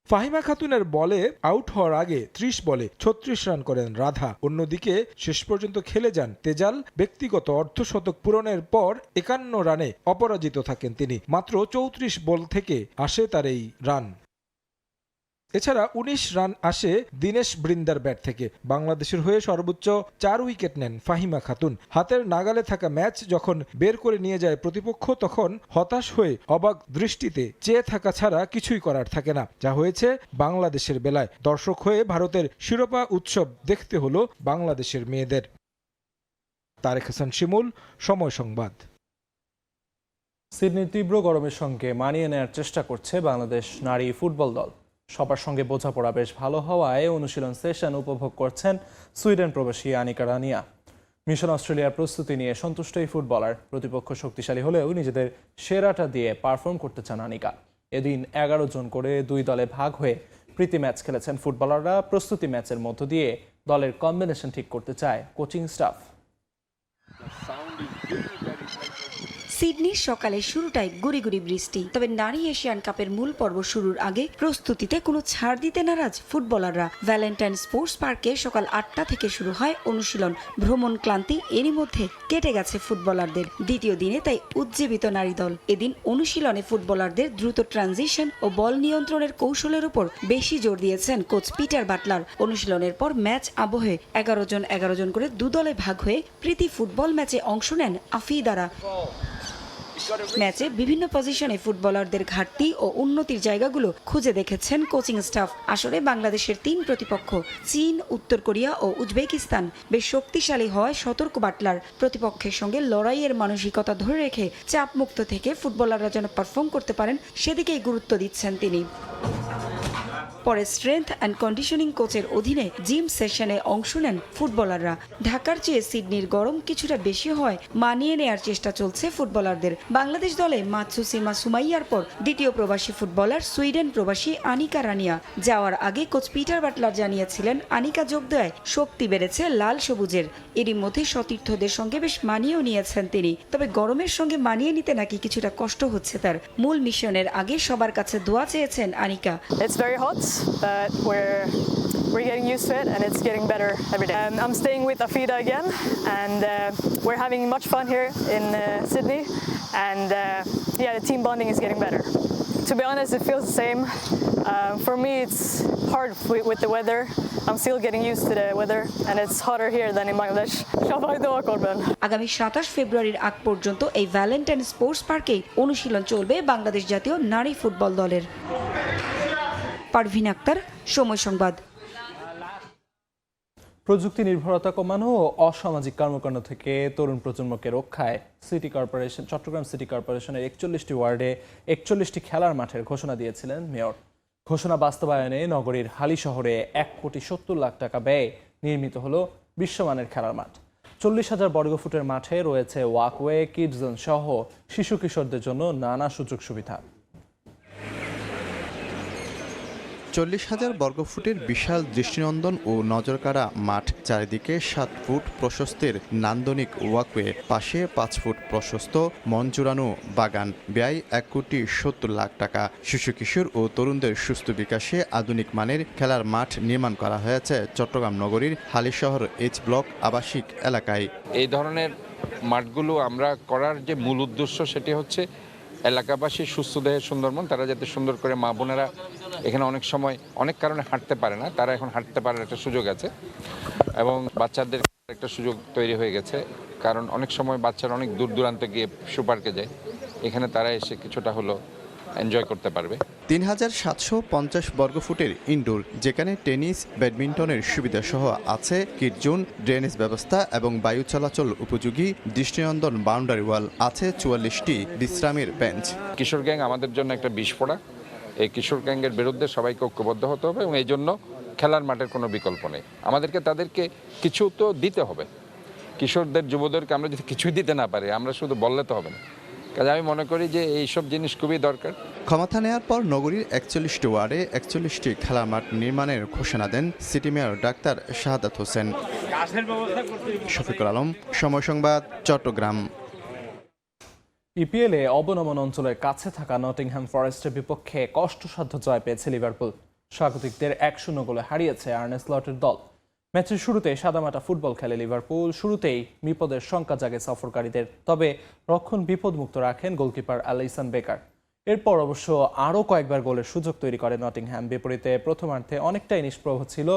ফাহিমা খাতুনের বলে আউট হওয়ার আগে 30 বলে 36 রান করেন রাধা। অন্যদিকে শেষ পর্যন্ত খেলে যান তেজাল। ব্যক্তিগত অর্ধশতক পূরণের পর 51 রানে অপরাজিত থাকেন তিনি। মাত্র 34 বল থেকে আসে তার এই রান। এছাড়া 19 রান আসে দীনেশ বৃন্দার ব্যাট থেকে। বাংলাদেশের হয়ে সর্বোচ্চ 4 উইকেট নেন ফাহিমা খাতুন। হাতের নাগালে থাকা ম্যাচ যখন বের করে নিয়ে যায় প্রতিপক্ষ, তখন হতাশ হয়ে অবাক দৃষ্টিতে চেয়ে থাকা ছাড়া কিছুই করার থাকে না। যা হয়েছে বাংলাদেশের বেলায়। দর্শক হয়ে ভারতের শিরোপা উৎসব দেখতে হলো বাংলাদেশের মেয়েদের। তারেক হাসান শিমুল, সময় সংবাদ। সিডনির তীব্র গরমের সঙ্গে মানিয়ে নেওয়ার চেষ্টা করছে বাংলাদেশ নারী ফুটবল দল। সবার সঙ্গে বোঝাপড়া বেশ ভালো হওয়ায় অনুশীলন সেশন উপভোগ করছেন সুইডেন প্রবাসী আনিকা রানিয়া। মিশন অস্ট্রেলিয়ার প্রস্তুতি নিয়ে সন্তুষ্ট এই ফুটবলার। প্রতিপক্ষ শক্তিশালী হলেও নিজেদের সেরাটা দিয়ে পারফর্ম করতে চান আনিকা। এদিন 11 জন করে 2 দলে ভাগ হয়ে প্রীতি ম্যাচ খেলেছেন ফুটবলাররা। প্রস্তুতি ম্যাচের মধ্য দিয়ে দলের কম্বিনেশন ঠিক করতে চায় কোচিং স্টাফ। সিডনির সকালে শুরুটাই গুড়ি গুড়ি বৃষ্টি। তবে নারী এশিয়ান কাপের মূল পর্ব শুরুর আগে প্রস্তুতিতে কোনো ছাড় দিতে নারাজ ফুটবলাররা। ভ্যালেন্টাইন স্পোর্টস পার্কে সকাল 8টা থেকে শুরু হয় অনুশীলন। ভ্রমণ ক্লান্তি এরই মধ্যে কেটে গেছে ফুটবলারদের। দ্বিতীয় দিনে তাই উজ্জীবিত নারী দল। এদিন অনুশীলনে ফুটবলারদের দ্রুত ট্রানজিশন ও বল নিয়ন্ত্রণের কৌশলের উপর বেশি জোর দিয়েছেন কোচ পিটার বাটলার। অনুশীলনের পর ম্যাচ আবহে 11 জন করে দুদলে ভাগ হয়ে প্রীতি ফুটবল ম্যাচে অংশ নেন আফিদারা। ম্যাচে বিভিন্ন পজিশনে ফুটবলারদের ঘাটতি ও উন্নতির জায়গাগুলো খুঁজে দেখেছেন কোচিং স্টাফ। আসলে বাংলাদেশের 3 প্রতিপক্ষ চীন, উত্তর কোরিয়া ও উজবেকিস্তান বেশ শক্তিশালী হওয়ায় সতর্ক বাটলার। প্রতিপক্ষের সঙ্গে লড়াইয়ের মানসিকতা ধরে রেখে চাপমুক্ত থেকে ফুটবলাররা যেন পারফর্ম করতে পারেন সেদিকেই গুরুত্ব দিচ্ছেন তিনি। পরে স্ট্রেংথ অ্যান্ড কন্ডিশনিং কোচের অধীনে জিম সেশনে অংশ নেন ফুটবলাররা। ঢাকার চেয়ে সিডনির গরম কিছুটা বেশি হয় মানিয়ে নেয়ার চেষ্টা চলছে ফুটবলারদের। বাংলাদেশ দলে মাতসুসিমা সুমাইয়ার পর দ্বিতীয় প্রবাসী ফুটবলার সুইডেন প্রবাসী আনিকা রানিয়া। যাওয়ার আগে কোচ পিটার বাটলার জানিয়েছিলেন আনিকা যোগ দেয় শক্তি বেড়েছে লাল সবুজের। এরই মধ্যে সতীর্থদের সঙ্গে বেশ মানিয়েও নিয়েছেন তিনি। তবে গরমের সঙ্গে মানিয়ে নিতে নাকি কিছুটা কষ্ট হচ্ছে তার। মূল মিশনের আগে সবার কাছে দোয়া চেয়েছেন Anika. But we're getting used to it and it's getting better every day. I'm staying with Afida again and we're having much fun here in Sydney and yeah, the team bonding is getting better. To be honest, it feels the same. For me, it's hard with the weather. I'm still getting used to the weather and it's hotter here than in Bangladesh. সবাই দোয়া করবেন। আগামী 27 ফেব্রুয়ারির আগ পর্যন্ত এই Valentine sports পার্কে অনুশীলন চলবে বাংলাদেশ জাতীয় নারী ফুটবল দলের। পারভিন আক্তার, সময় সংবাদ। প্রযুক্তি নির্ভরতা কমানো ও অসামাজিক কর্মকাণ্ড থেকে তরুণ প্রজন্মকে রক্ষায় চট্টগ্রাম সিটি কর্পোরেশনের 41টি ওয়ার্ডে 41টি খেলার মাঠের ঘোষণা দিয়েছিলেন মেয়র। ঘোষণা বাস্তবায়নে নগরীর হালি শহরে 1,70,00,000 টাকা ব্যয়ে নির্মিত হলো বিশ্বমানের খেলার মাঠ। 40,000 বর্গফুটের মাঠে রয়েছে ওয়াকওয়ে, কিডস জোন সহ শিশু কিশোরদের জন্য নানা সুযোগ সুবিধা। 40,000 বর্গফুটের বিশাল দৃষ্টিনন্দন ও নজরকাড়া মাঠ, চারিদিকে 7 ফুট প্রশস্তের নান্দনিক ওয়াকওয়ে, পাশে 5 ফুট প্রশস্ত মন জুড়ানো বাগান, ব্যয় 1,70,00,000 টাকা। শিশু কিশোর ও তরুণদের সুস্থ বিকাশে আধুনিক মানের খেলার মাঠ নির্মাণ করা হয়েছে চট্টগ্রাম নগরীর হালিশহর এইচ ব্লক আবাসিক এলাকায়। এই ধরনের মাঠগুলো আমরা করার যে মূল উদ্দেশ্য সেটি হচ্ছে এলাকাবাসী সুস্থ দেহে সুন্দরবন, তারা যাতে সুন্দর করে, মা বোনেরা এখানে অনেক সময় অনেক কারণে হাঁটতে পারে না, তারা এখন হাঁটতে পারার একটা সুযোগ আছে এবং বাচ্চাদের একটা সুযোগ তৈরি হয়ে গেছে, কারণ অনেক সময় বাচ্চারা অনেক দূর দূরান্তে গিয়ে শিশু পার্কে যায়, এখানে তারা এসে কিছুটা হলো এনজয় করতে পারবে। 3,750 বর্গফুটের ইনডোর, যেখানে টেনিস, ব্যাডমিন্টনের সুবিধা সহ আছে কিড জোন, ড্রেনেজ ব্যবস্থা এবং বায়ু চলাচল উপযোগী দৃষ্টিনন্দন বাউন্ডারি ওয়াল, আছে 44টি বিশ্রামের বেঞ্চ। কিশোর গ্যাং আমাদের জন্য একটা বিস্ফোরা। এই কিশোর গ্যাংয়ের বিরুদ্ধে সবাইকে ঐক্যবদ্ধ হতে হবে এবং এই জন্য খেলার মাঠের কোনো বিকল্প নেই। আমাদেরকে তাদেরকে কিছু তো দিতে হবে। কিশোরদের, যুবদেরকে আমরা যদি কিছুই দিতে না পারি, আমরা শুধু বললে তো হবে না। কাজে আমি মনে করি যে এইসব জিনিস খুবই দরকার। ক্ষমতা নেওয়ার পর নগরীর 41টি ওয়ার্ডে 41টি খেলার মাঠ নির্মাণের ঘোষণা দেন city mayor doctor Shahadat Hossain. Shafiqul Alam, সময় সংবাদ, চট্টগ্রাম। ইপিএলে অবনমন অঞ্চলের কাছে থাকা নটিংহ্যাম ফরেস্টের বিপক্ষে কষ্টসাধ্য জয় পেয়েছে লিভারপুল। স্বাগতিকদের 1-0 গোলে হারিয়েছে আর্নে স্লটের দল। ম্যাচের শুরুতে সাদামাটা ফুটবল খেলে লিভারপুল। শুরুতেই বিপদের শঙ্কা জাগে সফরকারীদের, তবে রক্ষণ বিপদমুক্ত রাখেন গোলকিপার অ্যালিসন বেকার। এরপর অবশ্য আরও কয়েকবার গোলের সুযোগ তৈরি করে নটিংহ্যাম। বিপরীতে প্রথমার্ধে অনেকটাই নিষ্প্রভ ছিল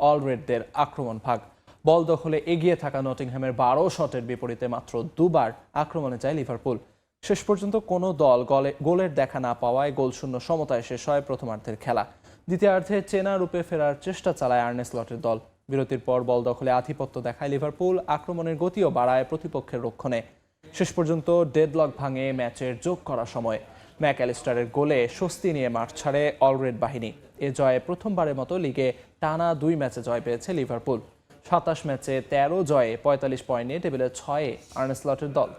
অলরেডদের আক্রমণ ভাগ। বল দখলে এগিয়ে থাকা নটিংহ্যামের 12 শটের বিপরীতে মাত্র 2বার আক্রমণে যায় লিভারপুল। শেষ পর্যন্ত কোনো দল গোলের দেখা না পাওয়ায় গোলশূন্য সমতায় শেষ হয় প্রথমার্ধের খেলা। দ্বিতীয়ার্ধে চেনা রূপে ফেরার চেষ্টা চালায় আর্নে স্লটের দল। বিরতির পর বল দখলে আধিপত্য দেখায় লিভারপুল, আক্রমণের গতিও বাড়ায় প্রতিপক্ষের রক্ষণে। শেষ পর্যন্ত ডেডলক ভাঙে ম্যাচের যোগ করা সময়। ম্যাকঅ্যালিস্টারের গোলে স্বস্তি নিয়ে মাঠ ছাড়ে অলরেড বাহিনী। এ জয়ে প্রথমবারের মতো লিগে টানা 2 ম্যাচে জয় পেয়েছে লিভারপুল। 27 ম্যাচে 13 জয়ে 45 পয়েন্ট নিয়ে টেবিলে 6-এ আর্নে স্লটের দল।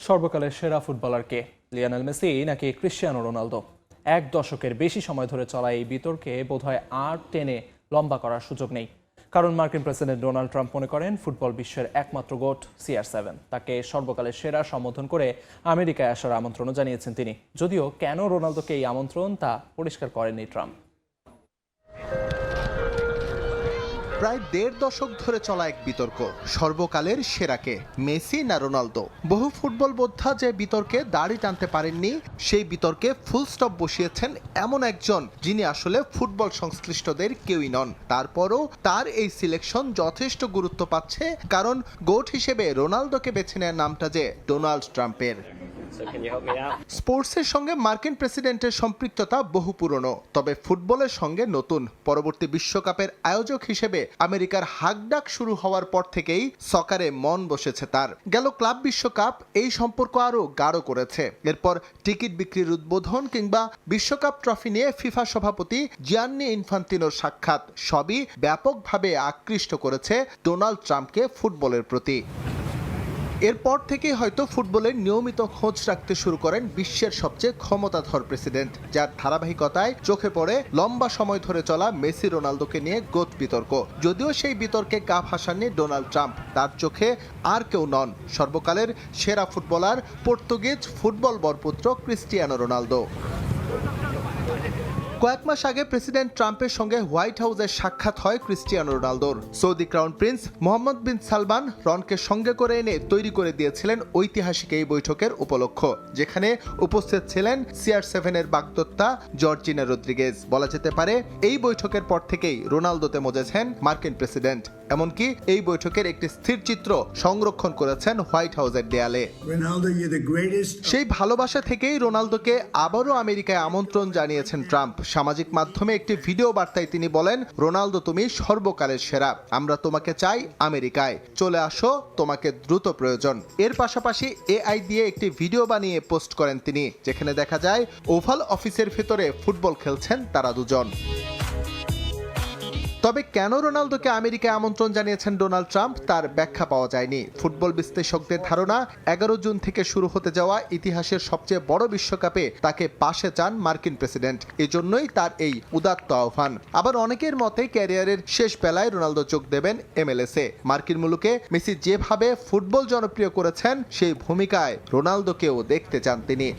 সর্বকালের সেরা ফুটবলার কে? লিওনেল মেসি নাকি ক্রিশ্চিয়ানো রোনালদো? 1 দশকের বেশি সময় ধরে চলা এই বিতর্কে বোধহয় আর টেনে লম্বা করার সুযোগ নেই। কারণ মার্কিন প্রেসিডেন্ট ডোনাল্ড ট্রাম্প মনে করেন ফুটবল বিশ্বের একমাত্র গোট CR7। তাকে সর্বকালের সেরা সম্বোধন করে আমেরিকায় আসার আমন্ত্রণও জানিয়েছেন তিনি। যদিও কেন রোনালদোকে এই আমন্ত্রণ তা পরিষ্কার করেননি ট্রাম্প। প্রায় 1.5 দশক ধরে চলা এক বিতর্ক, সর্বকালের সেরাকে মেসি না রোনালদো। বহু ফুটবল বোদ্ধা যে বিতর্কে দাড়ি টানতে পারেননি, সেই বিতর্কে ফুল স্টপ বসিয়েছেন এমন একজন যিনি আসলে ফুটবল সংশ্লিষ্টদের কেউই নন। তারপরও তার এই সিলেকশন যথেষ্ট গুরুত্ব পাচ্ছে, কারণ গোট হিসেবে রোনালদোকে বেছে নেওয়ার নামটা যে ডোনাল্ড ট্রাম্পের। স্পোর্টসের সঙ্গে মার্কিন প্রেসিডেন্টের সম্পৃক্ততা বহু পুরনো, তবে ফুটবলের সঙ্গে নতুন। পরবর্তী বিশ্বকাপের আয়োজক হিসেবে আমেরিকার হাকডাক শুরু হওয়ার পর থেকেই সকারে মন বসেছে তার। গেল ক্লাব বিশ্বকাপ এই সম্পর্ক আরও গাঢ় করেছে। এরপর টিকিট বিক্রির উদ্বোধন কিংবা বিশ্বকাপ ট্রফি নিয়ে ফিফা সভাপতি জিয়ান্নি ইনফান্তিনোর সাক্ষাৎ, সবই ব্যাপকভাবে আকৃষ্ট করেছে ডোনাল্ড ট্রাম্পকে ফুটবলের প্রতি। এরপর থেকে হয়তো ফুটবলের নিয়মিত খোঁজ রাখতে শুরু করেন বিশ্বের সবচেয়ে ক্ষমতাধর প্রেসিডেন্ট, যার ধারাবাহিকতায় চোখে পড়ে লম্বা সময় ধরে চলা মেসি রোনালদোকে নিয়ে গোট বিতর্ক। যদিও সেই বিতর্কে গা ভাসাননি ডোনাল্ড ট্রাম্প, তার চোখে আর কেউ নন সর্বকালের সেরা ফুটবলার পর্তুগিজ ফুটবল বরপুত্র ক্রিস্টিয়ানো রোনালদো। কয়েক মাস আগে প্রেসিডেন্ট ট্রাম্পের সঙ্গে হোয়াইট হাউসে সাক্ষাৎ হয় ক্রিস্টিয়ানো রোনালদোর। সৌদি ক্রাউন প্রিন্স মোহাম্মদ বিন সালমান রনকে সঙ্গে করে এনে তৈরি করে দিয়েছিলেন ঐতিহাসিক এই বৈঠকের উপলক্ষ, যেখানে উপস্থিত ছিলেন CR7 এর বাগদত্তা জর্জিনা রদ্রিগেজ। বলা যেতে পারে এই বৈঠকের পর থেকেই রোনালদোতে মজেছেন মার্কিন প্রেসিডেন্ট। এমনকি এই বৈঠকের একটি স্থির চিত্র সংরক্ষণ করেছেন হোয়াইট হাউসের দেয়ালে। সেই ভালোবাসা থেকেই রোনালদোকে আবারও আমেরিকায় আমন্ত্রণ জানিয়েছেন ট্রাম্প। সামাজিক মাধ্যমে একটি ভিডিও বার্তায় তিনি বলেন, রোনালদো তুমি সর্বকালের সেরা, আমরা তোমাকে চাই আমেরিকায়, চলে আসো, তোমাকে দ্রুত প্রয়োজন। এর পাশাপাশি AI দিয়ে একটি ভিডিও বানিয়ে পোস্ট করেন তিনি, যেখানে দেখা যায় ওভাল অফিসের ভেতরে ফুটবল খেলছেন তারা দুজন। তবে কেন রোনালদোকে আমেরিকায় আমন্ত্রণ জানিয়েছেন ডোনাল্ড ট্রাম্প তার ব্যাখ্যা পাওয়া যায়নি। ফুটবল বিশ্লেষকদের ধারণা 11 জুন থেকে শুরু হতে যাওয়া ইতিহাসের সবচেয়ে বড় বিশ্বকাপে তাকে পাশে চান মার্কিন প্রেসিডেন্ট, এজন্যই তার এই উদাত্ত আহ্বান। আবার অনেকের মতে ক্যারিয়ারের শেষ বেলায় রোনালদো যোগ দেবেন MLS-এ। মার্কিন মুলুকে মেসি যেভাবে ফুটবল জনপ্রিয় করেছেন সেই ভূমিকায় রোনালদোকেও দেখতে চান তিনি।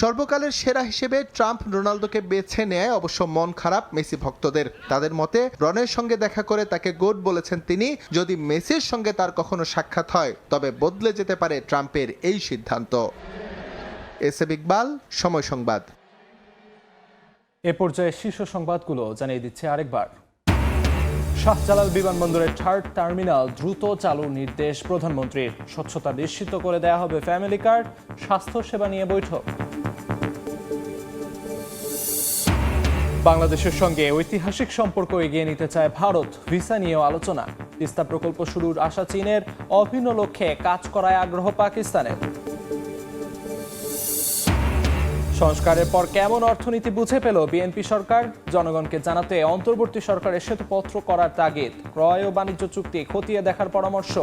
সর্বকালের সেরা হিসেবে ট্রাম্প রোনালদোকে বেছে নেয় অবশ্য মন খারাপ মেসি ভক্তদের। তাদের মতে রনের সঙ্গে দেখা করে তাকে গোট বলেছেন তিনি। যদি মেসির সঙ্গে তার কখনো সাক্ষাৎ হয় তবে বদলে যেতে পারে ট্রাম্পের এই সিদ্ধান্ত। এসএব ইকবাল, সময় সংবাদ। এ পর্যায়ে শীর্ষ সংবাদগুলো জানিয়ে দিচ্ছে আরেকবার। শাহজালাল বিমানবন্দরের 3rd টার্মিনাল দ্রুত চালুর নির্দেশ প্রধানমন্ত্রীর। স্বচ্ছতা নিশ্চিত করে দেয়া হবে ফ্যামিলি কার্ড। স্বাস্থ্যসেবা নিয়ে বৈঠক। বাংলাদেশের সঙ্গে ঐতিহাসিক সম্পর্ক এগিয়ে নিতে চায় ভারত। ভিসা নিয়েও আলোচনা। তিস্তা প্রকল্প শুরুর আশা চীনের। অভিন্ন লক্ষ্যে কাজ করায় আগ্রহ পাকিস্তানের। সংস্কারের পর কেমন অর্থনীতি বুঝে পেল বিএনপি সরকার? জনগণকে জানাতে অন্তর্বর্তী সরকারের শ্বেতপত্র করার তাগিদ। ক্রয় ও বাণিজ্য চুক্তি খতিয়ে দেখার পরামর্শ।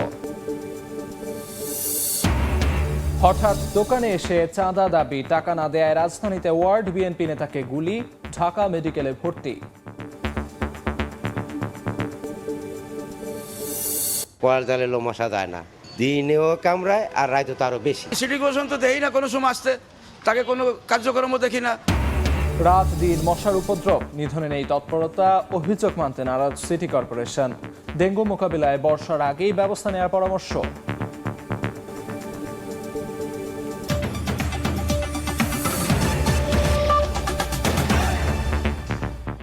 হঠাৎ দোকানে এসে চাঁদা দাবি, টাকা না দেয়ায় রাজধানীতে ওয়ার্ড বিএনপি নেতাকে গুলি। ঢাকা মেডিকেলে ভর্তি। পয়াল জালে লো মশা যায় না, দিনেও কামড়ায় আর রাইতে তো আরো বেশি। সিটি কর্পোরেশন তো দেই না কোনো সময় আসতে, তাকে কোনো কার্যক্রমও দেখি না। রাত দিন মশার উপদ্রব নিধনে নেই তৎপরতা। অভিযোগ মানতে নারাজ সিটি কর্পোরেশন। ডেঙ্গু মোকাবিলায় বর্ষার আগেই ব্যবস্থা নেওয়ার পরামর্শ।